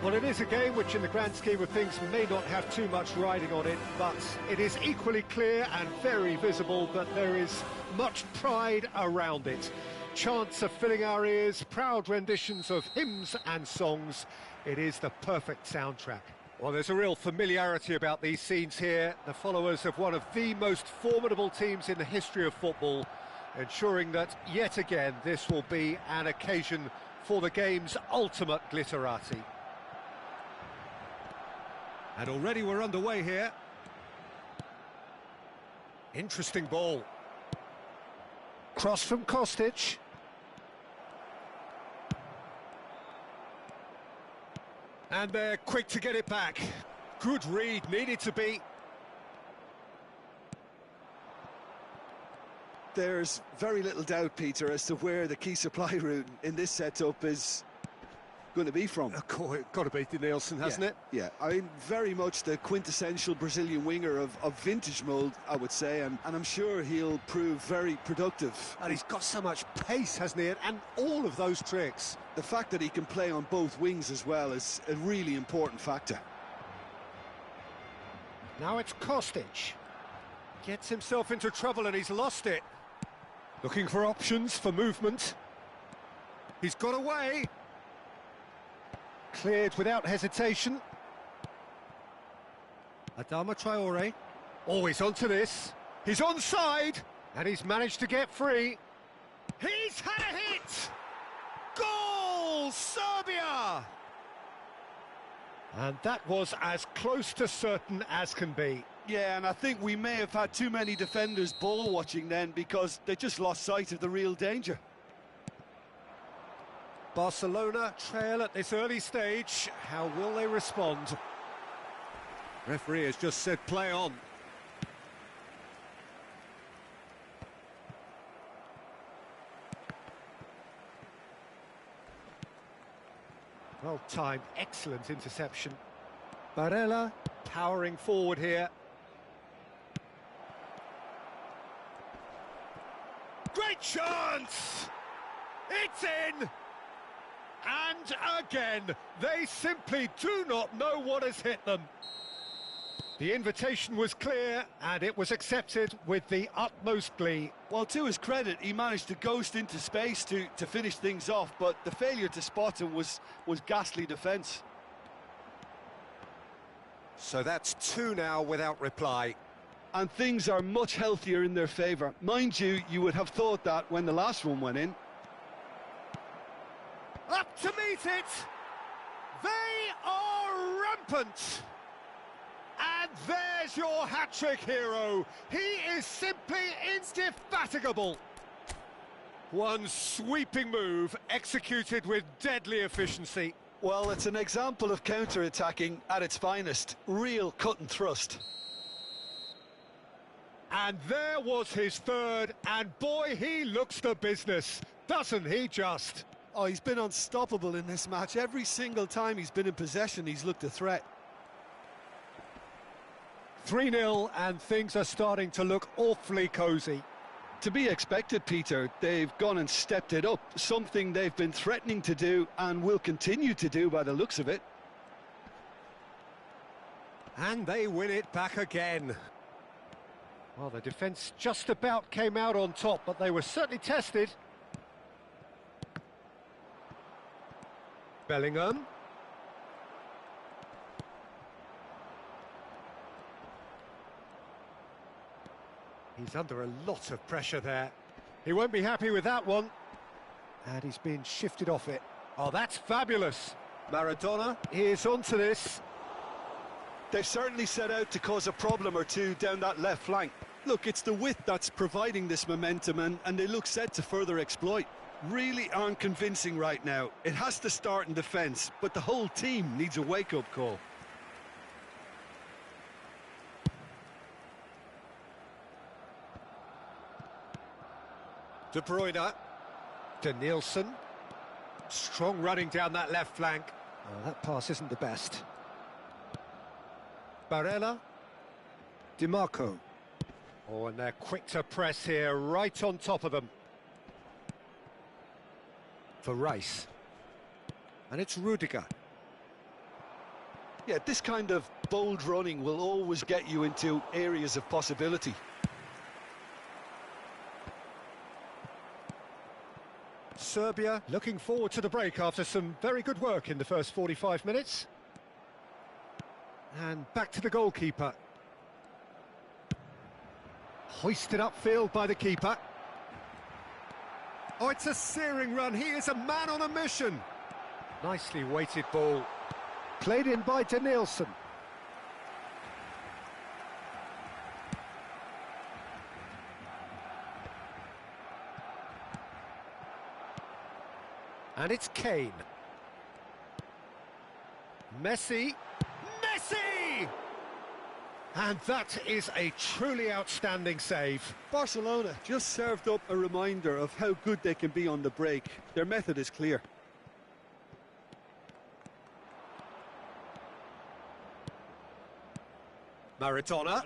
Well, it is a game which in the grand scheme of things may not have too much riding on it, but it is equally clear and very visible that there is much pride around it. Chants are filling our ears, proud renditions of hymns and songs. It is the perfect soundtrack. Well, there's a real familiarity about these scenes here. The followers of one of the most formidable teams in the history of football, ensuring that, yet again, this will be an occasion for the game's ultimate glitterati. And already we're underway here. Interesting ball. Cross from Kostic. And they're quick to get it back. Good read, needed to be. There's very little doubt, Peter, as to where the key supply route in this setup is going to be from. Got to be Nielsen, hasn't it? Yeah, I mean, very much the quintessential Brazilian winger of vintage mould, I would say, and I'm sure he'll prove very productive. And he's got so much pace, hasn't he? And all of those tricks. The fact that he can play on both wings as well is a really important factor. Now it's Kostic. Gets himself into trouble and he's lost it. Looking for options for movement. He's got away. Cleared without hesitation. Adama Traore. Oh, he's onto this. He's onside. And he's managed to get free. He's had a hit! Goal! Serbia! And that was as close to certain as can be. Yeah, and I think we may have had too many defenders ball watching then because they just lost sight of the real danger. Barcelona trail at this early stage. How will they respond? Referee has just said play on. Well timed, excellent interception. Barella powering forward here. Great chance! It's in! And again, they simply do not know what has hit them. The invitation was clear, and it was accepted with the utmost glee. Well, to his credit, he managed to ghost into space to finish things off, but the failure to spot him was ghastly defence. So that's two now without reply. And things are much healthier in their favour. Mind you, you would have thought that when the last one went in. Up to meet it! They are rampant! And there's your hat-trick hero. He is simply indefatigable. One sweeping move executed with deadly efficiency. Well, it's an example of counter-attacking at its finest. Real cut and thrust. And there was his third, and boy, he looks the business, doesn't he just? Oh, he's been unstoppable in this match. Every single time he's been in possession, he's looked a threat. 3-0, and things are starting to look awfully cosy. To be expected, Peter. They've gone and stepped it up, something they've been threatening to do and will continue to do by the looks of it. And they win it back again. Well, the defence just about came out on top, but they were certainly tested. Bellingham. He's under a lot of pressure there. He won't be happy with that one. And he's being shifted off it. Oh, that's fabulous. Maradona is onto this. They've certainly set out to cause a problem or two down that left flank. Look, it's the width that's providing this momentum, and they look set to further exploit. Really aren't convincing right now. It has to start in defence, but the whole team needs a wake-up call. De Bruyne. De Nielsen. Strong running down that left flank. Oh, that pass isn't the best. Barella. Di Marco. Oh, and they're quick to press here, right on top of them. For Rice. And it's Rudiger. Yeah, this kind of bold running will always get you into areas of possibility. Serbia looking forward to the break after some very good work in the first 45 minutes. And back to the goalkeeper. Hoisted upfield by the keeper. Oh, it's a searing run. He is a man on a mission. Nicely weighted ball. Played in by Danielson. And it's Kane. Messi. Messi! And that is a truly outstanding save. Barcelona just served up a reminder of how good they can be on the break. Their method is clear. Maradona.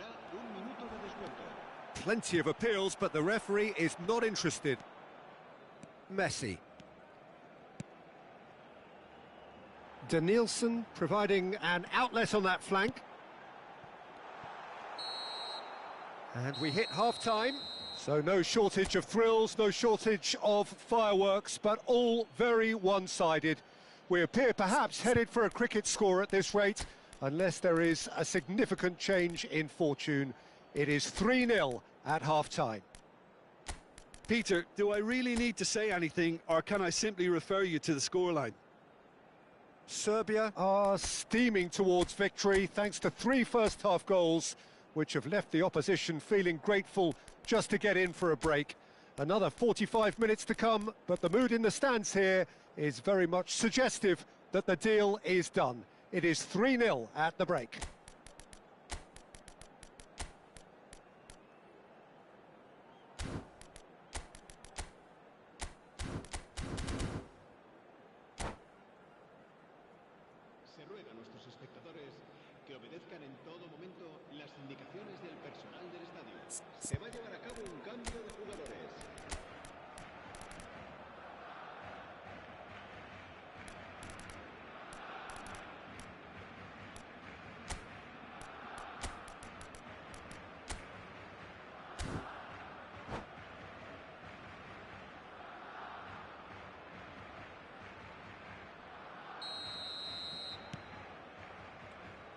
Plenty of appeals, but the referee is not interested. Messi. Danielson providing an outlet on that flank. And we hit half-time, so no shortage of thrills, no shortage of fireworks, but all very one-sided. We appear perhaps headed for a cricket score at this rate, unless there is a significant change in fortune. It is 3-0 at half-time. Peter, do I really need to say anything, or can I simply refer you to the scoreline? Serbia are steaming towards victory thanks to 3 first-half goals, which have left the opposition feeling grateful just to get in for a break. Another 45 minutes to come, but the mood in the stands here is very much suggestive that the deal is done. It is 3-0 at the break. Se ruega a nuestros espectadores que obedezcan en todo momento las indicaciones del personal del estadio. Se va a llevar a cabo un cambio de jugadores.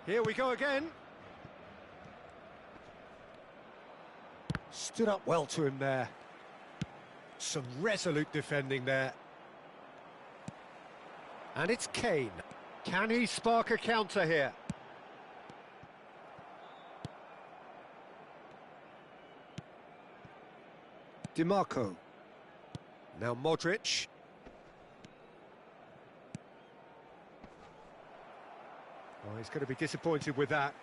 Here we go again. Stood up well to him there. Some resolute defending there. And it's Kane. Can he spark a counter here? DiMarco. Now Modric. Oh, he's going to be disappointed with that.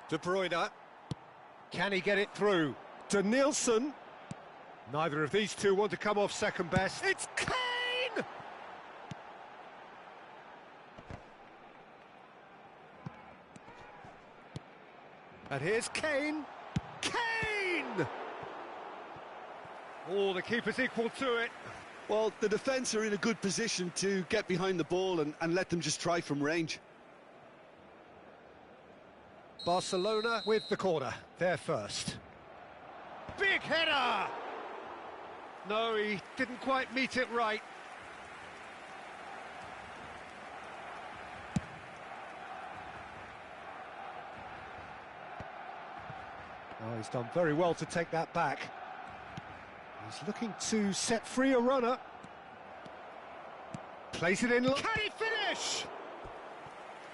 De Bruyne. Can he get it through? Danielson. Neither of these two want to come off second best. It's Kane! And here's Kane. Kane! Oh, the keeper's equal to it. Well, the defence are in a good position to get behind the ball and let them just try from range. Barcelona with the corner, they're first. Big header! No, he didn't quite meet it right. Oh, he's done very well to take that back. He's looking to set free a runner. Plays it in. Can he finish?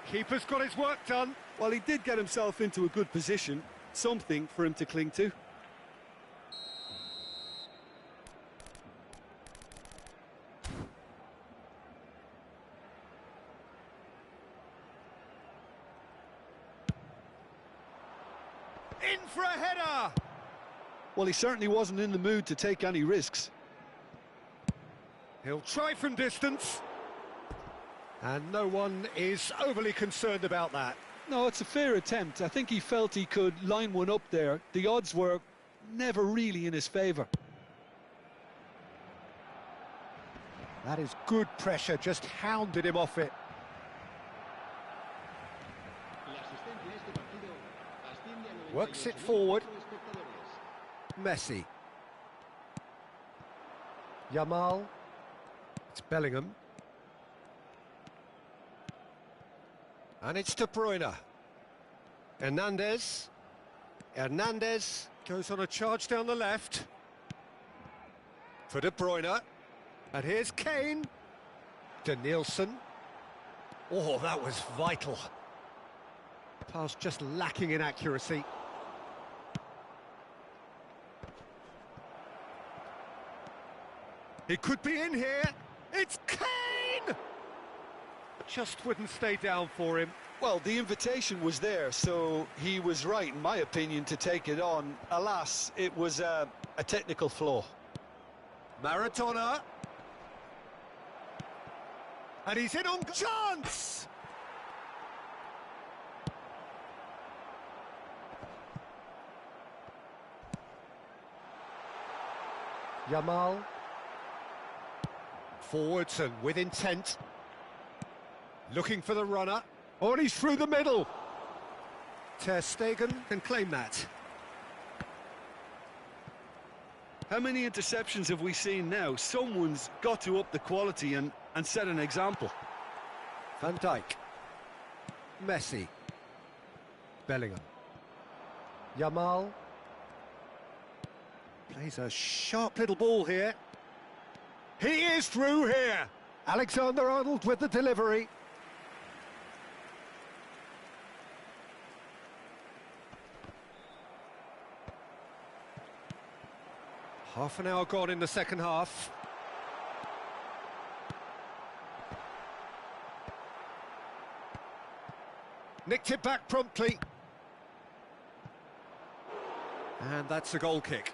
Keeper's got his work done. Well, he did get himself into a good position, something for him to cling to. In for a header! Well, he certainly wasn't in the mood to take any risks. He'll try from distance. And no one is overly concerned about that. No, it's a fair attempt. I think he felt he could line one up there. The odds were never really in his favour. That is good pressure, just hounded him off it. La asistencia a este partido asciende a Works it 98.000 forward. espectadores. Messi. Yamal. It's Bellingham. And it's De Bruyne. Hernandez. Hernandez goes on a charge down the left. For De Bruyne. And here's Kane. De Nielsen. Oh, that was vital. Pass just lacking in accuracy. He could be in here. It's Kane! Just wouldn't stay down for him. Well, the invitation was there, so he was right, in my opinion, to take it on. Alas, it was a technical flaw. Maradona. And he's in on chance! Yamal. Forwards and with intent. Looking for the runner. Oh, and he's through the middle. Ter Stegen can claim that. How many interceptions have we seen now? Someone's got to up the quality and set an example. Van Dijk. Messi. Bellingham. Yamal. Plays a sharp little ball here. He is through here. Alexander-Arnold with the delivery. Half an hour gone in the second half. Nicked it back promptly. And that's a goal kick.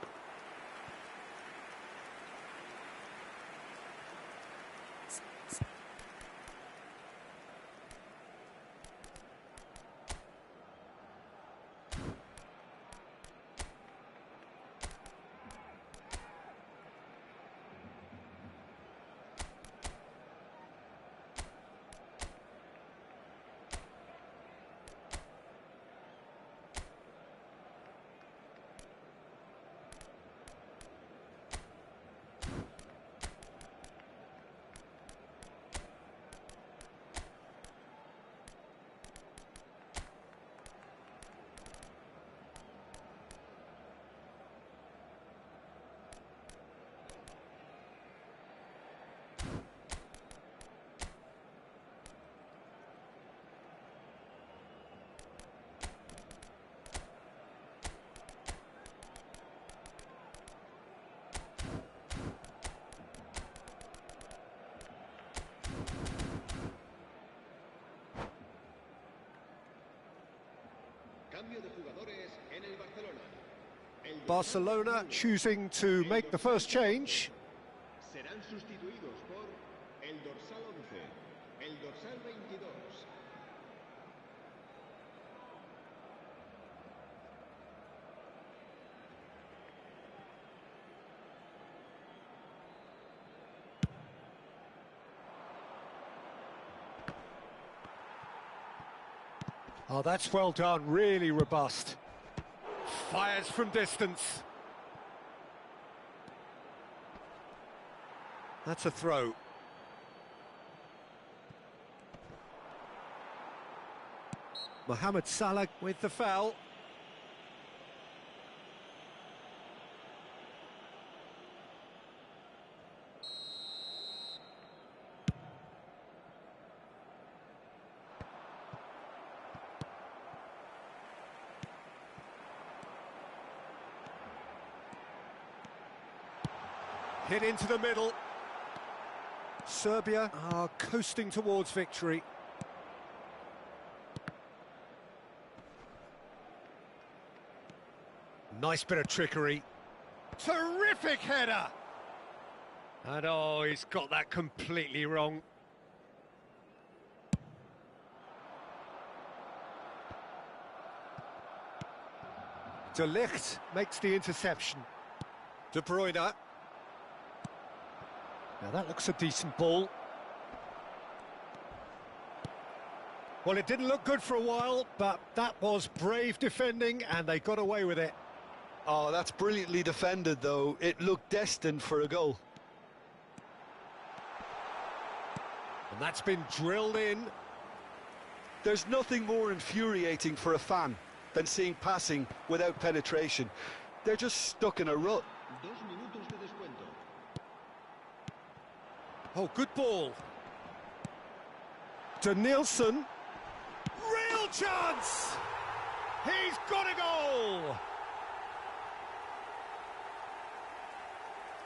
Cambio de jugadores en el Barcelona. Barcelona choosing to make the first change. Serán sustituidos por el dorsal 11, el dorsal 22. Oh, that's well done, really robust. Fires from distance. That's a throw. Mohamed Salah with the foul. Hit into the middle. Serbia are coasting towards victory. Nice bit of trickery. Terrific header! And oh, he's got that completely wrong. De Ligt makes the interception. De Bruyne. Now that looks a decent ball. Well, it didn't look good for a while, but that was brave defending, and they got away with it. Oh, that's brilliantly defended, though. It looked destined for a goal. And that's been drilled in. There's nothing more infuriating for a fan than seeing passing without penetration. They're just stuck in a rut. 2 minutos de descuento. Oh, good ball. To Nielsen. Real chance! He's got a goal!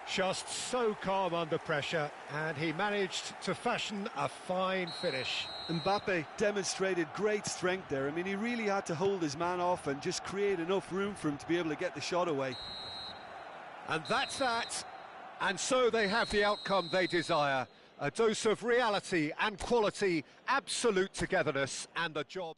Just so calm under pressure, and he managed to fashion a fine finish. Mbappe demonstrated great strength there. I mean, he really had to hold his man off and just create enough room for him to be able to get the shot away. And that's that. And so they have the outcome they desire. A dose of reality and quality, absolute togetherness, and the job.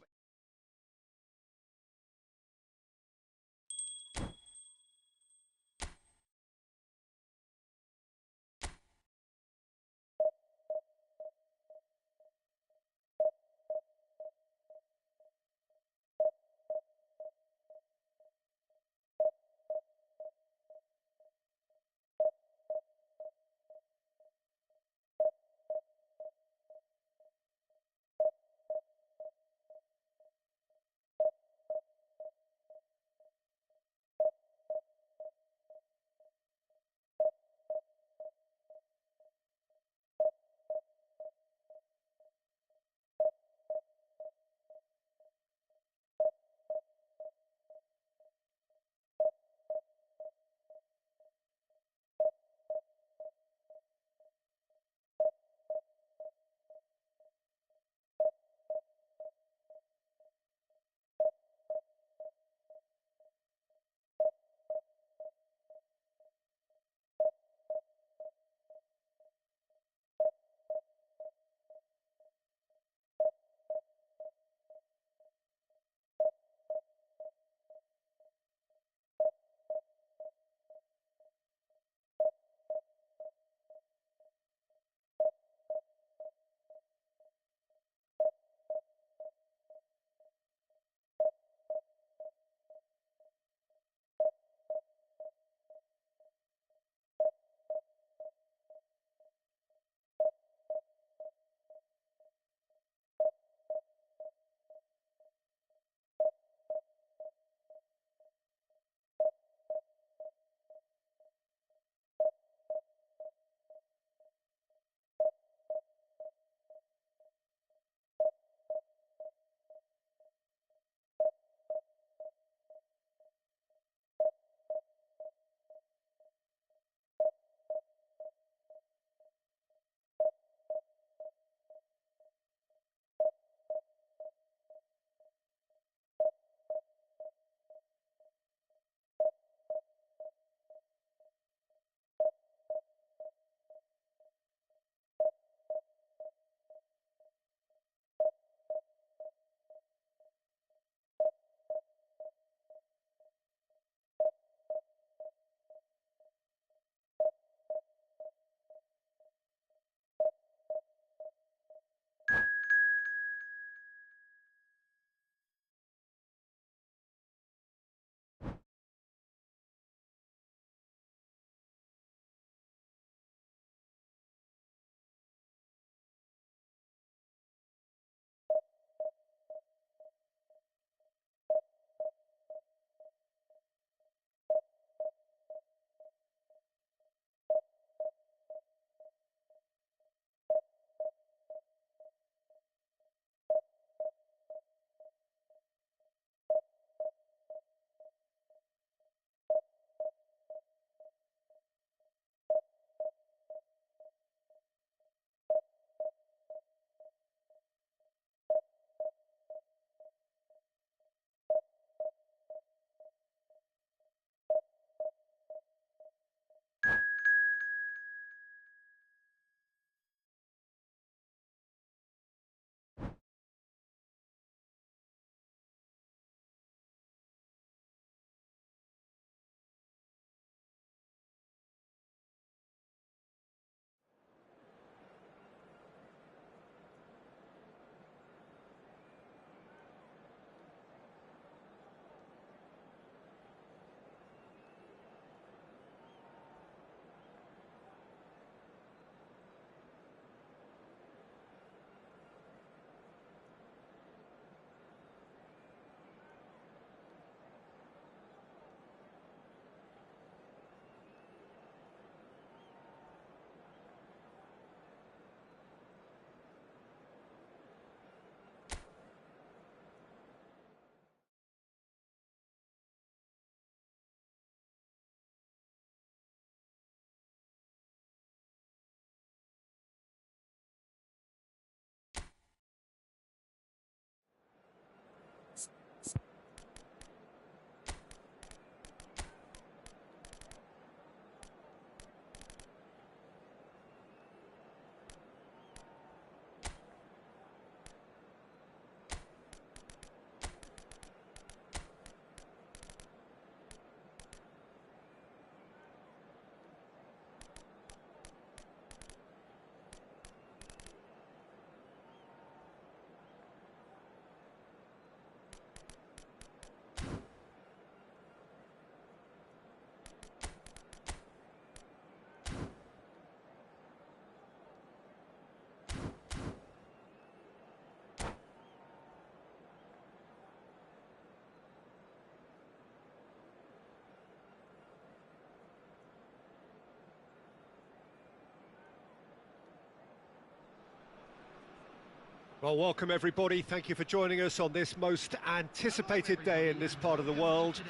Well, welcome everybody. Thank you for joining us on this most anticipated day in this part of the world.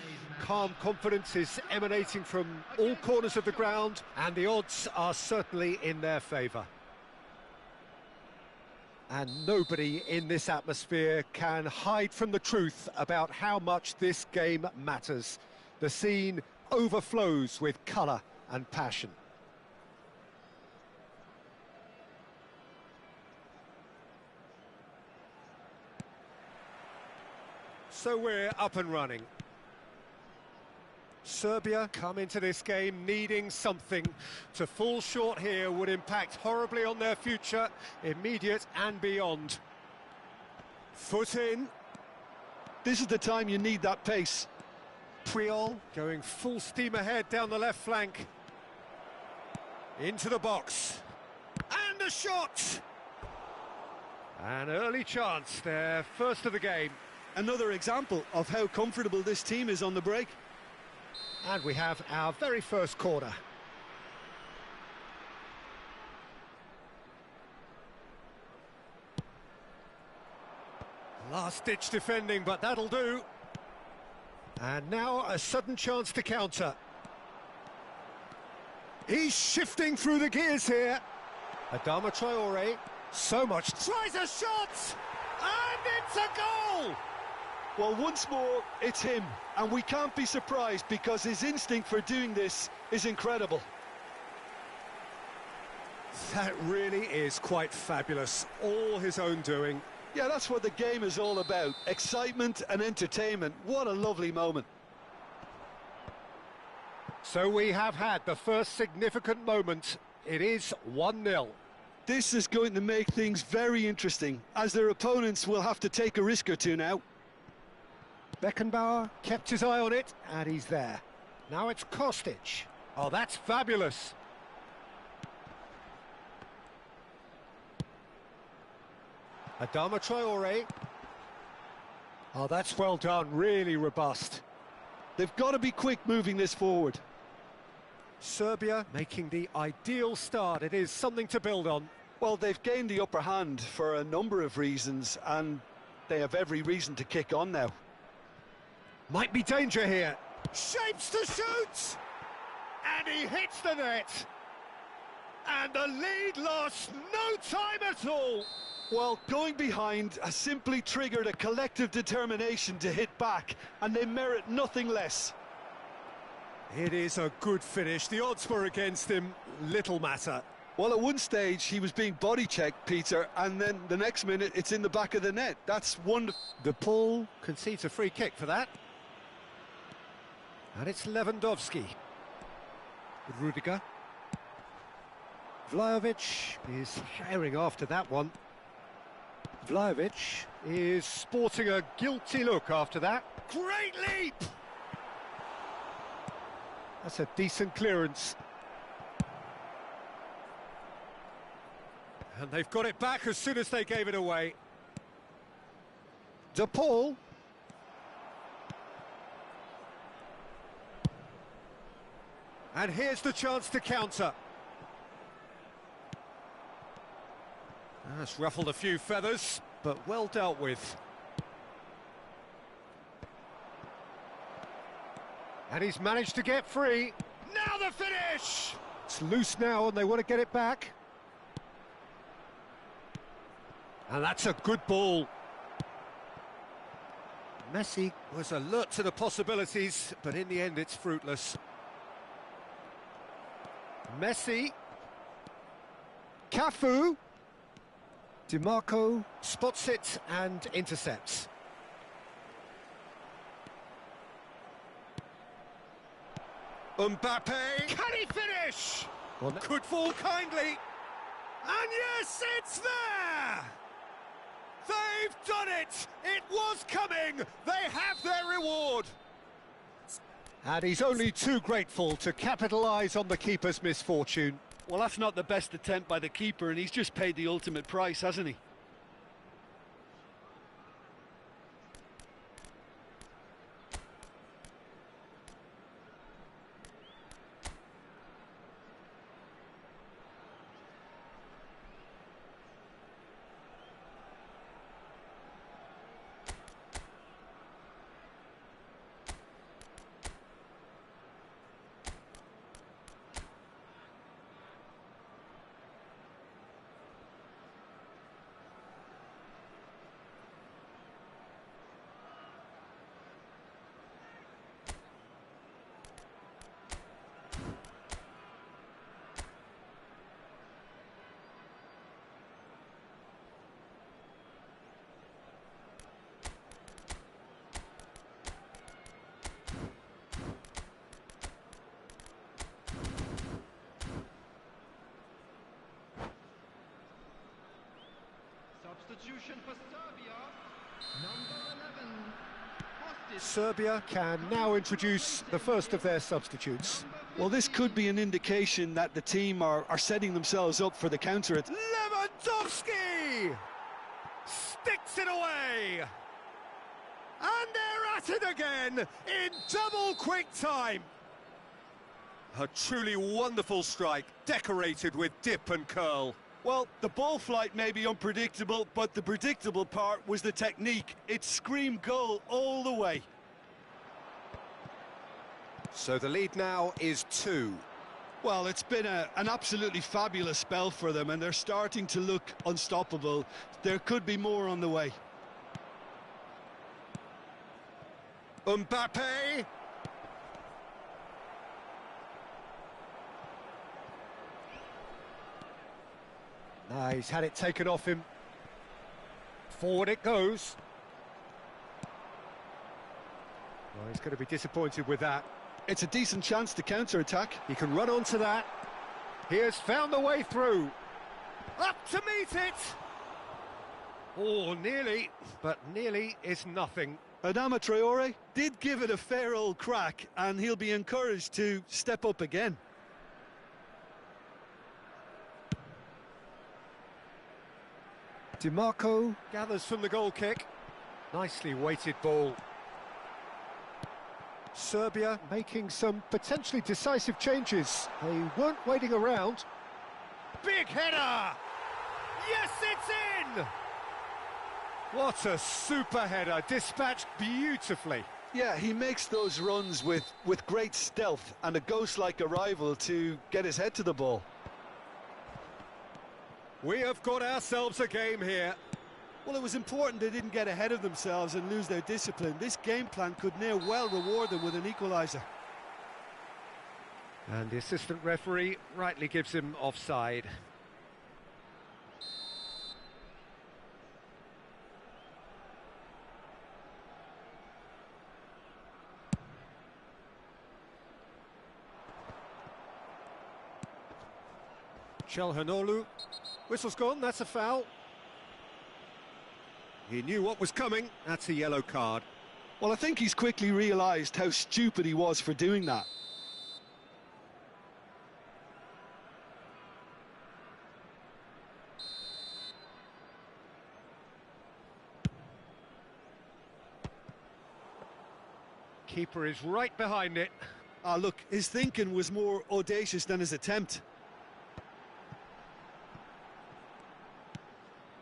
Calm confidence is emanating from all corners of the ground, and the odds are certainly in their favour. And nobody in this atmosphere can hide from the truth about how much this game matters. The scene overflows with colour and passion. So we're up and running. Serbia come into this game needing something. To fall short here would impact horribly on their future, immediate and beyond. Foot in. This is the time you need that pace. Puyol going full steam ahead down the left flank. Into the box. And a shot! An early chance, their first of the game. Another example of how comfortable this team is on the break. And we have our very first corner. Last-ditch defending, but that'll do. And now a sudden chance to counter. He's shifting through the gears here. Adama Traore, so much, tries a shot! And it's a goal! Well, once more, it's him, and we can't be surprised because his instinct for doing this is incredible. That really is quite fabulous, all his own doing. Yeah, that's what the game is all about, excitement and entertainment. What a lovely moment. So we have had the first significant moment. It is 1-0. This is going to make things very interesting, as their opponents will have to take a risk or two now. Beckenbauer kept his eye on it, and he's there. Now it's Kostic. Oh, that's fabulous. Adama Traore. Oh, that's well done, really robust. They've got to be quick moving this forward. Serbia making the ideal start. It is something to build on. Well, they've gained the upper hand for a number of reasons, and they have every reason to kick on now. Might be danger here. Shapes to shoot! And he hits the net. And the lead lost no time at all. Well, going behind has simply triggered a collective determination to hit back, and they merit nothing less. It is a good finish. The odds were against him. Little matter. Well, at one stage he was being body-checked, Peter, and then the next minute it's in the back of the net. That's wonderful. The Paul concedes a free kick for that. And it's Lewandowski. Rudiger. Vlahovic is herring after that one. Vlahovic is sporting a guilty look after that. Great leap! That's a decent clearance. And they've got it back as soon as they gave it away. De Paul. And here's the chance to counter. That's ruffled a few feathers, but well dealt with. And he's managed to get free. Now the finish! It's loose now and they want to get it back. And that's a good ball. Messi was alert to the possibilities, but in the end it's fruitless. Messi. Cafu. DiMarco spots it and intercepts. Mbappe. Can he finish? Well, could fall kindly. And yes, it's there! They've done it! It was coming! They have their reward! And he's only too grateful to capitalise on the keeper's misfortune. Well, that's not the best attempt by the keeper, and he's just paid the ultimate price, hasn't he? Substitution for Serbia. Number 11. Serbia can now introduce the first of their substitutes. Well, this could be an indication that the team are setting themselves up for the counter. Lewandowski sticks it away, and they're at it again in double quick time. A truly wonderful strike, decorated with dip and curl. Well, the ball flight may be unpredictable, but the predictable part was the technique. It screamed goal all the way. So the lead now is 2. Well, it's been an absolutely fabulous spell for them, and they're starting to look unstoppable. There could be more on the way. Mbappe. He's had it taken off him. Forward it goes. Well, he's going to be disappointed with that. It's a decent chance to counter-attack. He can run onto that. He has found the way through. Up to meet it! Oh, nearly, but nearly is nothing. Adama Traore did give it a fair old crack, and he'll be encouraged to step up again. DiMarco gathers from the goal kick. Nicely weighted ball. Serbia making some potentially decisive changes. They weren't waiting around. Big header! Yes, it's in! What a super header, dispatched beautifully. Yeah, he makes those runs with great stealth and a ghost-like arrival to get his head to the ball. We have got ourselves a game here. Well, it was important they didn't get ahead of themselves and lose their discipline. This game plan could near well reward them with an equaliser. And the assistant referee rightly gives him offside. Çalhanoğlu. Whistle's gone, that's a foul. He knew what was coming, that's a yellow card. Well, I think he's quickly realised how stupid he was for doing that. Keeper is right behind it. Ah, look, his thinking was more audacious than his attempt.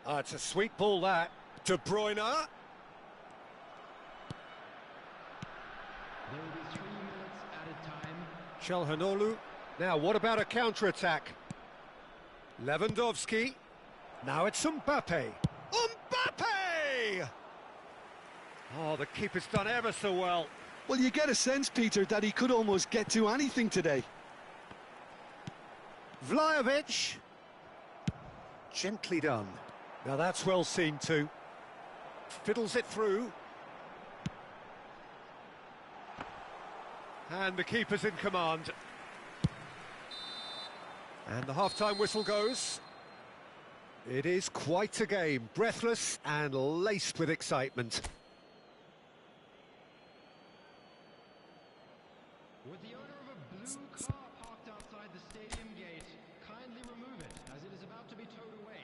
It's a sweet ball, that. De Bruyne. There will be 3 minutes at a time. Çalhanoğlu. Now, what about a counter-attack? Lewandowski. Now it's Mbappe. Mbappe! Oh, the keeper's done ever so well. Well, you get a sense, Peter, that he could almost get to anything today. Vlahovic. Gently done. Now that's well seen too. Fiddles it through. And the keeper's in command. And the half-time whistle goes. It is quite a game, breathless and laced with excitement. With the owner of a blue car parked outside the stadium gate, kindly remove it as it is about to be towed away.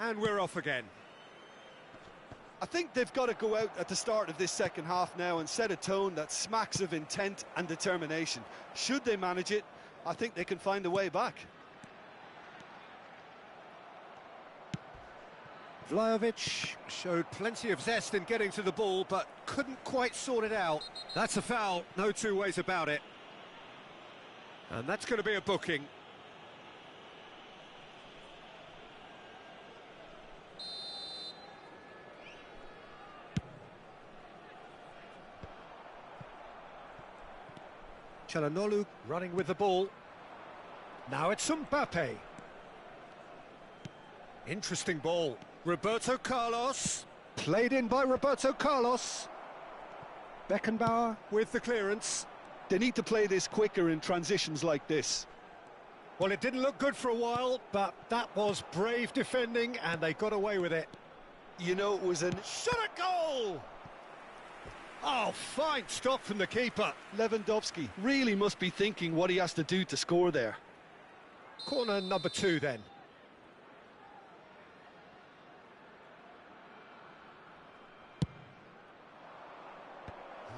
And we're off again. I think they've got to go out at the start of this second half now and set a tone that smacks of intent and determination. Should they manage it, I think they can find a way back. Vlahovic showed plenty of zest in getting to the ball, but couldn't quite sort it out. That's a foul, no two ways about it. And that's going to be a booking. Çalhanoğlu running with the ball. Now it's Mbappe. Interesting ball. Roberto Carlos. Played in by Roberto Carlos. Beckenbauer with the clearance. They need to play this quicker in transitions like this. Well, it didn't look good for a while, but that was brave defending, and they got away with it. You know, it was an Shot at goal! Oh, fine stop from the keeper. Lewandowski really must be thinking what he has to do to score there. Corner number 2 then.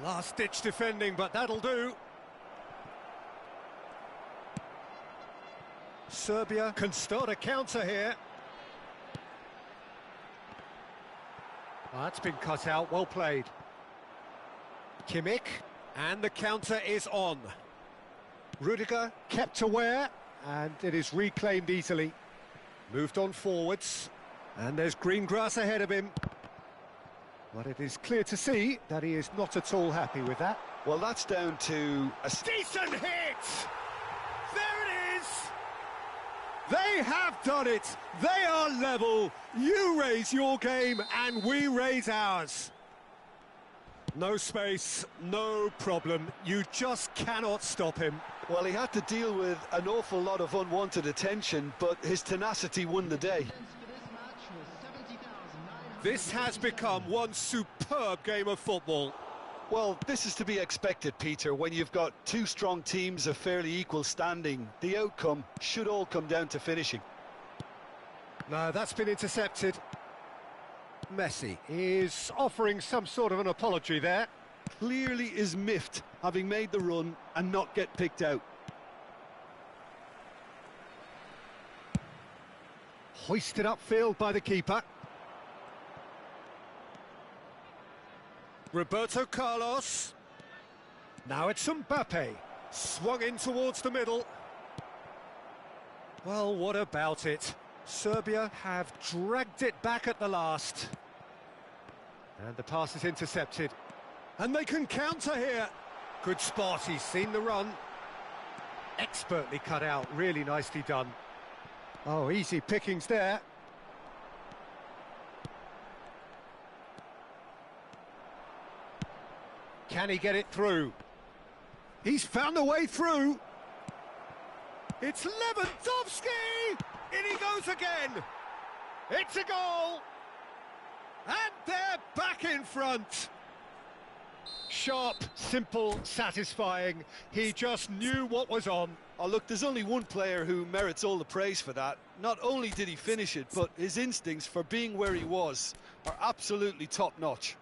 Last-ditch defending, but that'll do. Serbia can start a counter here. Well, that's been cut out, well played. Kimmich, and the counter is on. Rudiger kept aware, and it is reclaimed easily. Moved on forwards, and there's green grass ahead of him. But it is clear to see that he is not at all happy with that. Well, that's down to a Decent hit! There it is! They have done it! They are level! You raise your game and we raise ours. No space, no problem. You just cannot stop him. Well, he had to deal with an awful lot of unwanted attention, but his tenacity won the day. This has become one superb game of football. Well, this is to be expected, Peter. When you've got two strong teams of fairly equal standing, the outcome should all come down to finishing. No, that's been intercepted. Messi is offering some sort of an apology there. Clearly is miffed, having made the run and not get picked out. Hoisted upfield by the keeper. Roberto Carlos. Now it's Mbappe. Swung in towards the middle. Well, what about it? Serbia have dragged it back at the last. And the pass is intercepted. And they can counter here. Good spot, he's seen the run. Expertly cut out, really nicely done. Oh, easy pickings there. Can he get it through? He's found a way through. It's Lewandowski! In he goes again. It's a goal. And they're back in front. Sharp, simple, satisfying. He just knew what was on. Oh, look, there's only one player who merits all the praise for that. Not only did he finish it, but his instincts for being where he was are absolutely top-notch.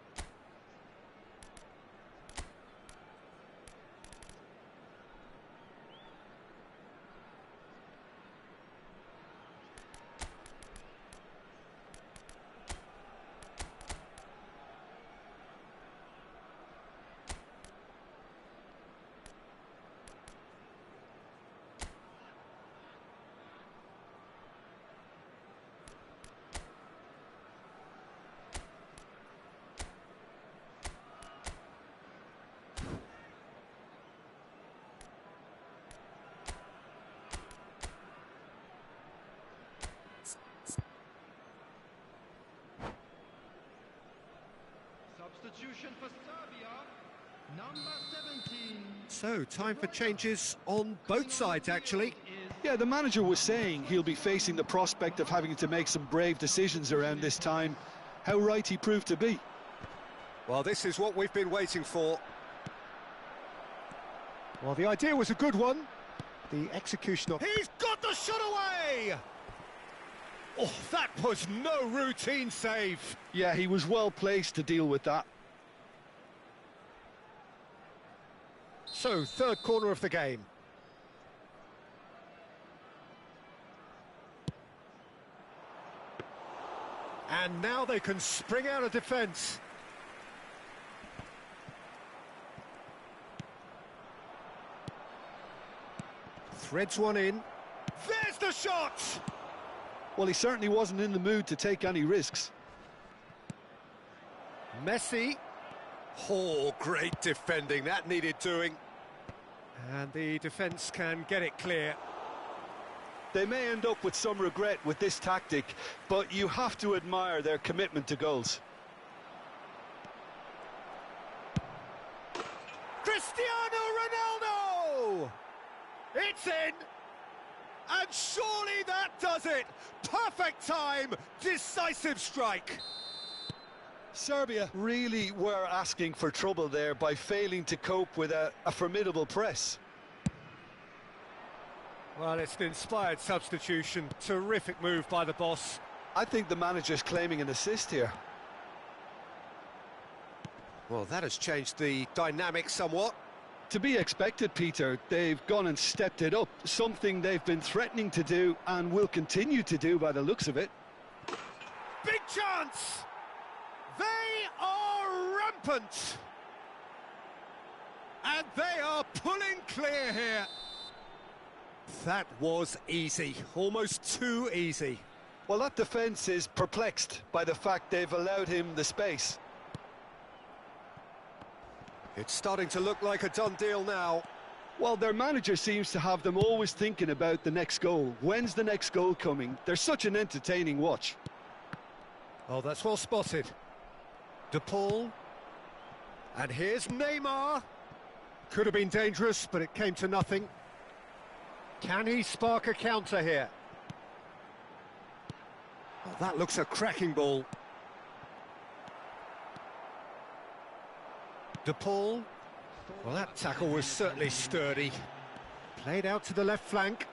Substitution for Serbia, number 17. So, time for changes on both sides, actually. Yeah, the manager was saying he'll be facing the prospect of having to make some brave decisions around this time. How right he proved to be. Well, this is what we've been waiting for. Well, the idea was a good one. The execution of... He's got the shot away! Oh, that was no routine save. Yeah, he was well placed to deal with that. So, third corner of the game. And now they can spring out of defence. Threads one in. There's the shot! Well, he certainly wasn't in the mood to take any risks. Messi. Oh, great defending. That needed doing. And the defence can get it clear. They may end up with some regret with this tactic, but you have to admire their commitment to goals. Cristiano Ronaldo! It's in! And surely that does it! Perfect time, decisive strike! Serbia really were asking for trouble there by failing to cope with a formidable press. Well, it's an inspired substitution. Terrific move by the boss. I think the manager's claiming an assist here. Well, that has changed the dynamic somewhat. To be expected, Peter. They've gone and stepped it up, something they've been threatening to do and will continue to do by the looks of it. Big chance! They are rampant! And they are pulling clear here. That was easy, almost too easy. Well, that defence is perplexed by the fact they've allowed him the space. It's starting to look like a done deal now. Well, their manager seems to have them always thinking about the next goal. When's the next goal coming? They're such an entertaining watch. Oh, that's well spotted. De Paul. And here's Neymar. Could have been dangerous, but it came to nothing. Can he spark a counter here? Oh, that looks a cracking ball. De Paul. Well, that tackle was certainly sturdy. Played out to the left flank.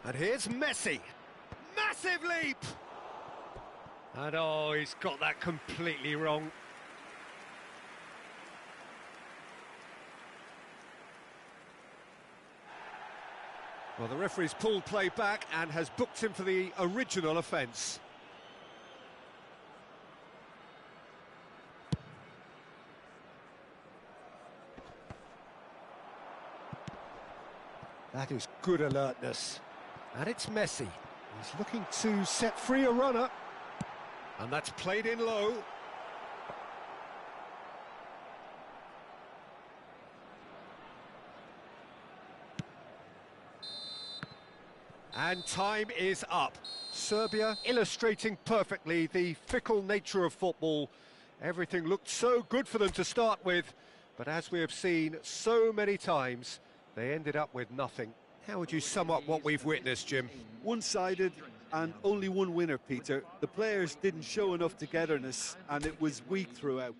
And here's Messi. Massive leap! And oh, he's got that completely wrong. Well, the referee's pulled play back and has booked him for the original offence. That is good alertness. And it's Messi. He's looking to set free a runner. And that's played in low. And time is up. Serbia illustrating perfectly the fickle nature of football. Everything looked so good for them to start with, but as we have seen so many times, they ended up with nothing. How would you sum up what we've witnessed, Jim? One-sided and only one winner, Peter. The players didn't show enough togetherness and it was weak throughout.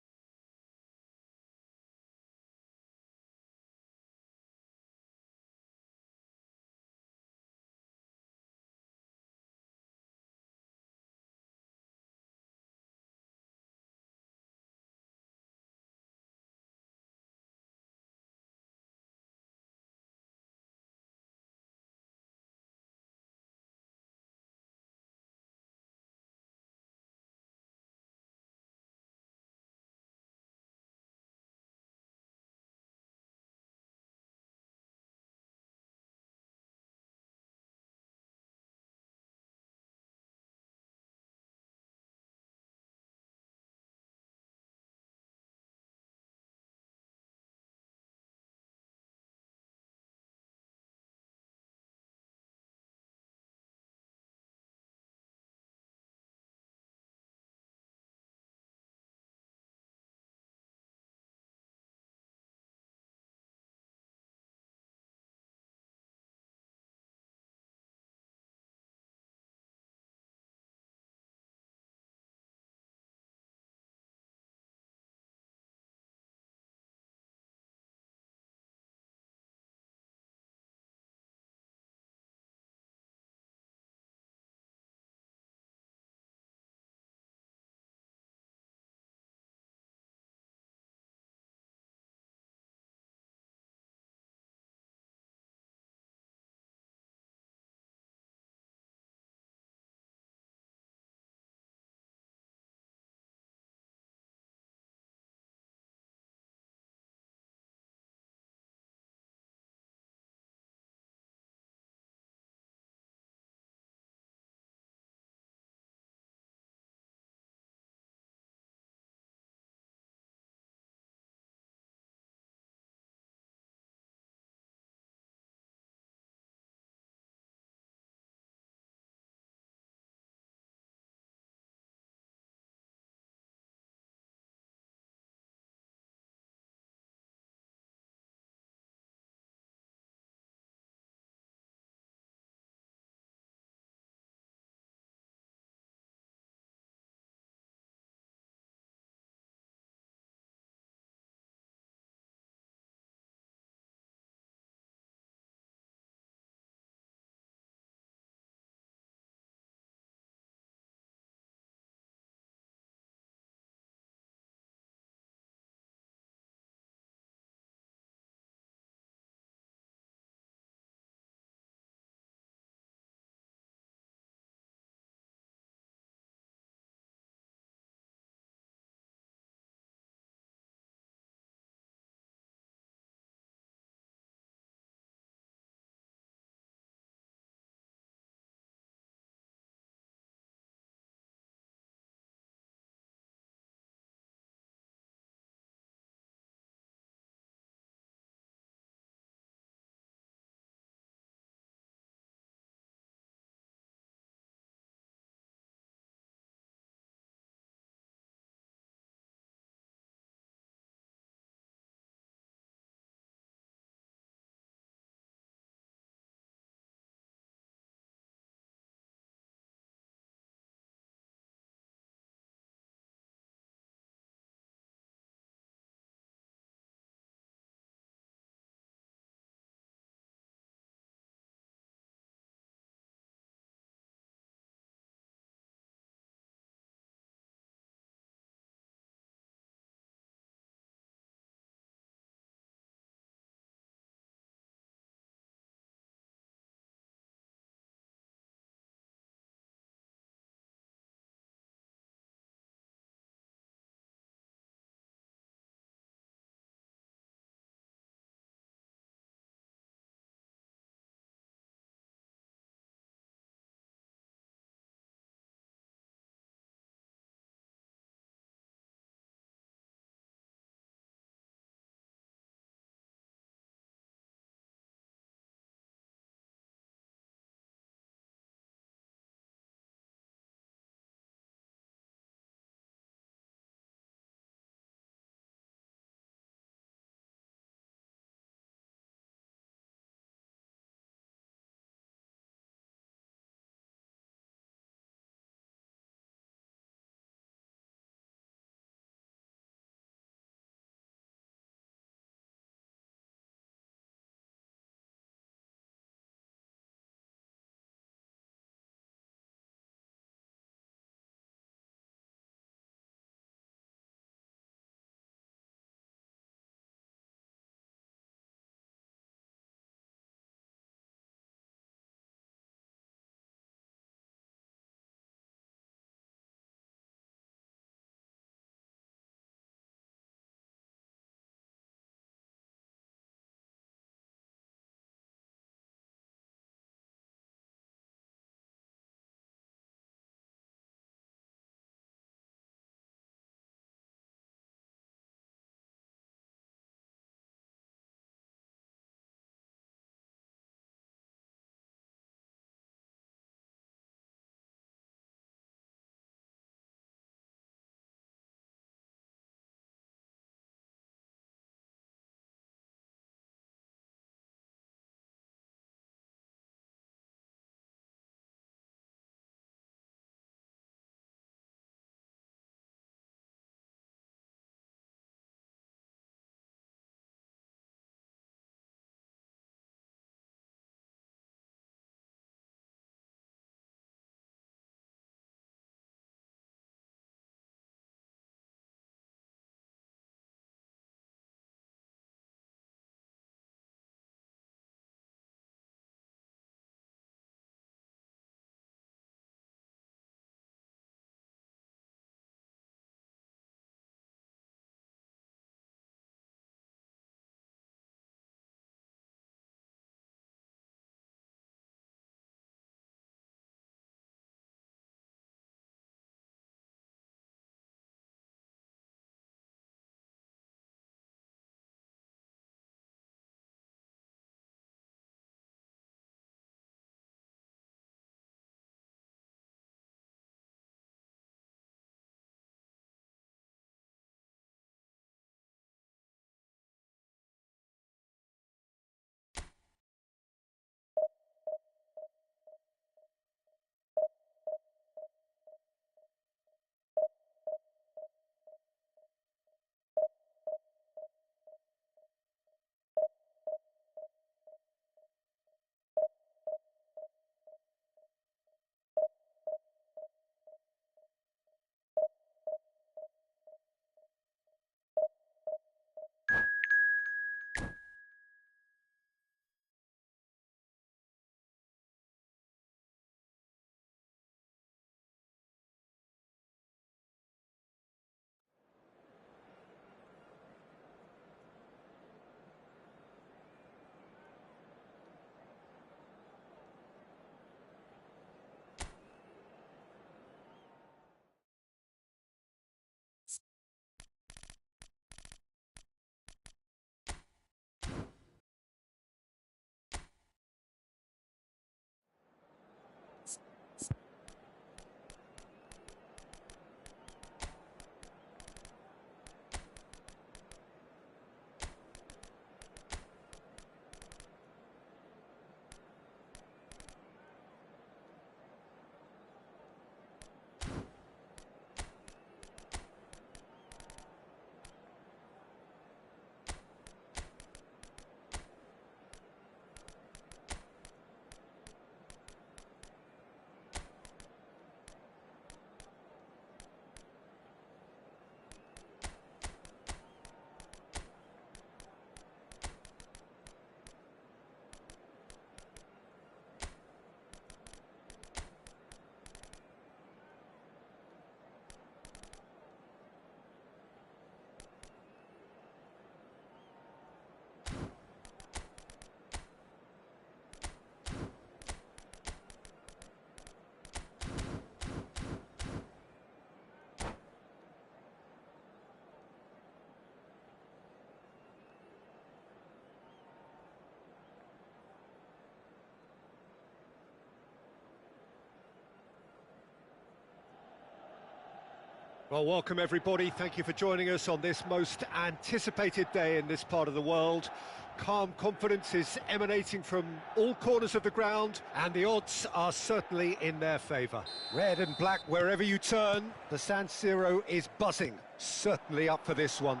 Well, welcome everybody. Thank you for joining us on this most anticipated day in this part of the world. Calm confidence is emanating from all corners of the ground, and the odds are certainly in their favour. Red and black wherever you turn, the San Siro is buzzing. Certainly up for this one.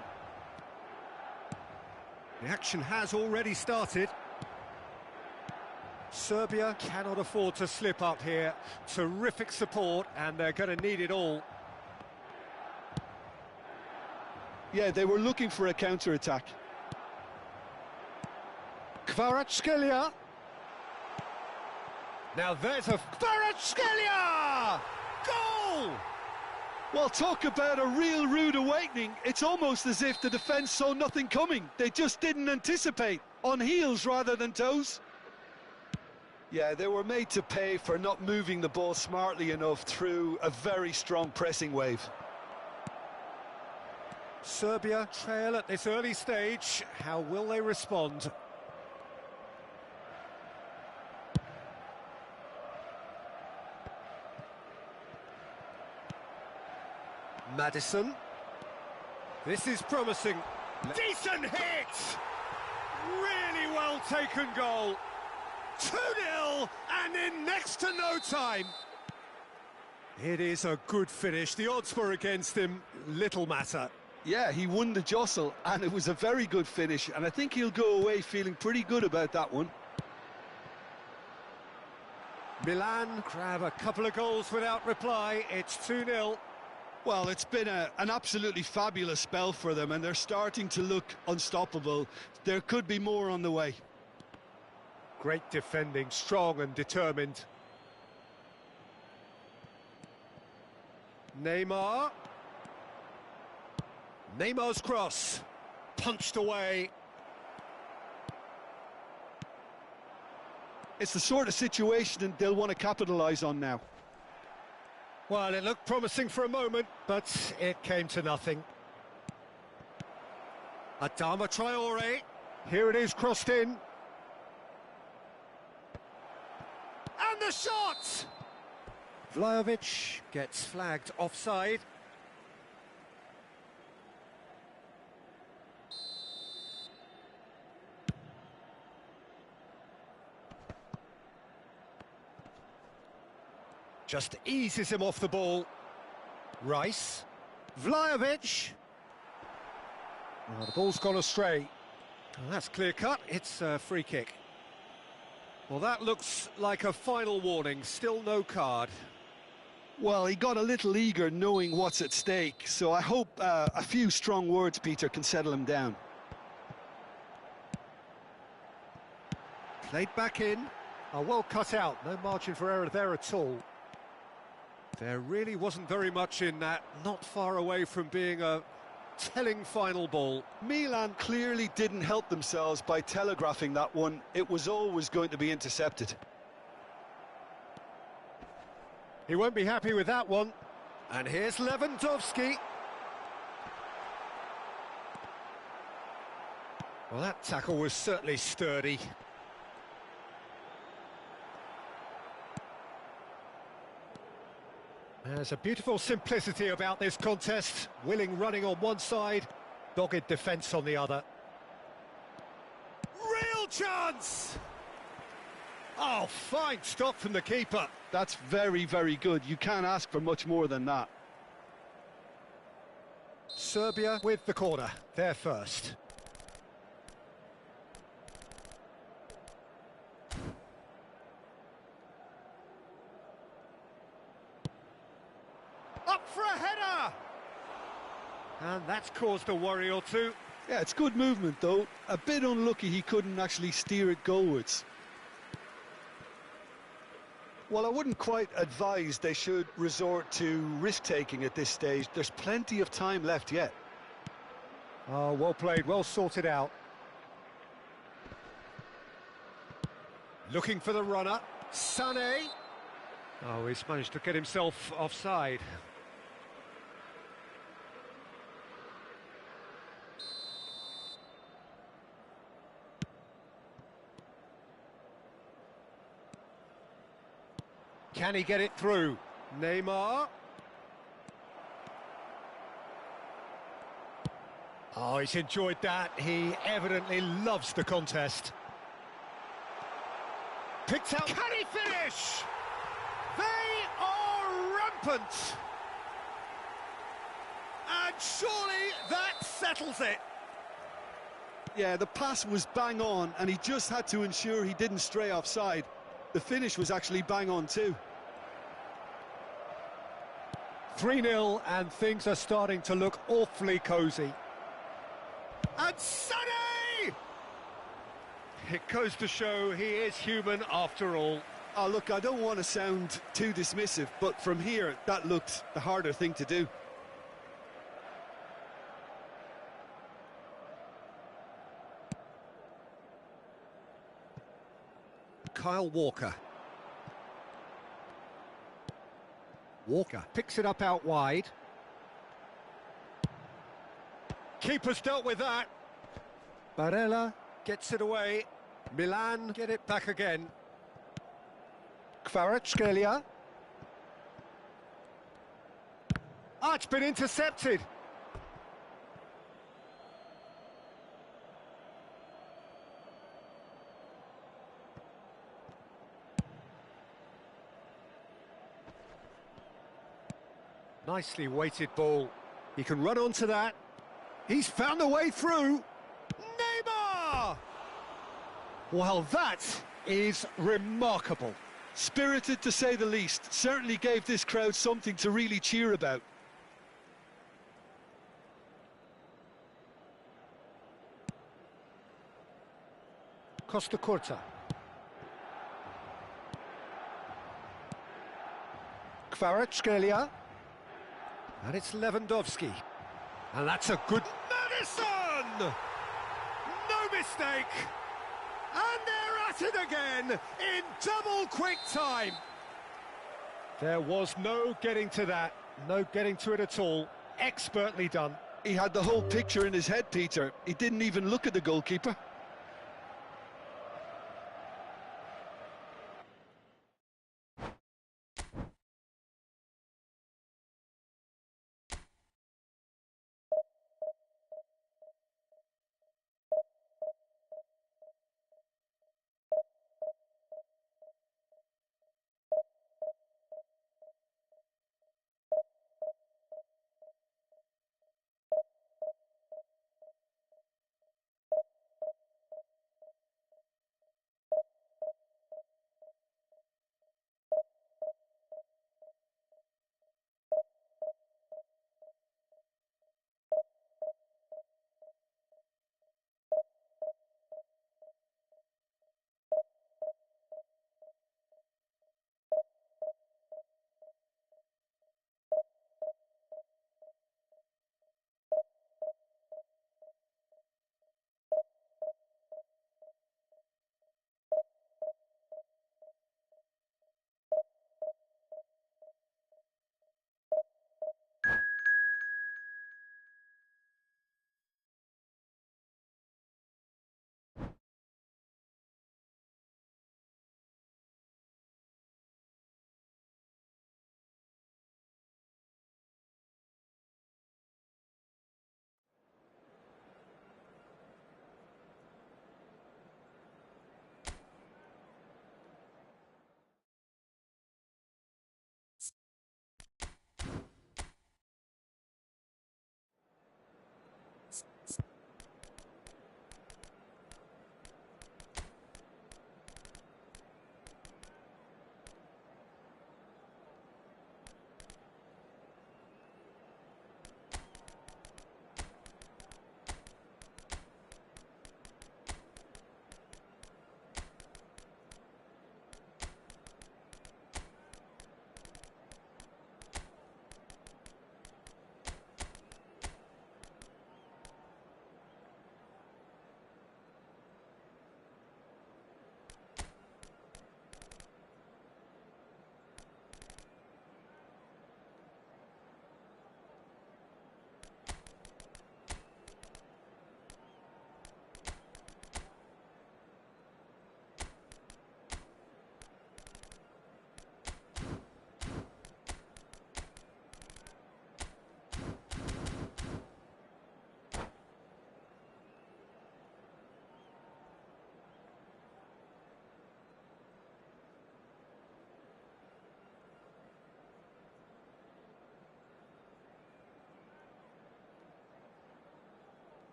The action has already started. Serbia cannot afford to slip up here. Terrific support, and they're going to need it all. Yeah, they were looking for a counter-attack. Kvaratskhelia. Now there's a Kvaratskhelia! Goal! Well, talk about a real rude awakening. It's almost as if the defence saw nothing coming. They just didn't anticipate. On heels rather than toes. Yeah, they were made to pay for not moving the ball smartly enough through a very strong pressing wave. Serbia trail at this early stage. How will they respond? Madison. This is promising. Decent hit! Really well taken goal. 2-0 and in next to no time. It is a good finish. The odds were against him. Little matter. Yeah, he won the jostle, and it was a very good finish, and I think he'll go away feeling pretty good about that one. Milan grab a couple of goals without reply. It's 2-0. Well, it's been an absolutely fabulous spell for them, and they're starting to look unstoppable. There could be more on the way. Great defending, strong and determined. Neymar. Neymar's cross, punched away. It's the sort of situation they'll want to capitalise on now. Well, it looked promising for a moment, but it came to nothing. Adama Traore, here it is crossed in. And the shot! Vlahovic gets flagged offside. Just eases him off the ball. Rice. Vlahovic. Oh, the ball's gone astray. Well, that's clear cut. It's a free kick. Well, that looks like a final warning. Still no card. Well, he got a little eager knowing what's at stake, so I hope a few strong words, Peter, can settle him down. Played back in. Oh, well cut out. No margin for error there at all. There really wasn't very much in that, not far away from being a telling final ball. Milan clearly didn't help themselves by telegraphing that one. It was always going to be intercepted. He won't be happy with that one. And here's Lewandowski. Well, that tackle was certainly sturdy. There's a beautiful simplicity about this contest. Willing running on one side, dogged defence on the other. Real chance! Oh, fine stop from the keeper. That's very, very good. You can't ask for much more than that. Serbia with the corner. They're first. Up for a header! And that's caused a worry or two. Yeah, it's good movement, though. A bit unlucky he couldn't actually steer it goalwards. Well, I wouldn't quite advise they should resort to risk-taking at this stage. There's plenty of time left yet. Oh, well played, well sorted out. Looking for the runner. Sané. Oh, he's managed to get himself offside. Can he get it through? Neymar. Oh, he's enjoyed that. He evidently loves the contest. Picked out. Can he finish? They are rampant. And surely that settles it. Yeah, the pass was bang on, and he just had to ensure he didn't stray offside. The finish was actually bang on too. 3-0, and things are starting to look awfully cosy. And Sonny! It goes to show he is human after all. Oh, look, I don't want to sound too dismissive, but from here, that looked the harder thing to do. Kyle Walker. Walker picks it up out wide. Keeper's dealt with that. Barella gets it away. Milan get it back again. Kvaratskhelia. Ah, it's been intercepted. Nicely weighted ball. He can run onto that. He's found a way through. Neymar! Well, that is remarkable. Spirited to say the least. Certainly gave this crowd something to really cheer about. Costa Curta. Kvaratskhelia. And it's Lewandowski. And that's a good... Madison! No mistake! And they're at it again in double quick time. There was no getting to that. No getting to it at all. Expertly done. He had the whole picture in his head, Peter. He didn't even look at the goalkeeper.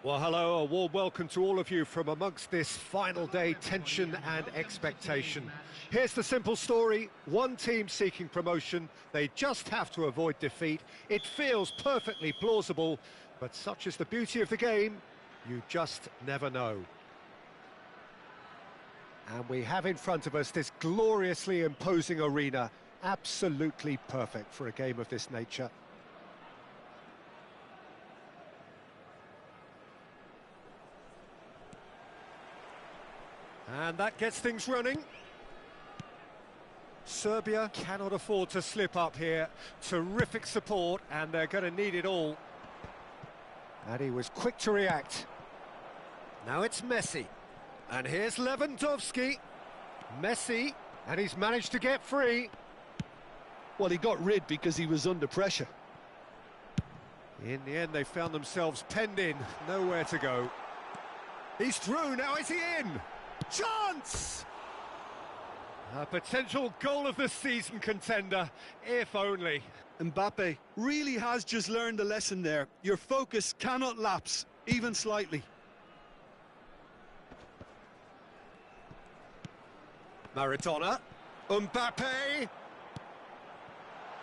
Well, hello, a warm welcome to all of you from amongst this final day tension and expectation. Here's the simple story. One team seeking promotion. They just have to avoid defeat. It feels perfectly plausible, but such is the beauty of the game, you just never know. And we have in front of us this gloriously imposing arena, absolutely perfect for a game of this nature. And that gets things running. Serbia cannot afford to slip up here. Terrific support, and they're going to need it all. And he was quick to react. Now it's Messi. And here's Lewandowski. Messi, and he's managed to get free. Well, he got rid because he was under pressure. In the end, they found themselves penned in. Nowhere to go. He's through, now is he in? Chance! A potential goal of the season contender, if only. Mbappe really has just learned a lesson there. Your focus cannot lapse, even slightly. Maradona. Mbappe.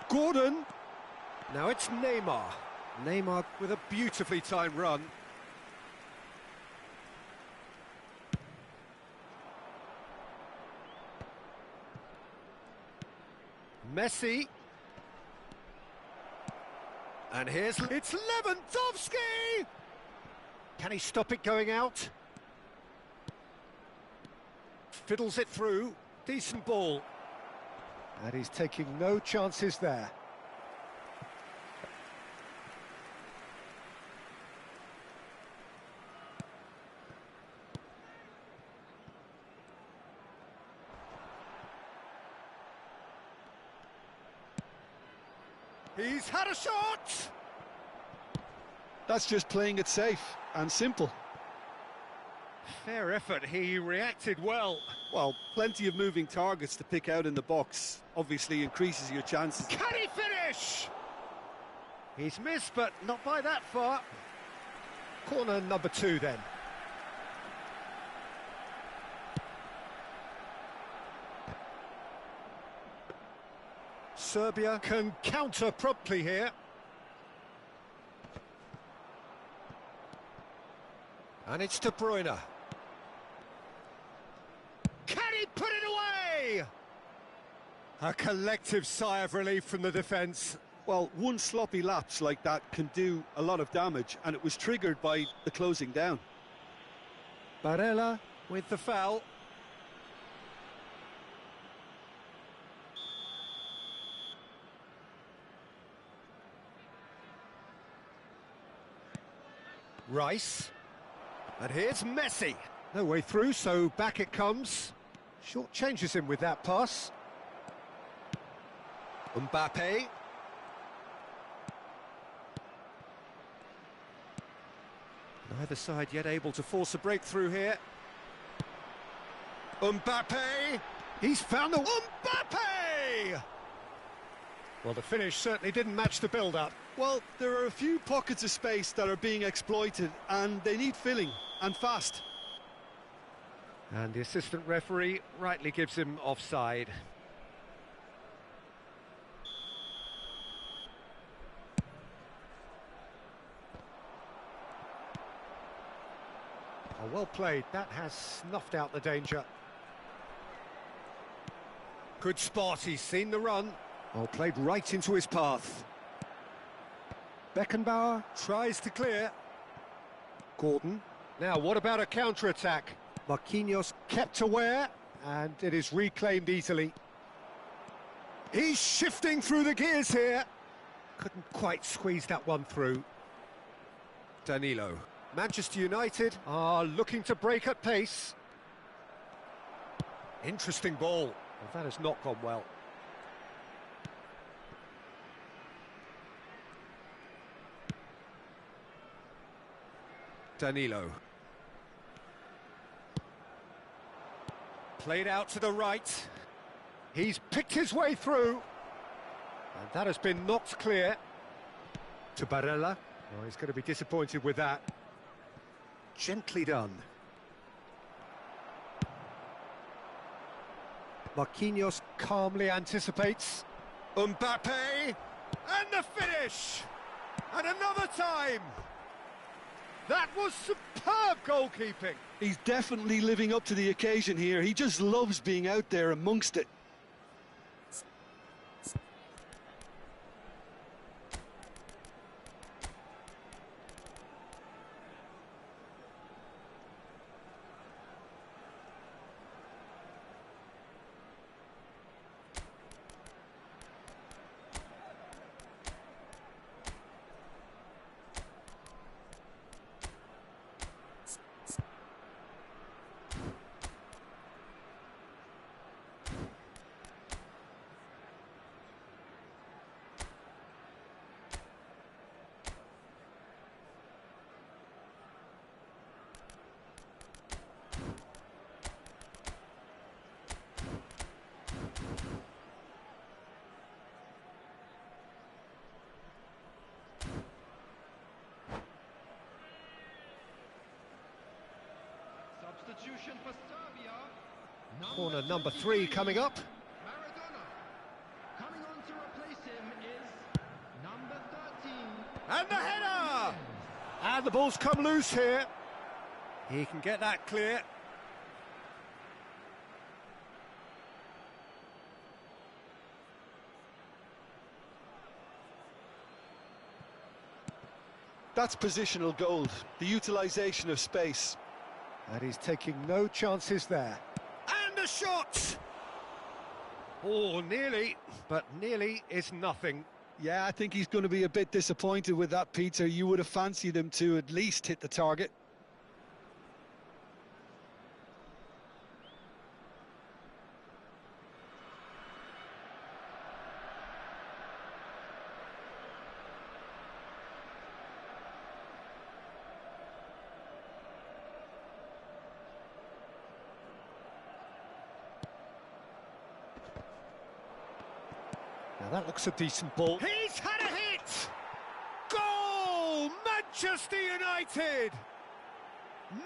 Gordon. Now it's Neymar. Neymar with a beautifully timed run. Messi. And it's Lewandowski! Can he stop it going out? Fiddles it through. Decent ball. And he's taking no chances there. He's had a shot! That's just playing it safe and simple. Fair effort, he reacted well. Well, plenty of moving targets to pick out in the box. Obviously increases your chances. Can he finish? He's missed, but not by that far. Corner number 2 then. Serbia can counter promptly here. And it's De Bruyne. Can he put it away? A collective sigh of relief from the defence. Well, one sloppy lapse like that can do a lot of damage, and it was triggered by the closing down. Barella with the foul. Rice. And here's Messi. No way through, so back it comes. Short changes him with that pass. Mbappe. Neither side yet able to force a breakthrough here. Mbappe. He's found the... Mbappe! Well, the finish certainly didn't match the build-up. Well, there are a few pockets of space that are being exploited, and they need filling, and fast. And the assistant referee rightly gives him offside. Oh, well played. That has snuffed out the danger. Good spot. He's seen the run. Oh, played right into his path. Beckenbauer tries to clear. Gordon. Now, what about a counter-attack? Marquinhos kept aware, and it is reclaimed easily. He's shifting through the gears here. Couldn't quite squeeze that one through. Danilo. Manchester United are looking to break at pace. Interesting ball. Well, that has not gone well. Danilo. Played out to the right. He's picked his way through. And that has been knocked clear. To Barella. Oh, he's going to be disappointed with that. Gently done. Marquinhos calmly anticipates. Mbappe! And the finish! And another time! That was superb goalkeeping! He's definitely living up to the occasion here. He just loves being out there amongst it. Substitution for Serbia. Corner number 3 coming up. Maradona. Coming on to replace him is number 13. And the header! And the ball's come loose here. He can get that clear. That's positional gold, the utilisation of space. And he's taking no chances there. And a shot! Oh, nearly, but nearly is nothing. Yeah, I think he's going to be a bit disappointed with that, Peter. You would have fancied him to at least hit the target. Now that looks a decent ball. He's had a hit! Goal! Manchester United!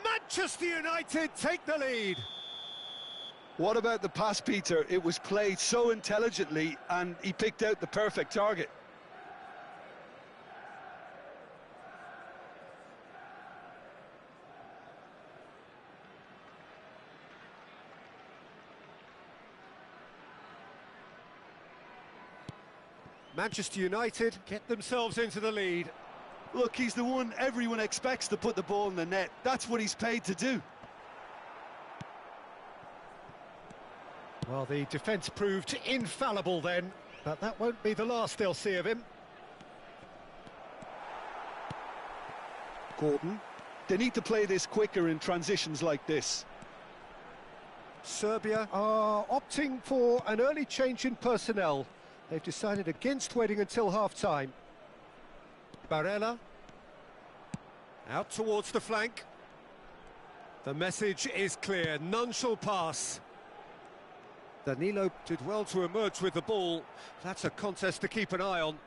Manchester United take the lead. What about the pass, Peter? It was played so intelligently and he picked out the perfect target. Manchester United get themselves into the lead. Look, he's the one everyone expects to put the ball in the net. That's what he's paid to do. Well, the defence proved infallible then, but that won't be the last they'll see of him. Gordon. They need to play this quicker in transitions like this. Serbia are opting for an early change in personnel. They've decided against waiting until half-time. Barella. Out towards the flank. The message is clear, none shall pass. Danilo did well to emerge with the ball. That's a contest to keep an eye on.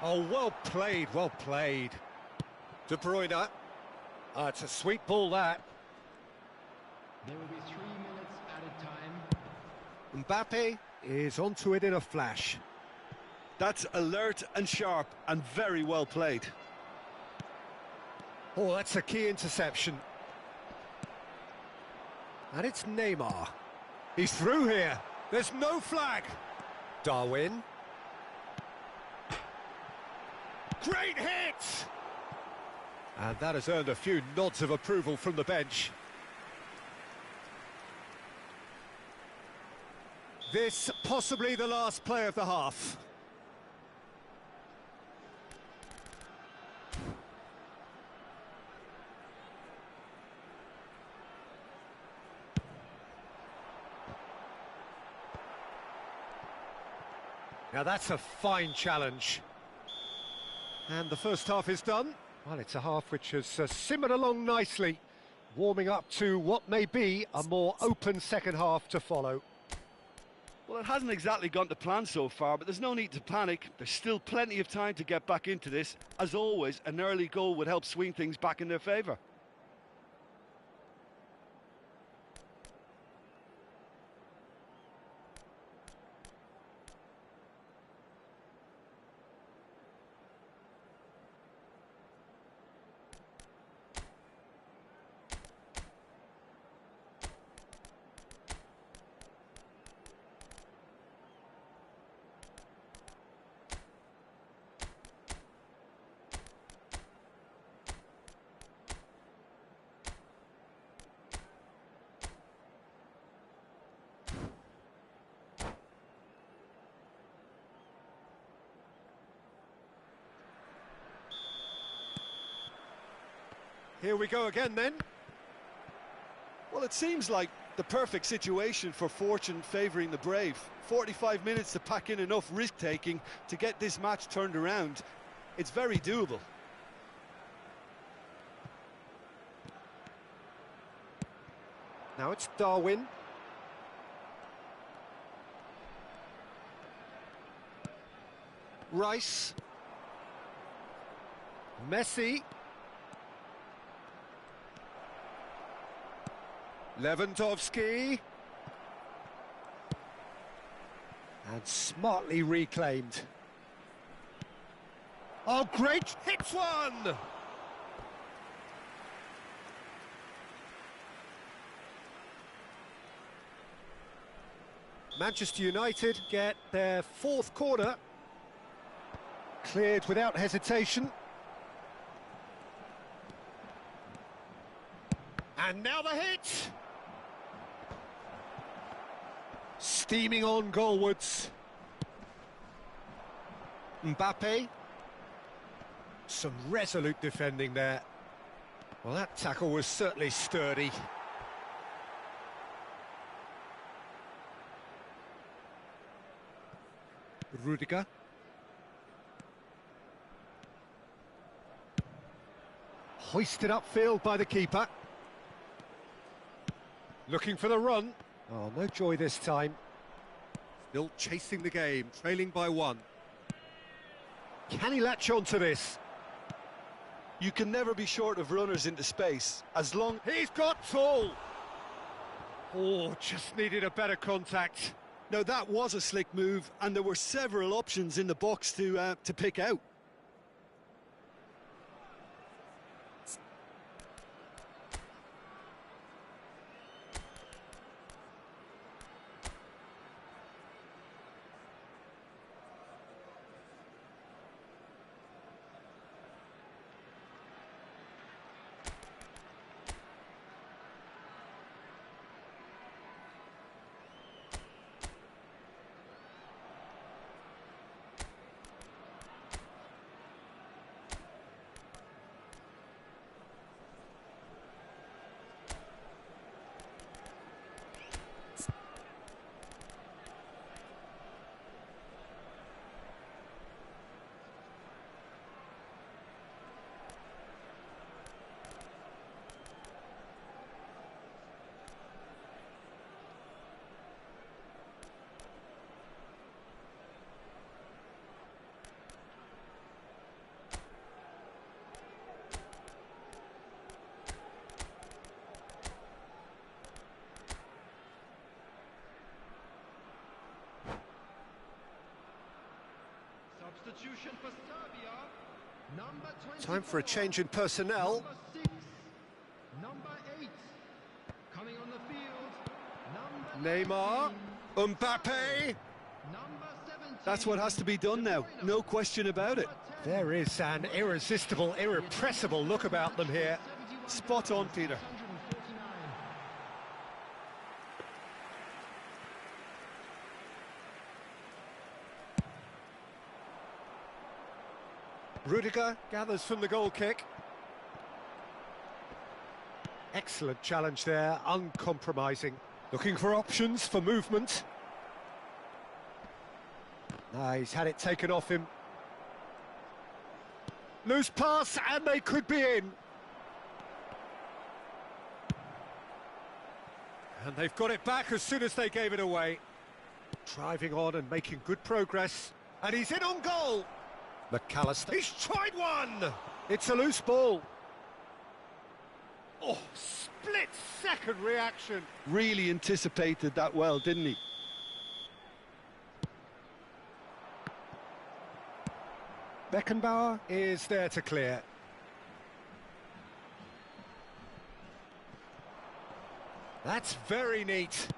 Oh, well played, well played. De Bruyne. It's a sweet ball, that. There will be 3 minutes added time. Mbappe is onto it in a flash. That's alert and sharp and very well played. Oh, that's a key interception. And it's Neymar. He's through here. There's no flag. Darwin. Great hit! And that has earned a few nods of approval from the bench. This possibly the last play of the half. Now that's a fine challenge. And the first half is done. Well, it's a half which has simmered along nicely, warming up to what may be a more open second half to follow. Well, it hasn't exactly gone to plan so far, but there's no need to panic. There's still plenty of time to get back into this. As always, an early goal would help swing things back in their favour. Here we go again then. Well, it seems like the perfect situation for fortune favouring the brave. 45 minutes to pack in enough risk-taking to get this match turned around. It's very doable. Now it's Darwin. Rice. Messi. Lewandowski. And smartly reclaimed. Oh, great! Hits one! Manchester United get their fourth corner. Cleared without hesitation. And now the hit! Steaming on goalwards. Mbappe. Some resolute defending there. Well, that tackle was certainly sturdy. Rudiger. Hoisted upfield by the keeper. Looking for the run. Oh, no joy this time. Still chasing the game, trailing by one. Can he latch on to this? You can never be short of runners into space, as long... He's got full! Oh, just needed a better contact. Now, that was a slick move, and there were several options in the box to pick out. Substitution for Serbia. Number 24. Time for a change in personnel. Number 6. Number 8. Coming on the field. Number Neymar. 19. Mbappe. Number 17. That's what has to be done now, no question about it. There is an irresistible, irrepressible look about them here. Spot on, Peter. 149. Rudiger gathers from the goal kick. Excellent challenge there, uncompromising. Looking for options for movement. He's had it taken off him. Loose pass, and they could be in. And they've got it back as soon as they gave it away. Driving on and making good progress. And he's in on goal. McAllister. He's tried one. It's a loose ball. Oh, split-second reaction. Really anticipated that well, didn't he? Beckenbauer is there to clear. That's very neat.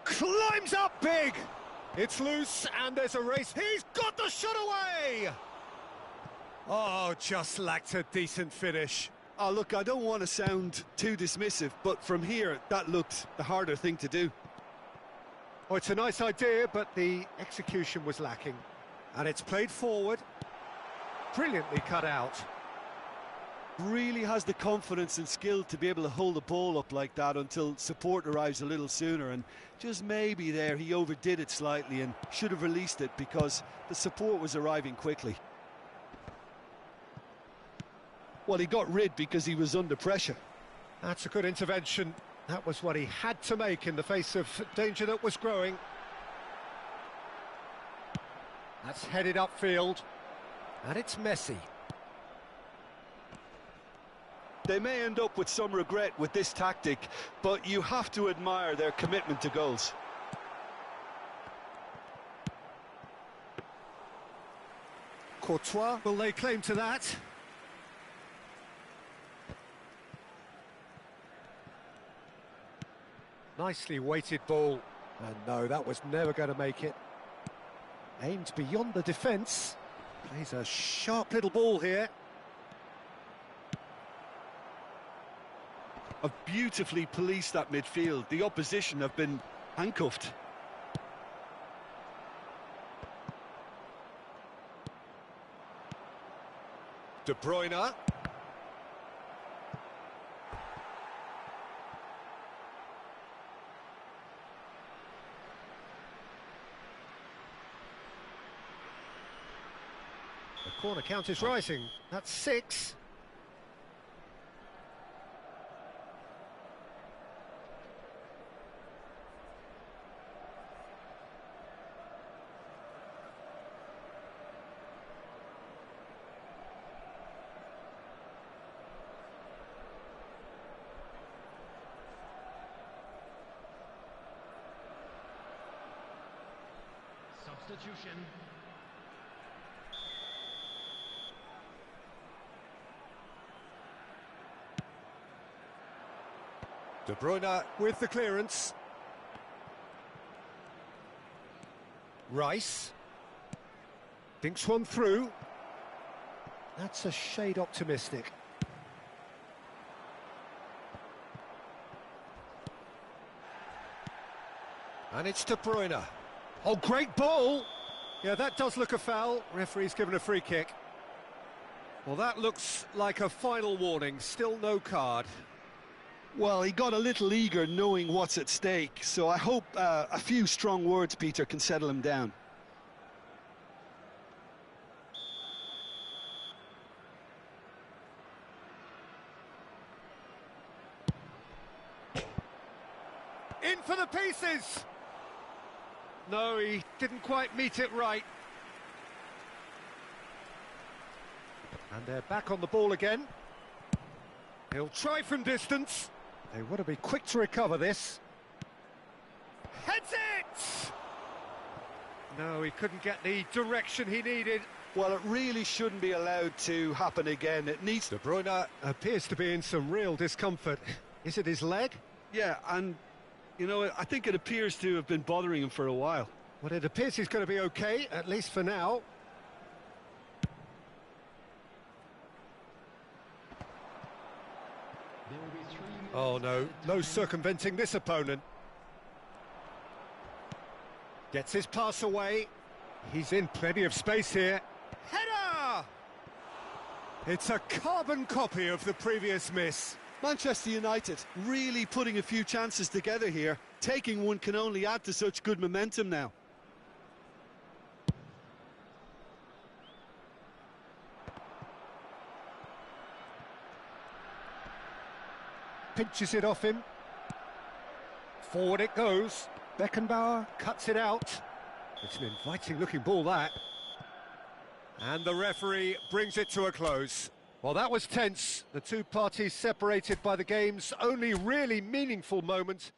Climbs up big. It's loose and there's a race. He's got the shot away. Oh, just lacked a decent finish. Oh, look, I don't want to sound too dismissive, but from here, that looked the harder thing to do. Oh, it's a nice idea, but the execution was lacking. And it's played forward. Brilliantly cut out. Really has the confidence and skill to be able to hold the ball up like that until support arrives a little sooner, and just maybe there he overdid it slightly and should have released it because the support was arriving quickly. Well, he got rid because he was under pressure. That's a good intervention. That was what he had to make in the face of danger that was growing. That's headed upfield. And it's Messi. They may end up with some regret with this tactic, but you have to admire their commitment to goals. Courtois, will they claim to that? Nicely weighted ball. And no, that was never going to make it. Aimed beyond the defence. Plays a sharp little ball here. Have beautifully policed that midfield. The opposition have been handcuffed. De Bruyne. The corner count is rising. That's 6. Substitution. De Bruyne with the clearance. Rice. Thinks one through. That's a shade optimistic. And it's De Bruyne. Oh, great ball! Yeah, that does look a foul. Referee's given a free kick. Well, that looks like a final warning. Still no card. Well, he got a little eager knowing what's at stake, so I hope a few strong words, Peter, can settle him down. In for the pieces! No, he didn't quite meet it right. And they're back on the ball again. He'll try from distance. They want to be quick to recover this. Heads it! No, he couldn't get the direction he needed. Well, it really shouldn't be allowed to happen again. It needs De Bruyne appears to be in some real discomfort. Is it his leg? Yeah, and, you know, I think it appears to have been bothering him for a while. Well, it appears he's going to be okay, at least for now. There will be 3 minutes. Oh, no, no circumventing this opponent. Gets his pass away. He's in plenty of space here. Header! It's a carbon copy of the previous miss. Manchester United really putting a few chances together here. Taking one can only add to such good momentum now. Pinches it off him. Forward it goes. Beckenbauer cuts it out. It's an inviting-looking ball, that. And the referee brings it to a close. Well, that was tense. The two parties separated by the game's only really meaningful moment.